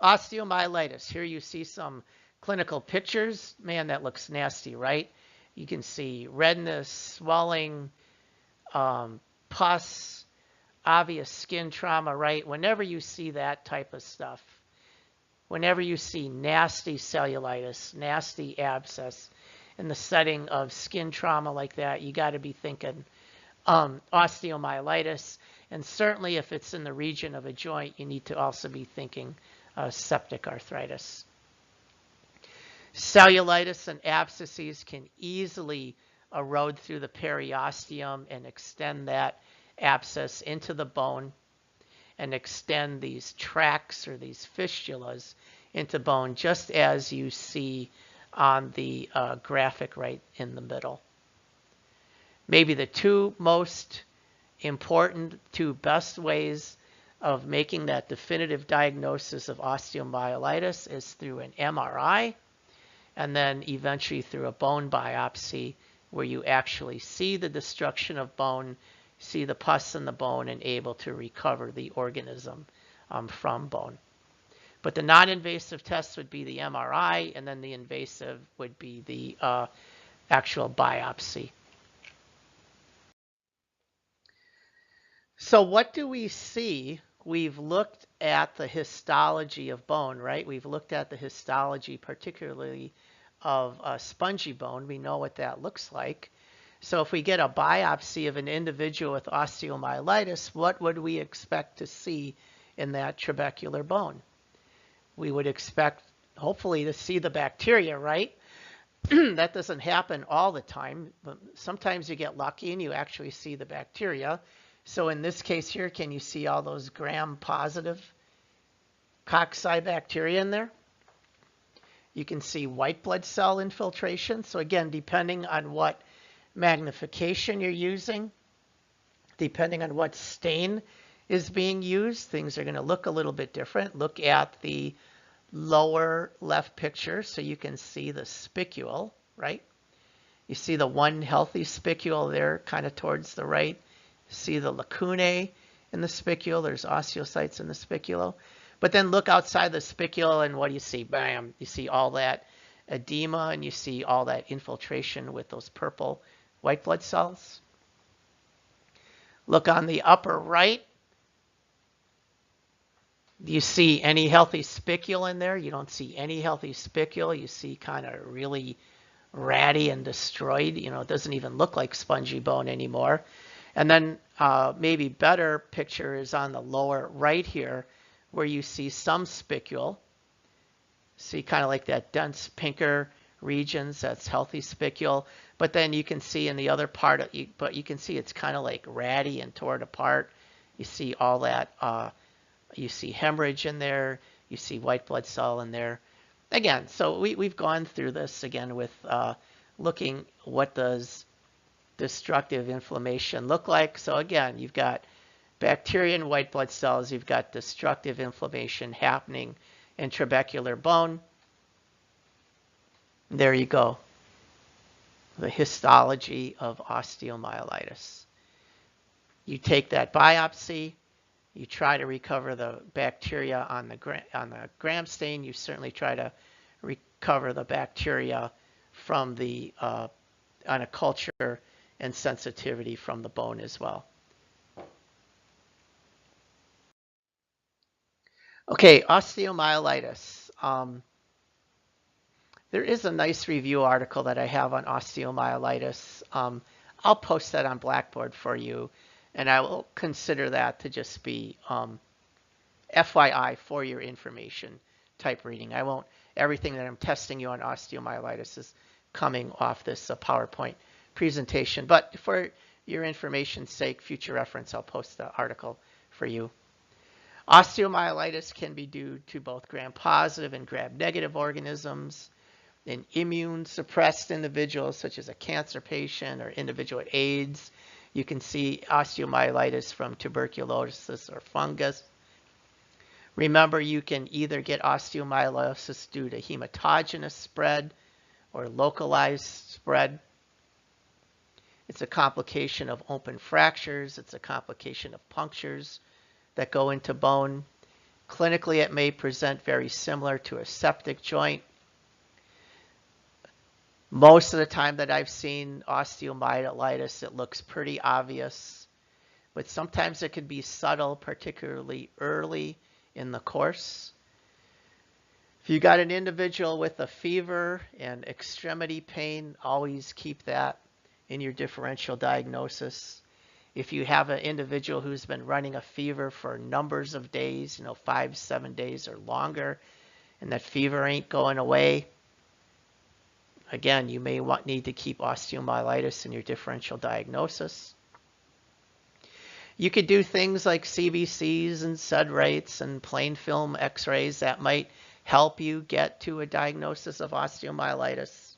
osteomyelitis. Here you see some clinical pictures. Man, that looks nasty, right? You can see redness, swelling, pus, obvious skin trauma, right? Whenever you see that type of stuff, whenever you see nasty cellulitis, nasty abscess in the setting of skin trauma like that, you got to be thinking osteomyelitis. And certainly if it's in the region of a joint, you need to also be thinking septic arthritis. Cellulitis and abscesses can easily erode through the periosteum and extend that abscess into the bone and extend these tracts or these fistulas into bone, just as you see on the graphic right in the middle. Maybe the two most important, two best ways of making that definitive diagnosis of osteomyelitis is through an MRI and then eventually through a bone biopsy where you actually see the destruction of bone, see the pus in the bone, and able to recover the organism from bone. But the non-invasive test would be the MRI, and then the invasive would be the actual biopsy. So what do we see? We've looked at the histology of bone, right? We've looked at the histology particularly of spongy bone. We know what that looks like. So if we get a biopsy of an individual with osteomyelitis, what would we expect to see in that trabecular bone? We would expect, hopefully, to see the bacteria, right? That doesn't happen all the time, but sometimes you get lucky and you actually see the bacteria. So in this case here, can you see all those gram-positive cocci bacteria in there? You can see white blood cell infiltration. So again, depending on what magnification you're using, depending on what stain is being used, things are going to look a little bit different. Look at the lower left picture so you can see the spicule, right? You see the one healthy spicule there kind of towards the right. See the lacunae in the spicule. There's osteocytes in the spicule. But then look outside the spicule and what do you see? Bam! You see all that edema and you see all that infiltration with those purple white blood cells. Look on the upper right. Do you see any healthy spicule in there? You don't see any healthy spicule. You see kind of really ratty and destroyed. You know, it doesn't even look like spongy bone anymore. And then maybe better picture is on the lower right here where you see some spicule. See kind of like that dense pinker regions, that's healthy spicule. But then you can see in the other part, but you can see it's kind of like ratty and torn apart. You see all that, you see hemorrhage in there, you see white blood cell in there. Again, so we've gone through this again with looking what does destructive inflammation look like. So again, you've got bacteria and white blood cells, you've got destructive inflammation happening in trabecular bone. There you go. The histology of osteomyelitis. You take that biopsy, you try to recover the bacteria on the gram stain. You certainly try to recover the bacteria from the on a culture and sensitivity from the bone as well. Okay, osteomyelitis. There is a nice review article that I have on osteomyelitis. I'll post that on Blackboard for you, and I will consider that to just be FYI for your information type reading. I won't, everything that I'm testing you on osteomyelitis is coming off this PowerPoint presentation, but for your information's sake, future reference, I'll post the article for you. Osteomyelitis can be due to both gram-positive and gram-negative organisms. In immune-suppressed individuals, such as a cancer patient or individual with AIDS, you can see osteomyelitis from tuberculosis or fungus. Remember, you can either get osteomyelitis due to hematogenous spread or localized spread. It's a complication of open fractures. It's a complication of punctures that go into bone. Clinically, it may present very similar to a septic joint. Most of the time that I've seen osteomyelitis, it looks pretty obvious, but sometimes it can be subtle, particularly early in the course. If you got an individual with a fever and extremity pain, always keep that in your differential diagnosis. If you have an individual who's been running a fever for numbers of days, 5, 7 days or longer, and that fever ain't going away, again, you may need to keep osteomyelitis in your differential diagnosis. You could do things like CBCs and SUD rates and plain film x-rays that might help you get to a diagnosis of osteomyelitis.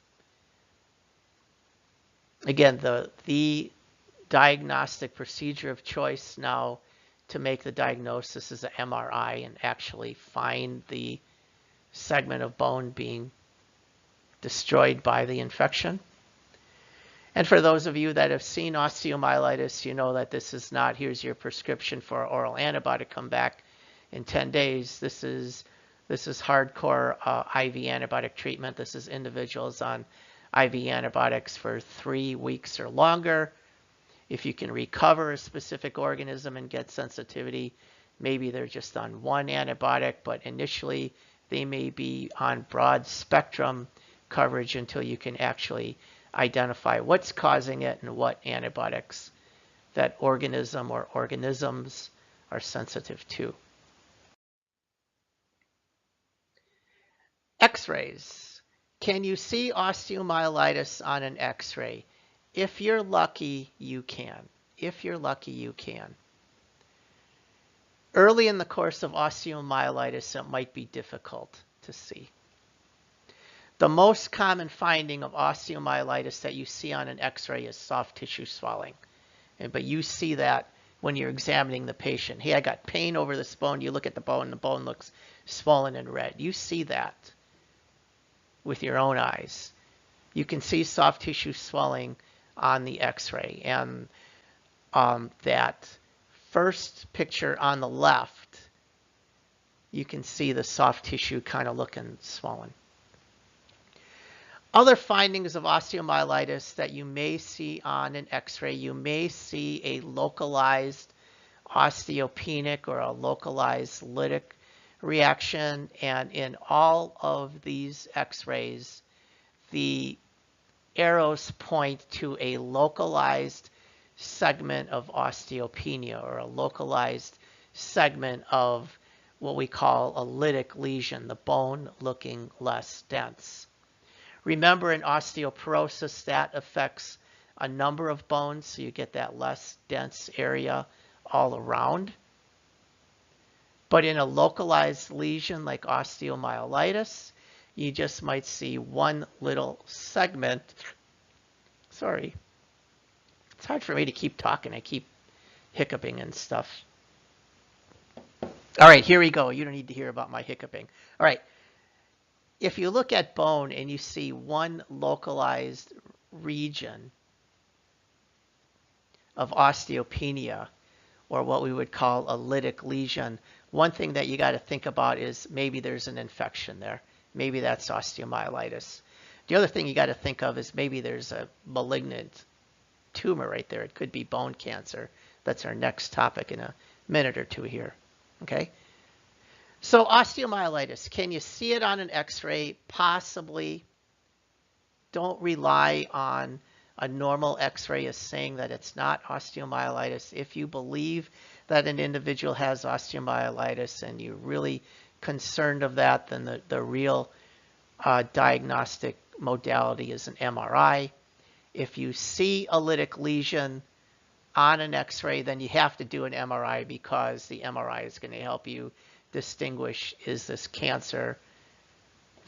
Again, the diagnostic procedure of choice now to make the diagnosis is an MRI and actually find the segment of bone being destroyed by the infection. And for those of you that have seen osteomyelitis, you know that this is not, here's your prescription for oral antibiotic, come back in 10 days. This is hardcore IV antibiotic treatment. This is individuals on IV antibiotics for 3 weeks or longer. If you can recover a specific organism and get sensitivity, maybe they're just on one antibiotic, but initially they may be on broad spectrum coverage until you can actually identify what's causing it and what antibiotics that organism or organisms are sensitive to. X-rays. Can you see osteomyelitis on an X-ray? If you're lucky, you can. If you're lucky, you can. Early in the course of osteomyelitis, it might be difficult to see. The most common finding of osteomyelitis that you see on an X-ray is soft tissue swelling. But you see that when you're examining the patient. Hey, I got pain over this bone. You look at the bone looks swollen and red. You see that with your own eyes. You can see soft tissue swelling on the X-ray. And that first picture on the left, you can see the soft tissue kind of looking swollen. Other findings of osteomyelitis that you may see on an X-ray, you may see a localized osteopenic or a localized lytic reaction. And in all of these X-rays, the arrows point to a localized segment of osteopenia or a localized segment of what we call a lytic lesion, the bone looking less dense. Remember, in osteoporosis, that affects a number of bones, so you get that less dense area all around. But in a localized lesion like osteomyelitis, you just might see one little segment. Sorry. It's hard for me to keep talking. I keep hiccuping and stuff. All right, here we go. You don't need to hear about my hiccuping. All right. If you look at bone and you see one localized region of osteopenia, or what we would call a lytic lesion, one thing that you got to think about is maybe there's an infection there. Maybe that's osteomyelitis. The other thing you got to think of is maybe there's a malignant tumor right there. It could be bone cancer. That's our next topic in a minute or two here. Okay? So osteomyelitis, can you see it on an X-ray? Possibly. Don't rely on a normal X-ray as saying that it's not osteomyelitis. If you believe that an individual has osteomyelitis and you're really concerned of that, then the real diagnostic modality is an MRI. If you see a lytic lesion on an X-ray, then you have to do an MRI because the MRI is going to help you distinguish, is this cancer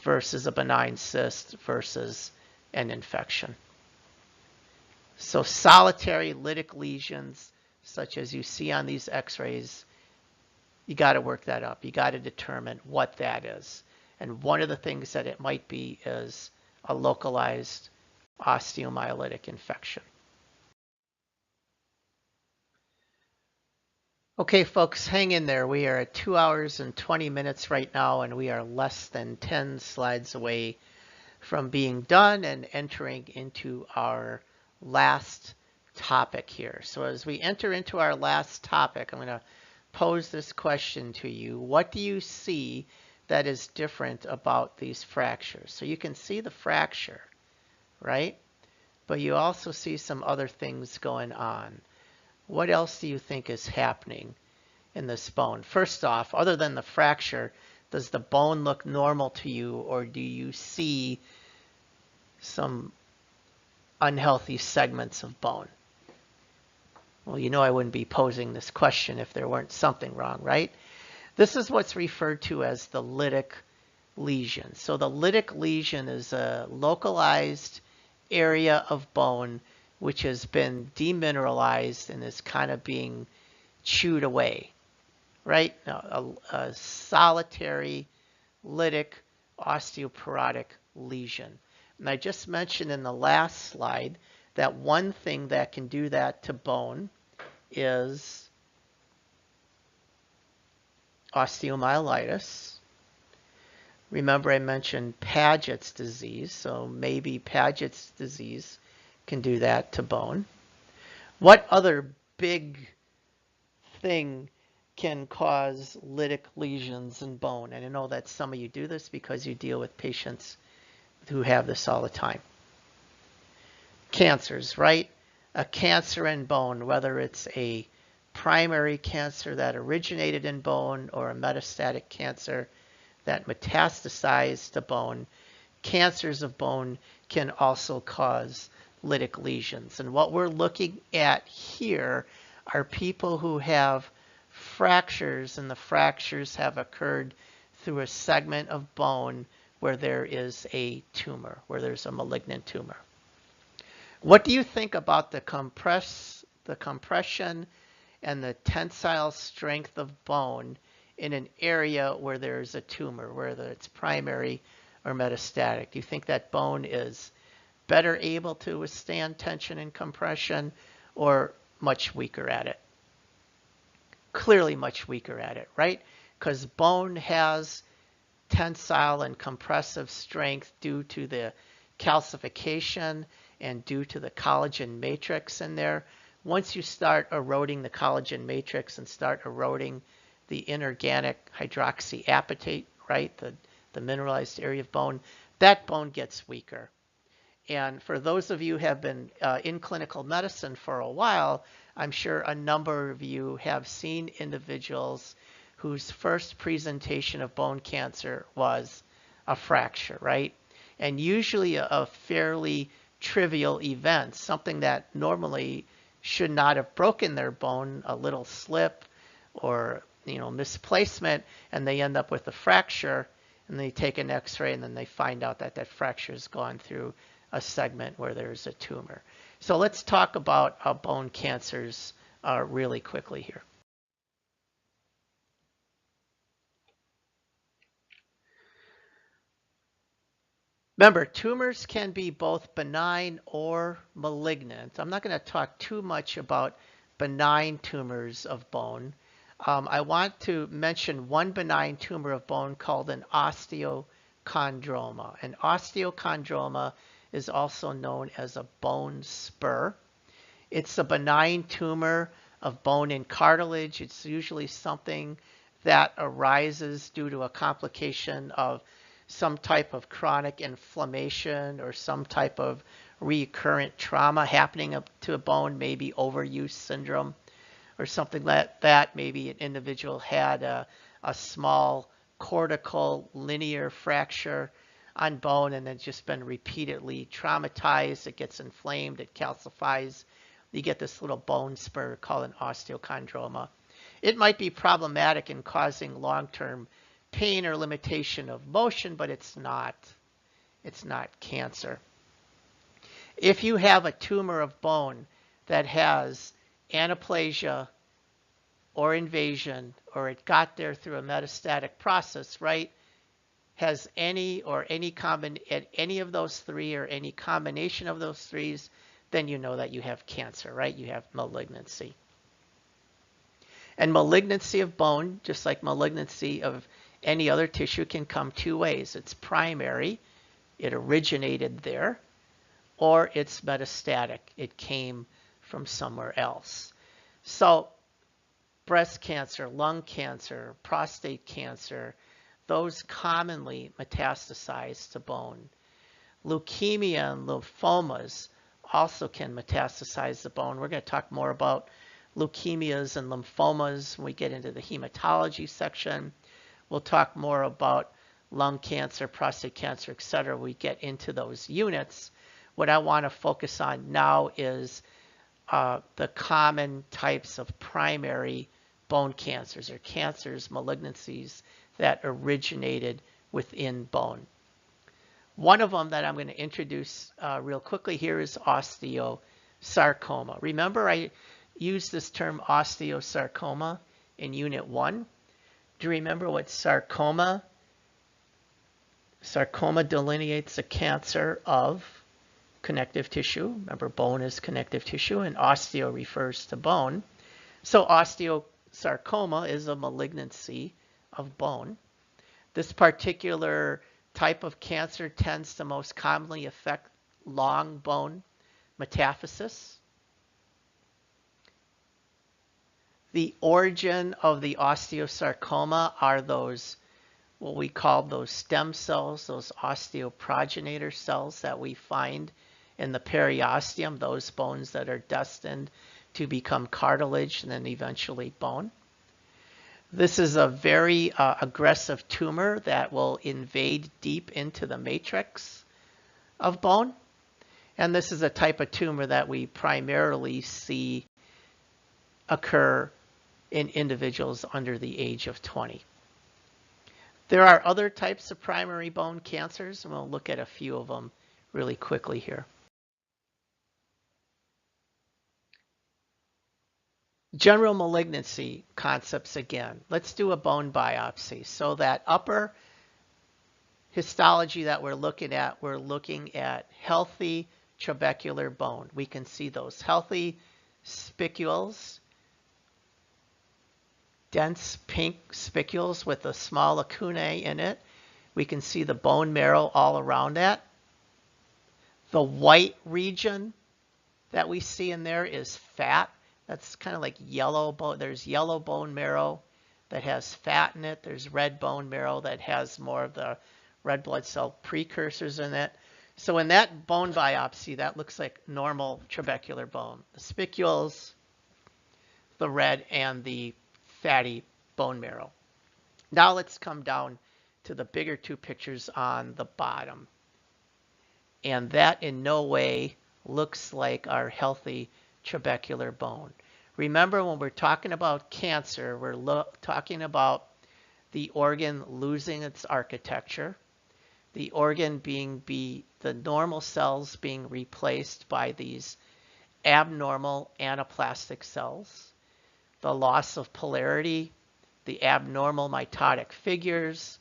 versus a benign cyst versus an infection. So solitary lytic lesions, such as you see on these X-rays, You got to work that up. You got to determine what that is. And one of the things that it might be is a localized osteomyelitic infection. Okay, folks, hang in there. We are at 2 hours and 20 minutes right now, and we are less than 10 slides away from being done and entering into our last topic here. So as we enter into our last topic, I'm going to pose this question to you. What do you see that is different about these fractures? So you can see the fracture, right? But you also see some other things going on. What else do you think is happening in this bone? First off, other than the fracture, does the bone look normal to you, or do you see some unhealthy segments of bone? Well, you know I wouldn't be posing this question if there weren't something wrong, right? This is what's referred to as the lytic lesion. So the lytic lesion is a localized area of bone which has been demineralized and is kind of being chewed away, right? Now, a solitary lytic osteoporotic lesion. And I just mentioned in the last slide that one thing that can do that to bone is osteomyelitis. Remember I mentioned Paget's disease, so maybe Paget's disease can do that to bone. What other big thing can cause lytic lesions in bone? And I know that some of you do this because you deal with patients who have this all the time. Cancers, right? A cancer in bone, whether it's a primary cancer that originated in bone or a metastatic cancer that metastasized to bone, cancers of bone can also cause lytic lesions. And what we're looking at here are people who have fractures, and the fractures have occurred through a segment of bone where there is a tumor, where there's a malignant tumor. What do you think about the compression and the tensile strength of bone in an area where there's a tumor, whether it's primary or metastatic? Do you think that bone is better able to withstand tension and compression, or much weaker at it? Clearly much weaker at it, right? Because bone has tensile and compressive strength due to the calcification and due to the collagen matrix in there. Once you start eroding the collagen matrix and start eroding the inorganic hydroxyapatite, right, the mineralized area of bone, that bone gets weaker. And for those of you who have been in clinical medicine for a while, I'm sure a number of you have seen individuals whose first presentation of bone cancer was a fracture, right? And usually a fairly trivial event, something that normally should not have broken their bone, a little slip or misplacement, and they end up with a fracture, and they take an x-ray, and then they find out that that fracture has gone through a segment where there's a tumor. So let's talk about bone cancers really quickly here. Remember, tumors can be both benign or malignant. I'm not going to talk too much about benign tumors of bone. I want to mention one benign tumor of bone called an osteochondroma. An osteochondroma is also known as a bone spur. It's a benign tumor of bone and cartilage. It's usually something that arises due to a complication of some type of chronic inflammation or some type of recurrent trauma happening up to a bone, maybe overuse syndrome or something like that. Maybe an individual had a small cortical linear fracture on bone and it's just been repeatedly traumatized. It gets inflamed, it calcifies. You get this little bone spur called an osteochondroma. It might be problematic in causing long-term pain or limitation of motion, but it's not cancer. If you have a tumor of bone that has anaplasia or invasion, or it got there through a metastatic process, right, has any of those three or any combination of those threes, then you know that you have cancer, right? You have malignancy. And malignancy of bone, just like malignancy of any other tissue, can come two ways. It's primary, it originated there, or it's metastatic, it came from somewhere else. So breast cancer, lung cancer, prostate cancer, those commonly metastasize to bone. Leukemia and lymphomas also can metastasize the bone. We're going to talk more about leukemias and lymphomas when we get into the hematology section. We'll talk more about lung cancer, prostate cancer, etc. We get into those units. What I want to focus on now is the common types of primary bone cancers, or cancers, malignancies that originated within bone. One of them that I'm going to introduce real quickly here is osteosarcoma. Remember, I used this term osteosarcoma in Unit 1. Do you remember what sarcoma? Sarcoma delineates a cancer of connective tissue. Remember, bone is connective tissue, and osteo refers to bone. So osteosarcoma is a malignancy of bone. This particular type of cancer tends to most commonly affect long bone metaphysis. The origin of the osteosarcoma are those, what we call those stem cells, those osteoprogenitor cells that we find in the periosteum, those bones that are destined to become cartilage and then eventually bone. This is a very aggressive tumor that will invade deep into the matrix of bone. And this is a type of tumor that we primarily see occur in individuals under the age of 20. There are other types of primary bone cancers, and we'll look at a few of them really quickly here. General malignancy concepts again. Let's do a bone biopsy. So that upper histology that we're looking at healthy trabecular bone. We can see those healthy spicules, dense pink spicules with a small lacunae in it. We can see the bone marrow all around that. The white region that we see in there is fat. That's kind of like yellow bone. There's yellow bone marrow that has fat in it. There's red bone marrow that has more of the red blood cell precursors in it. So in that bone biopsy, that looks like normal trabecular bone. The spicules, the red, and the fatty bone marrow. Now let's come down to the bigger two pictures on the bottom. And that in no way looks like our healthy trabecular bone. Remember, when we're talking about cancer, we're talking about the organ losing its architecture, the organ being the normal cells being replaced by these abnormal anaplastic cells, the loss of polarity, the abnormal mitotic figures,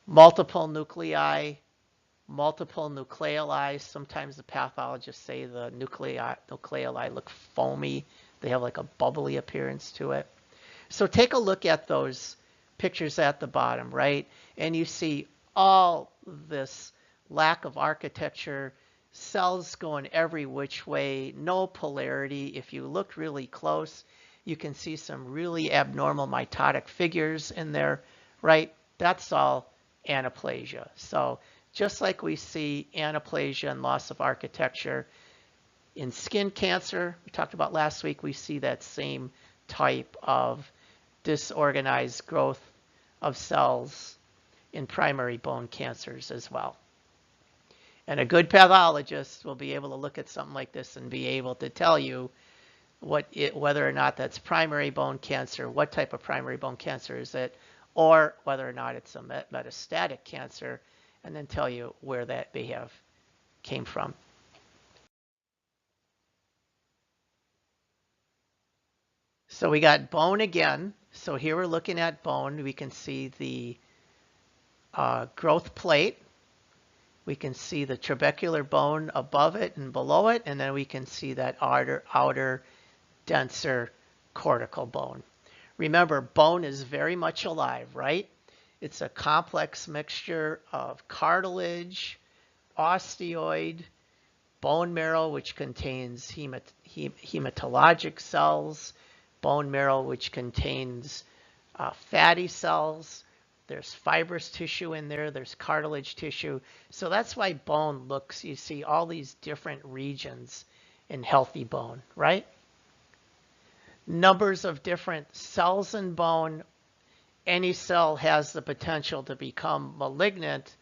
multiple nuclei, multiple nucleoli. Sometimes the pathologists say the nucleoli look foamy. They have like a bubbly appearance to it. So take a look at those pictures at the bottom, right? And you see all this lack of architecture, cells going every which way, no polarity. If you look really close, you can see some really abnormal mitotic figures in there, right? That's all anaplasia. So just like we see anaplasia and loss of architecture in skin cancer, we talked about last week, we see that same type of disorganized growth of cells in primary bone cancers as well. And a good pathologist will be able to look at something like this and be able to tell you whether or not that's primary bone cancer, what type of primary bone cancer is it, or whether or not it's a metastatic cancer, and then tell you where that may have came from. So we got bone again. So here we're looking at bone. We can see the growth plate. We can see the trabecular bone above it and below it, and then we can see that outer denser cortical bone. Remember, bone is very much alive, right? It's a complex mixture of cartilage, osteoid, bone marrow, which contains hematologic cells, bone marrow, which contains fatty cells. There's fibrous tissue in there. There's cartilage tissue. So that's why bone looks, you see all these different regions in healthy bone, right? Numbers of different cells in bone. Any cell has the potential to become malignant.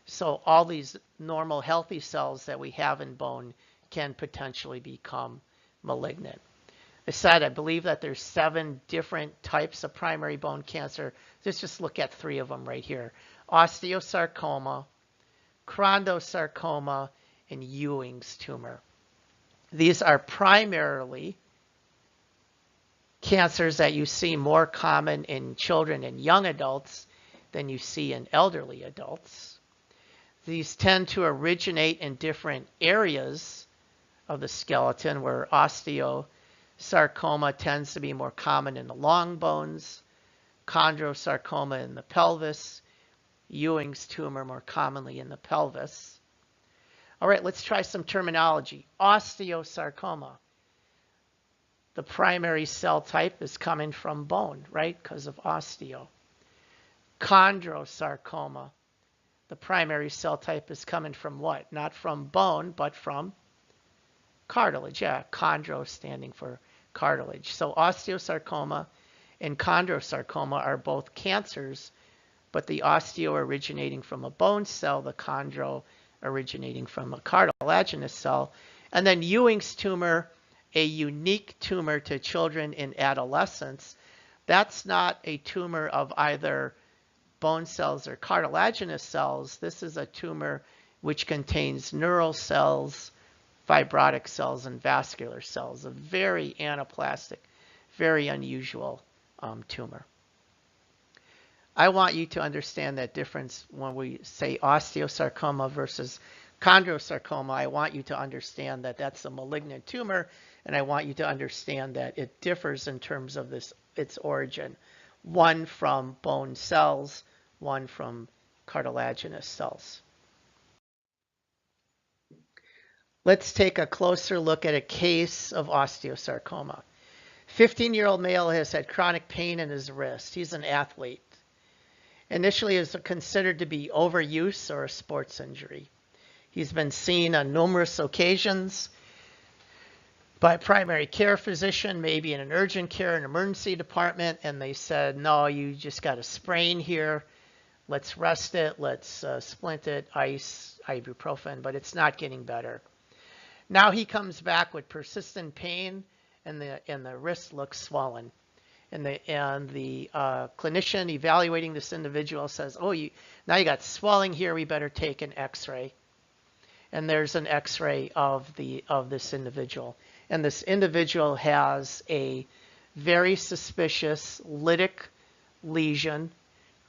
So all these normal healthy cells that we have in bone can potentially become malignant. I said I believe that there's 7 different types of primary bone cancer. Let's just look at 3 of them right here. Osteosarcoma, chondrosarcoma, and Ewing's tumor. These are primarily cancers that you see more common in children and young adults than you see in elderly adults. These tend to originate in different areas of the skeleton, where osteosarcoma tends to be more common in the long bones, chondrosarcoma in the pelvis, Ewing's tumor more commonly in the pelvis. All right, let's try some terminology. Osteosarcoma. The primary cell type is coming from bone, right? Because of osteo. Chondrosarcoma. The primary cell type is coming from what? Not from bone, but from cartilage. Yeah, chondro standing for cartilage. So osteosarcoma and chondrosarcoma are both cancers, but the osteo originating from a bone cell, the chondro originating from a cartilaginous cell. And then Ewing's tumor, a unique tumor to children in adolescence. That's not a tumor of either bone cells or cartilaginous cells. This is a tumor which contains neural cells, fibrotic cells, and vascular cells. A very anaplastic, very unusual tumor. I want you to understand that difference when we say osteosarcoma versus chondrosarcoma. I want you to understand that that's a malignant tumor, and I want you to understand that it differs in terms of its origin. One from bone cells, one from cartilaginous cells. Let's take a closer look at a case of osteosarcoma. 15-year-old male has had chronic pain in his wrist. He's an athlete. Initially, it was considered to be overuse or a sports injury. He's been seen on numerous occasions by a primary care physician, maybe in an urgent care and emergency department, and they said, no, you just got a sprain here. Let's rest it, let's splint it, ice, ibuprofen, but it's not getting better. Now he comes back with persistent pain, and the wrist looks swollen. And the clinician evaluating this individual says, oh, now you got swelling here, we better take an x-ray. And there's an x-ray of this individual. And this individual has a very suspicious lytic lesion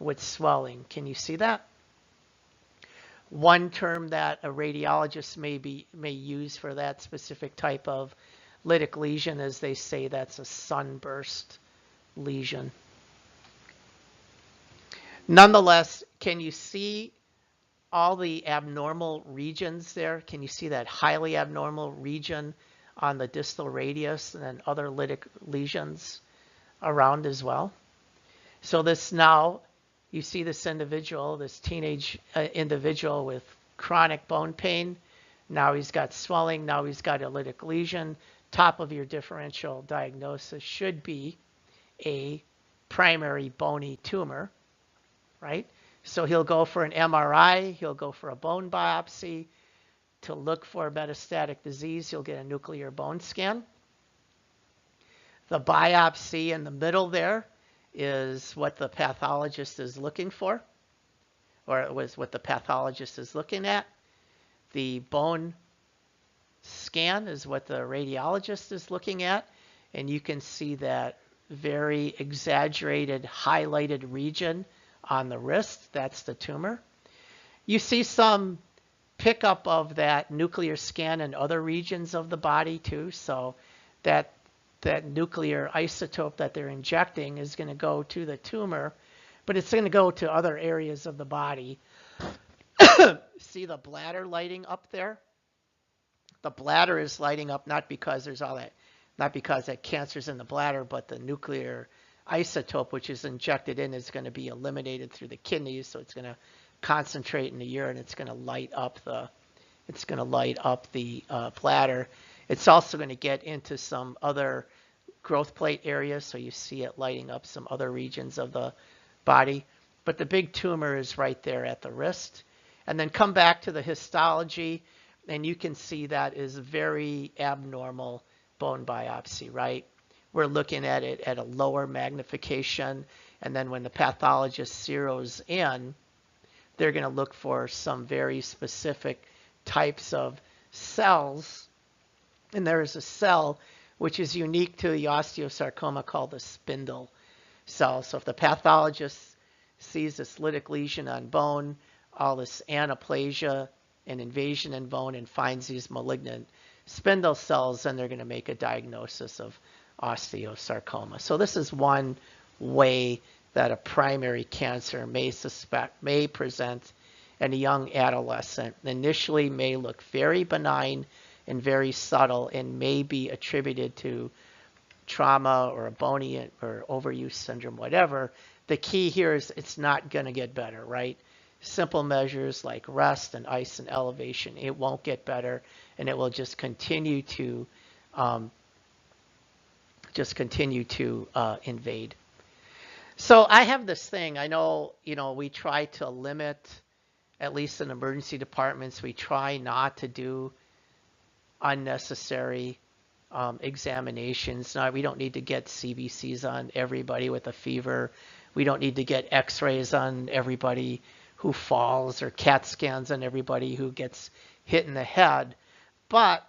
with swelling. Can you see that? One term that a radiologist may use for that specific type of lytic lesion is they say that's a sunburst lesion. Nonetheless, can you see all the abnormal regions there? Can you see that highly abnormal region on the distal radius and then other lytic lesions around as well? So this now, you see this individual, this teenage individual with chronic bone pain. Now he's got swelling. Now he's got a lytic lesion. Top of your differential diagnosis should be a primary bony tumor, right? So he'll go for an MRI. He'll go for a bone biopsy. To look for metastatic disease, he'll get a nuclear bone scan. The biopsy in the middle there is what the pathologist is looking for, or it was what the pathologist is looking at. The bone scan is what the radiologist is looking at, and you can see that very exaggerated highlighted region on the wrist. That's the tumor. You see some pickup of that nuclear scan in other regions of the body too. So that nuclear isotope that they're injecting is going to go to the tumor, but it's going to go to other areas of the body. See the bladder lighting up there? The bladder is lighting up not because there's all that, not because that cancer's in the bladder, but the nuclear isotope which is injected in is going to be eliminated through the kidneys, so it's going to concentrate in the urine. It's going to light up the bladder. It's also going to get into some other growth plate areas, so you see it lighting up some other regions of the body. But the big tumor is right there at the wrist. And then come back to the histology, and you can see that is very abnormal bone biopsy, right? We're looking at it at a lower magnification, and then when the pathologist zeroes in, they're going to look for some very specific types of cells. And there is a cell which is unique to the osteosarcoma called the spindle cell. So if the pathologist sees this lytic lesion on bone, all this anaplasia and invasion in bone, and finds these malignant spindle cells, then they're going to make a diagnosis of osteosarcoma. So this is one way that a primary cancer may present in a young adolescent. Initially may look very benign and very subtle, and may be attributed to trauma or a bony or overuse syndrome, whatever. The key here is it's not going to get better, right? Simple measures like rest and ice and elevation, it won't get better, and it will just continue to invade. So I have this thing. I know, we try to limit, at least in emergency departments, we try not to do unnecessary examinations. Now, we don't need to get CBCs on everybody with a fever. We don't need to get x-rays on everybody who falls, or CAT scans on everybody who gets hit in the head. But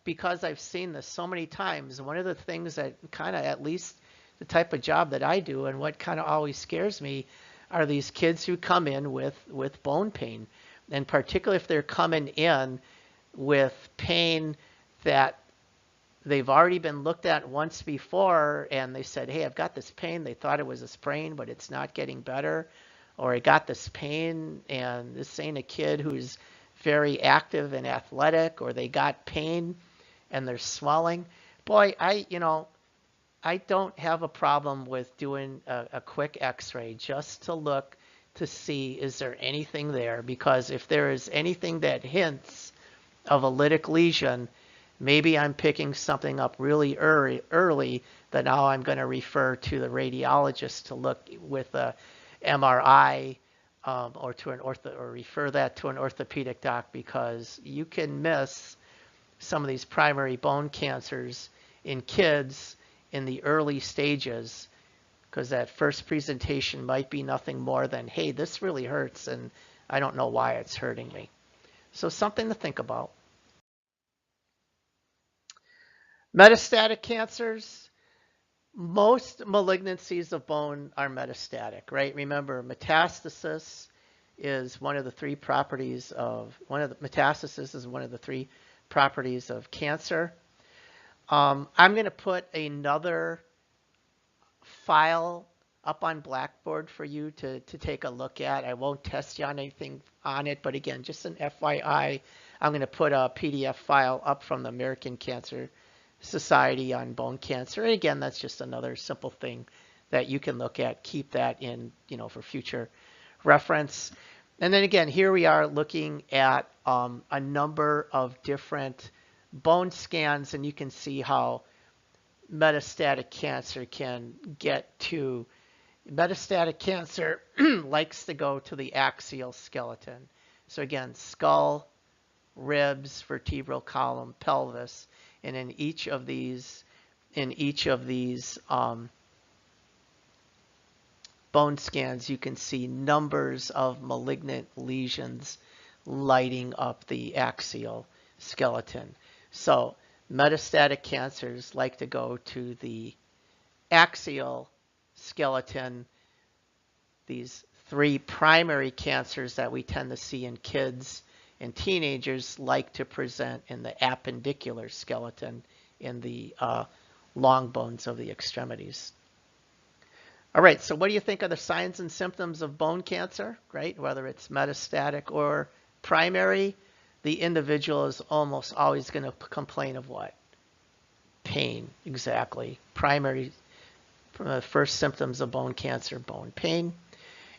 because I've seen this so many times, one of the things that kind of, at least the type of job that I do, and what kind of always scares me, are these kids who come in with bone pain. And particularly if they're coming in with pain that they've already been looked at once before, and they said, hey, I've got this pain. They thought it was a sprain, but it's not getting better. Or I got this pain, and this ain't a kid who's very active and athletic, or they got pain and they're swelling. Boy, I don't have a problem with doing a quick x-ray just to look to see, is there anything there? Because if there is anything that hints of a lytic lesion, maybe I'm picking something up really early that now I'm going to refer to the radiologist to look with a MRI, or refer that to an orthopedic doc, because you can miss some of these primary bone cancers in kids in the early stages, because that first presentation might be nothing more than, hey, this really hurts and I don't know why it's hurting me. So something to think about. Metastatic cancers. Most malignancies of bone are metastatic, right? Remember, metastasis is one of the three properties of cancer. I'm going to put another file up on Blackboard for you to take a look at. I won't test you on anything on it, but again, just an FYI, I'm going to put a PDF file up from the American Cancer Society on bone cancer. And again, that's just another simple thing that you can look at. Keep that in, for future reference. And then again, here we are looking at a number of different bone scans, and you can see how metastatic cancer can get to. Metastatic cancer likes to go to the axial skeleton. So again, skull, ribs, vertebral column, pelvis. And in each of these bone scans, you can see numbers of malignant lesions lighting up the axial skeleton. So metastatic cancers like to go to the axial skeleton, these three primary cancers that we tend to see in kids and teenagers like to present in the appendicular skeleton in the long bones of the extremities. All right, so what do you think are the signs and symptoms of bone cancer, right? Whether it's metastatic or primary, the individual is almost always going to complain of what? Pain, exactly. Primary, first symptoms of bone cancer, bone pain.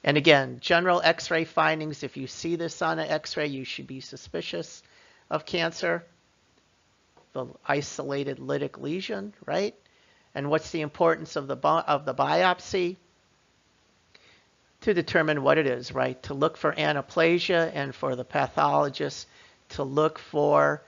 And again, general x-ray findings, if you see this on an x-ray, you should be suspicious of cancer. The isolated lytic lesion, right? And what's the importance of the biopsy? To determine what it is, right? To look for anaplasia and for the pathologist to look for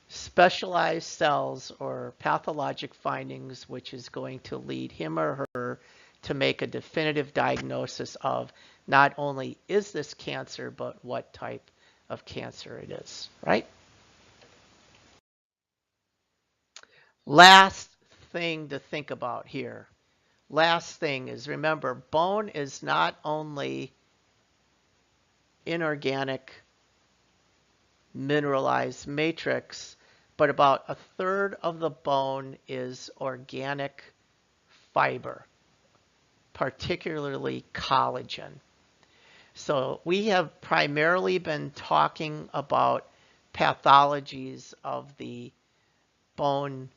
specialized cells or pathologic findings, which is going to lead him or her to make a definitive diagnosis of not only is this cancer, but what type of cancer it is, right? Last thing to think about here. Last thing is, remember, bone is not only inorganic mineralized matrix, but about a third of the bone is organic fiber, particularly collagen. So we have primarily been talking about pathologies of the bone,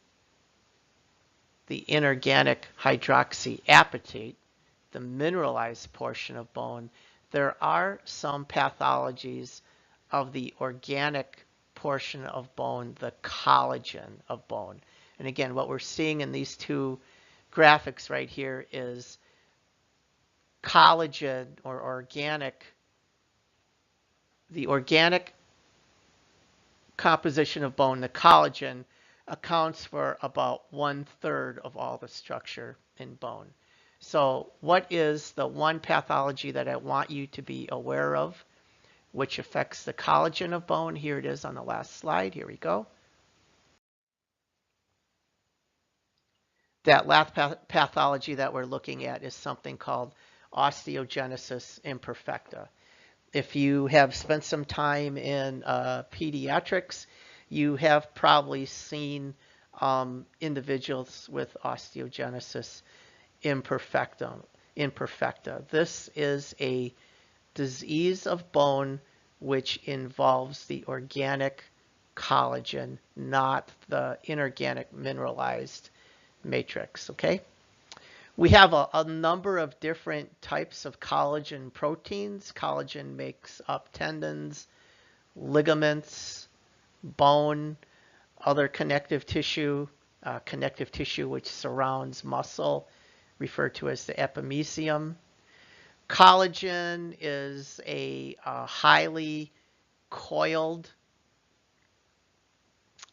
the inorganic hydroxyapatite, the mineralized portion of bone. There are some pathologies of the organic portion of bone, the collagen of bone. And again, what we're seeing in these two graphics right here is collagen or organic, the organic composition of bone, the collagen, accounts for about 1/3 of all the structure in bone. So what is the one pathology that I want you to be aware of, which affects the collagen of bone? Here it is on the last slide. Here we go. That last pathology that we're looking at is something called osteogenesis imperfecta. If you have spent some time in pediatrics, you have probably seen individuals with osteogenesis imperfecta. This is a disease of bone which involves the organic collagen, not the inorganic mineralized matrix, okay? We have a number of different types of collagen proteins. Collagen makes up tendons, ligaments, bone, other connective tissue which surrounds muscle, referred to as the epimysium. Collagen is a highly coiled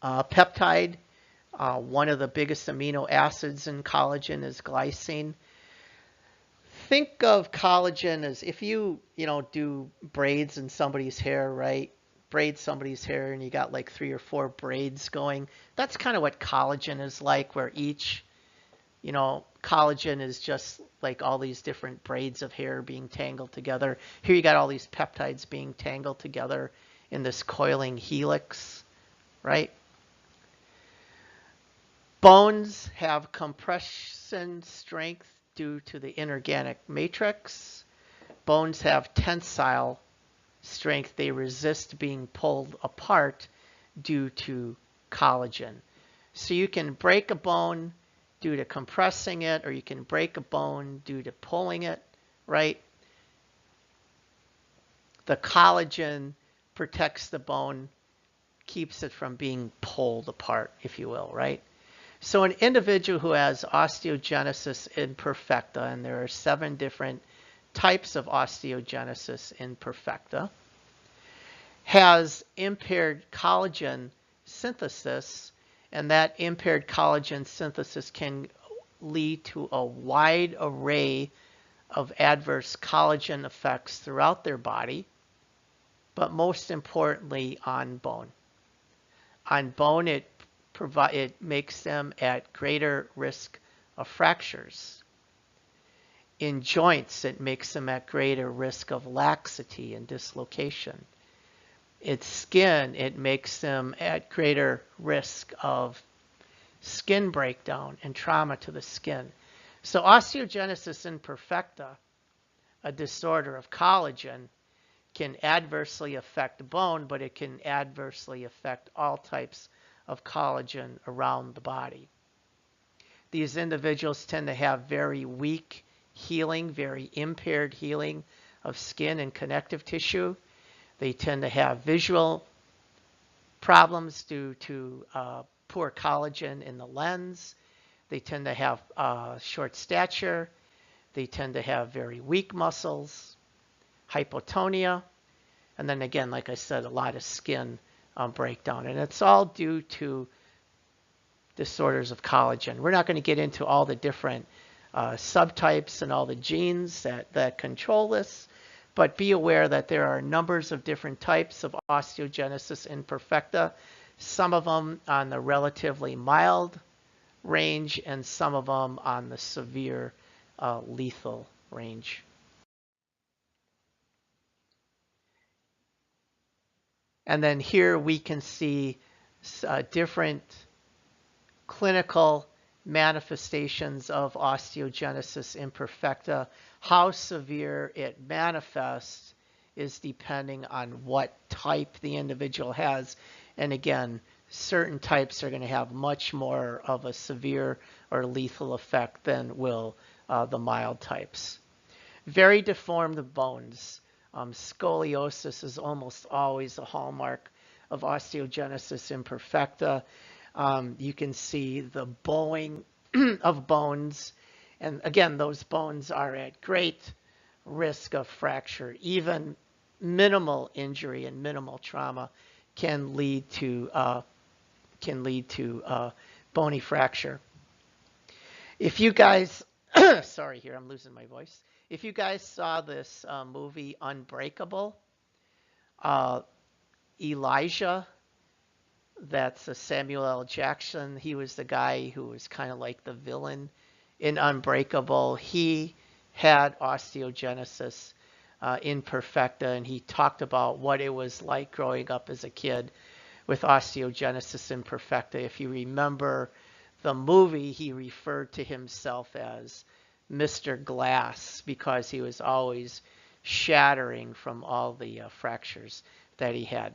peptide. One of the biggest amino acids in collagen is glycine. Think of collagen as if you do braids in somebody's hair, right? Braid somebody's hair and you got like 3 or 4 braids going. That's kind of what collagen is like, where each, collagen is just like all these different braids of hair being tangled together. Here you got all these peptides being tangled together in this coiling helix, right? Bones have compression strength due to the inorganic matrix. Bones have tensile strength. They resist being pulled apart due to collagen. So you can break a bone due to compressing it, or you can break a bone due to pulling it, right? The collagen protects the bone, keeps it from being pulled apart, if you will, right? So an individual who has osteogenesis imperfecta, and there are 7 different types of osteogenesis imperfecta, has impaired collagen synthesis, and that impaired collagen synthesis can lead to a wide array of adverse collagen effects throughout their body, but most importantly on bone. On bone, it makes them at greater risk of fractures. In joints, it makes them at greater risk of laxity and dislocation. Its skin, it makes them at greater risk of skin breakdown and trauma to the skin. So osteogenesis imperfecta, a disorder of collagen, can adversely affect bone, but it can adversely affect all types of collagen around the body. These individuals tend to have very weak healing, very impaired healing of skin and connective tissue. They tend to have visual problems due to poor collagen in the lens. They tend to have short stature. They tend to have very weak muscles, hypotonia, and then again, like I said, a lot of skin breakdown. And it's all due to disorders of collagen. We're not going to get into all the different subtypes and all the genes that control this, but be aware that there are numbers of different types of osteogenesis imperfecta, some of them on the relatively mild range and some of them on the severe lethal range. And then here we can see different clinical manifestations of osteogenesis imperfecta. How severe it manifests is depending on what type the individual has. And again, certain types are going to have much more of a severe or lethal effect than will the mild types. Very deformed bones. Scoliosis is almost always a hallmark of osteogenesis imperfecta. You can see the bowing of bones. And again, those bones are at great risk of fracture. Even minimal injury and minimal trauma can lead to bony fracture. If you guys, sorry here, I'm losing my voice. If you guys saw this movie Unbreakable, Elijah, that's a Samuel L. Jackson. He was the guy who was kind of like the villain in Unbreakable. He had osteogenesis imperfecta, and he talked about what it was like growing up as a kid with osteogenesis imperfecta. If you remember the movie, he referred to himself as Mr. Glass because he was always shattering from all the fractures that he had.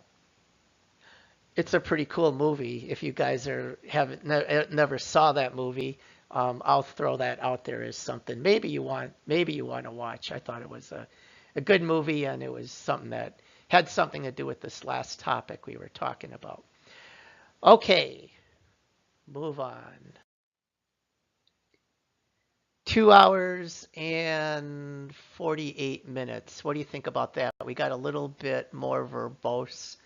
It's a pretty cool movie. If you guys never saw that movie, I'll throw that out there as something maybe you want to watch. I thought it was a good movie, and it was something that had something to do with this last topic we were talking about. Okay, move on. 2 hours and 48 minutes. What do you think about that? We got a little bit more verbose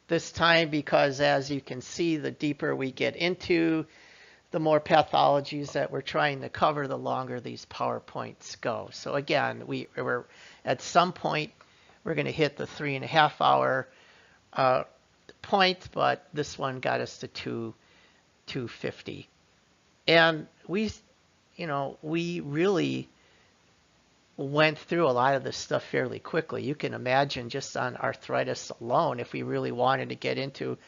this time because, as you can see, the deeper we get into, the more pathologies that we're trying to cover, the longer these PowerPoints go. So again, we're at some point, we're going to hit the 3.5 hour point, but this one got us to 250. And we really went through a lot of this stuff fairly quickly. You can imagine just on arthritis alone, if we really wanted to get into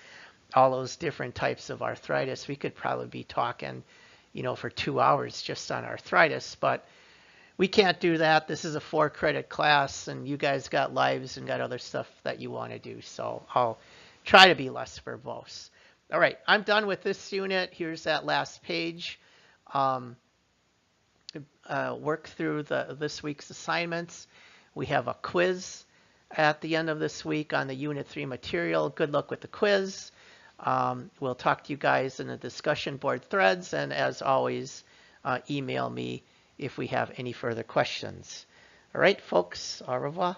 all those different types of arthritis, we could probably be talking, for 2 hours just on arthritis, but we can't do that. This is a 4-credit class, and you guys got lives and got other stuff that you want to do, so I'll try to be less verbose. All right, I'm done with this unit. Here's that last page. Work through this week's assignments. We have a quiz at the end of this week on the Unit 3 material. Good luck with the quiz. We'll talk to you guys in the discussion board threads, and as always, email me if we have any further questions. All right, folks, au revoir.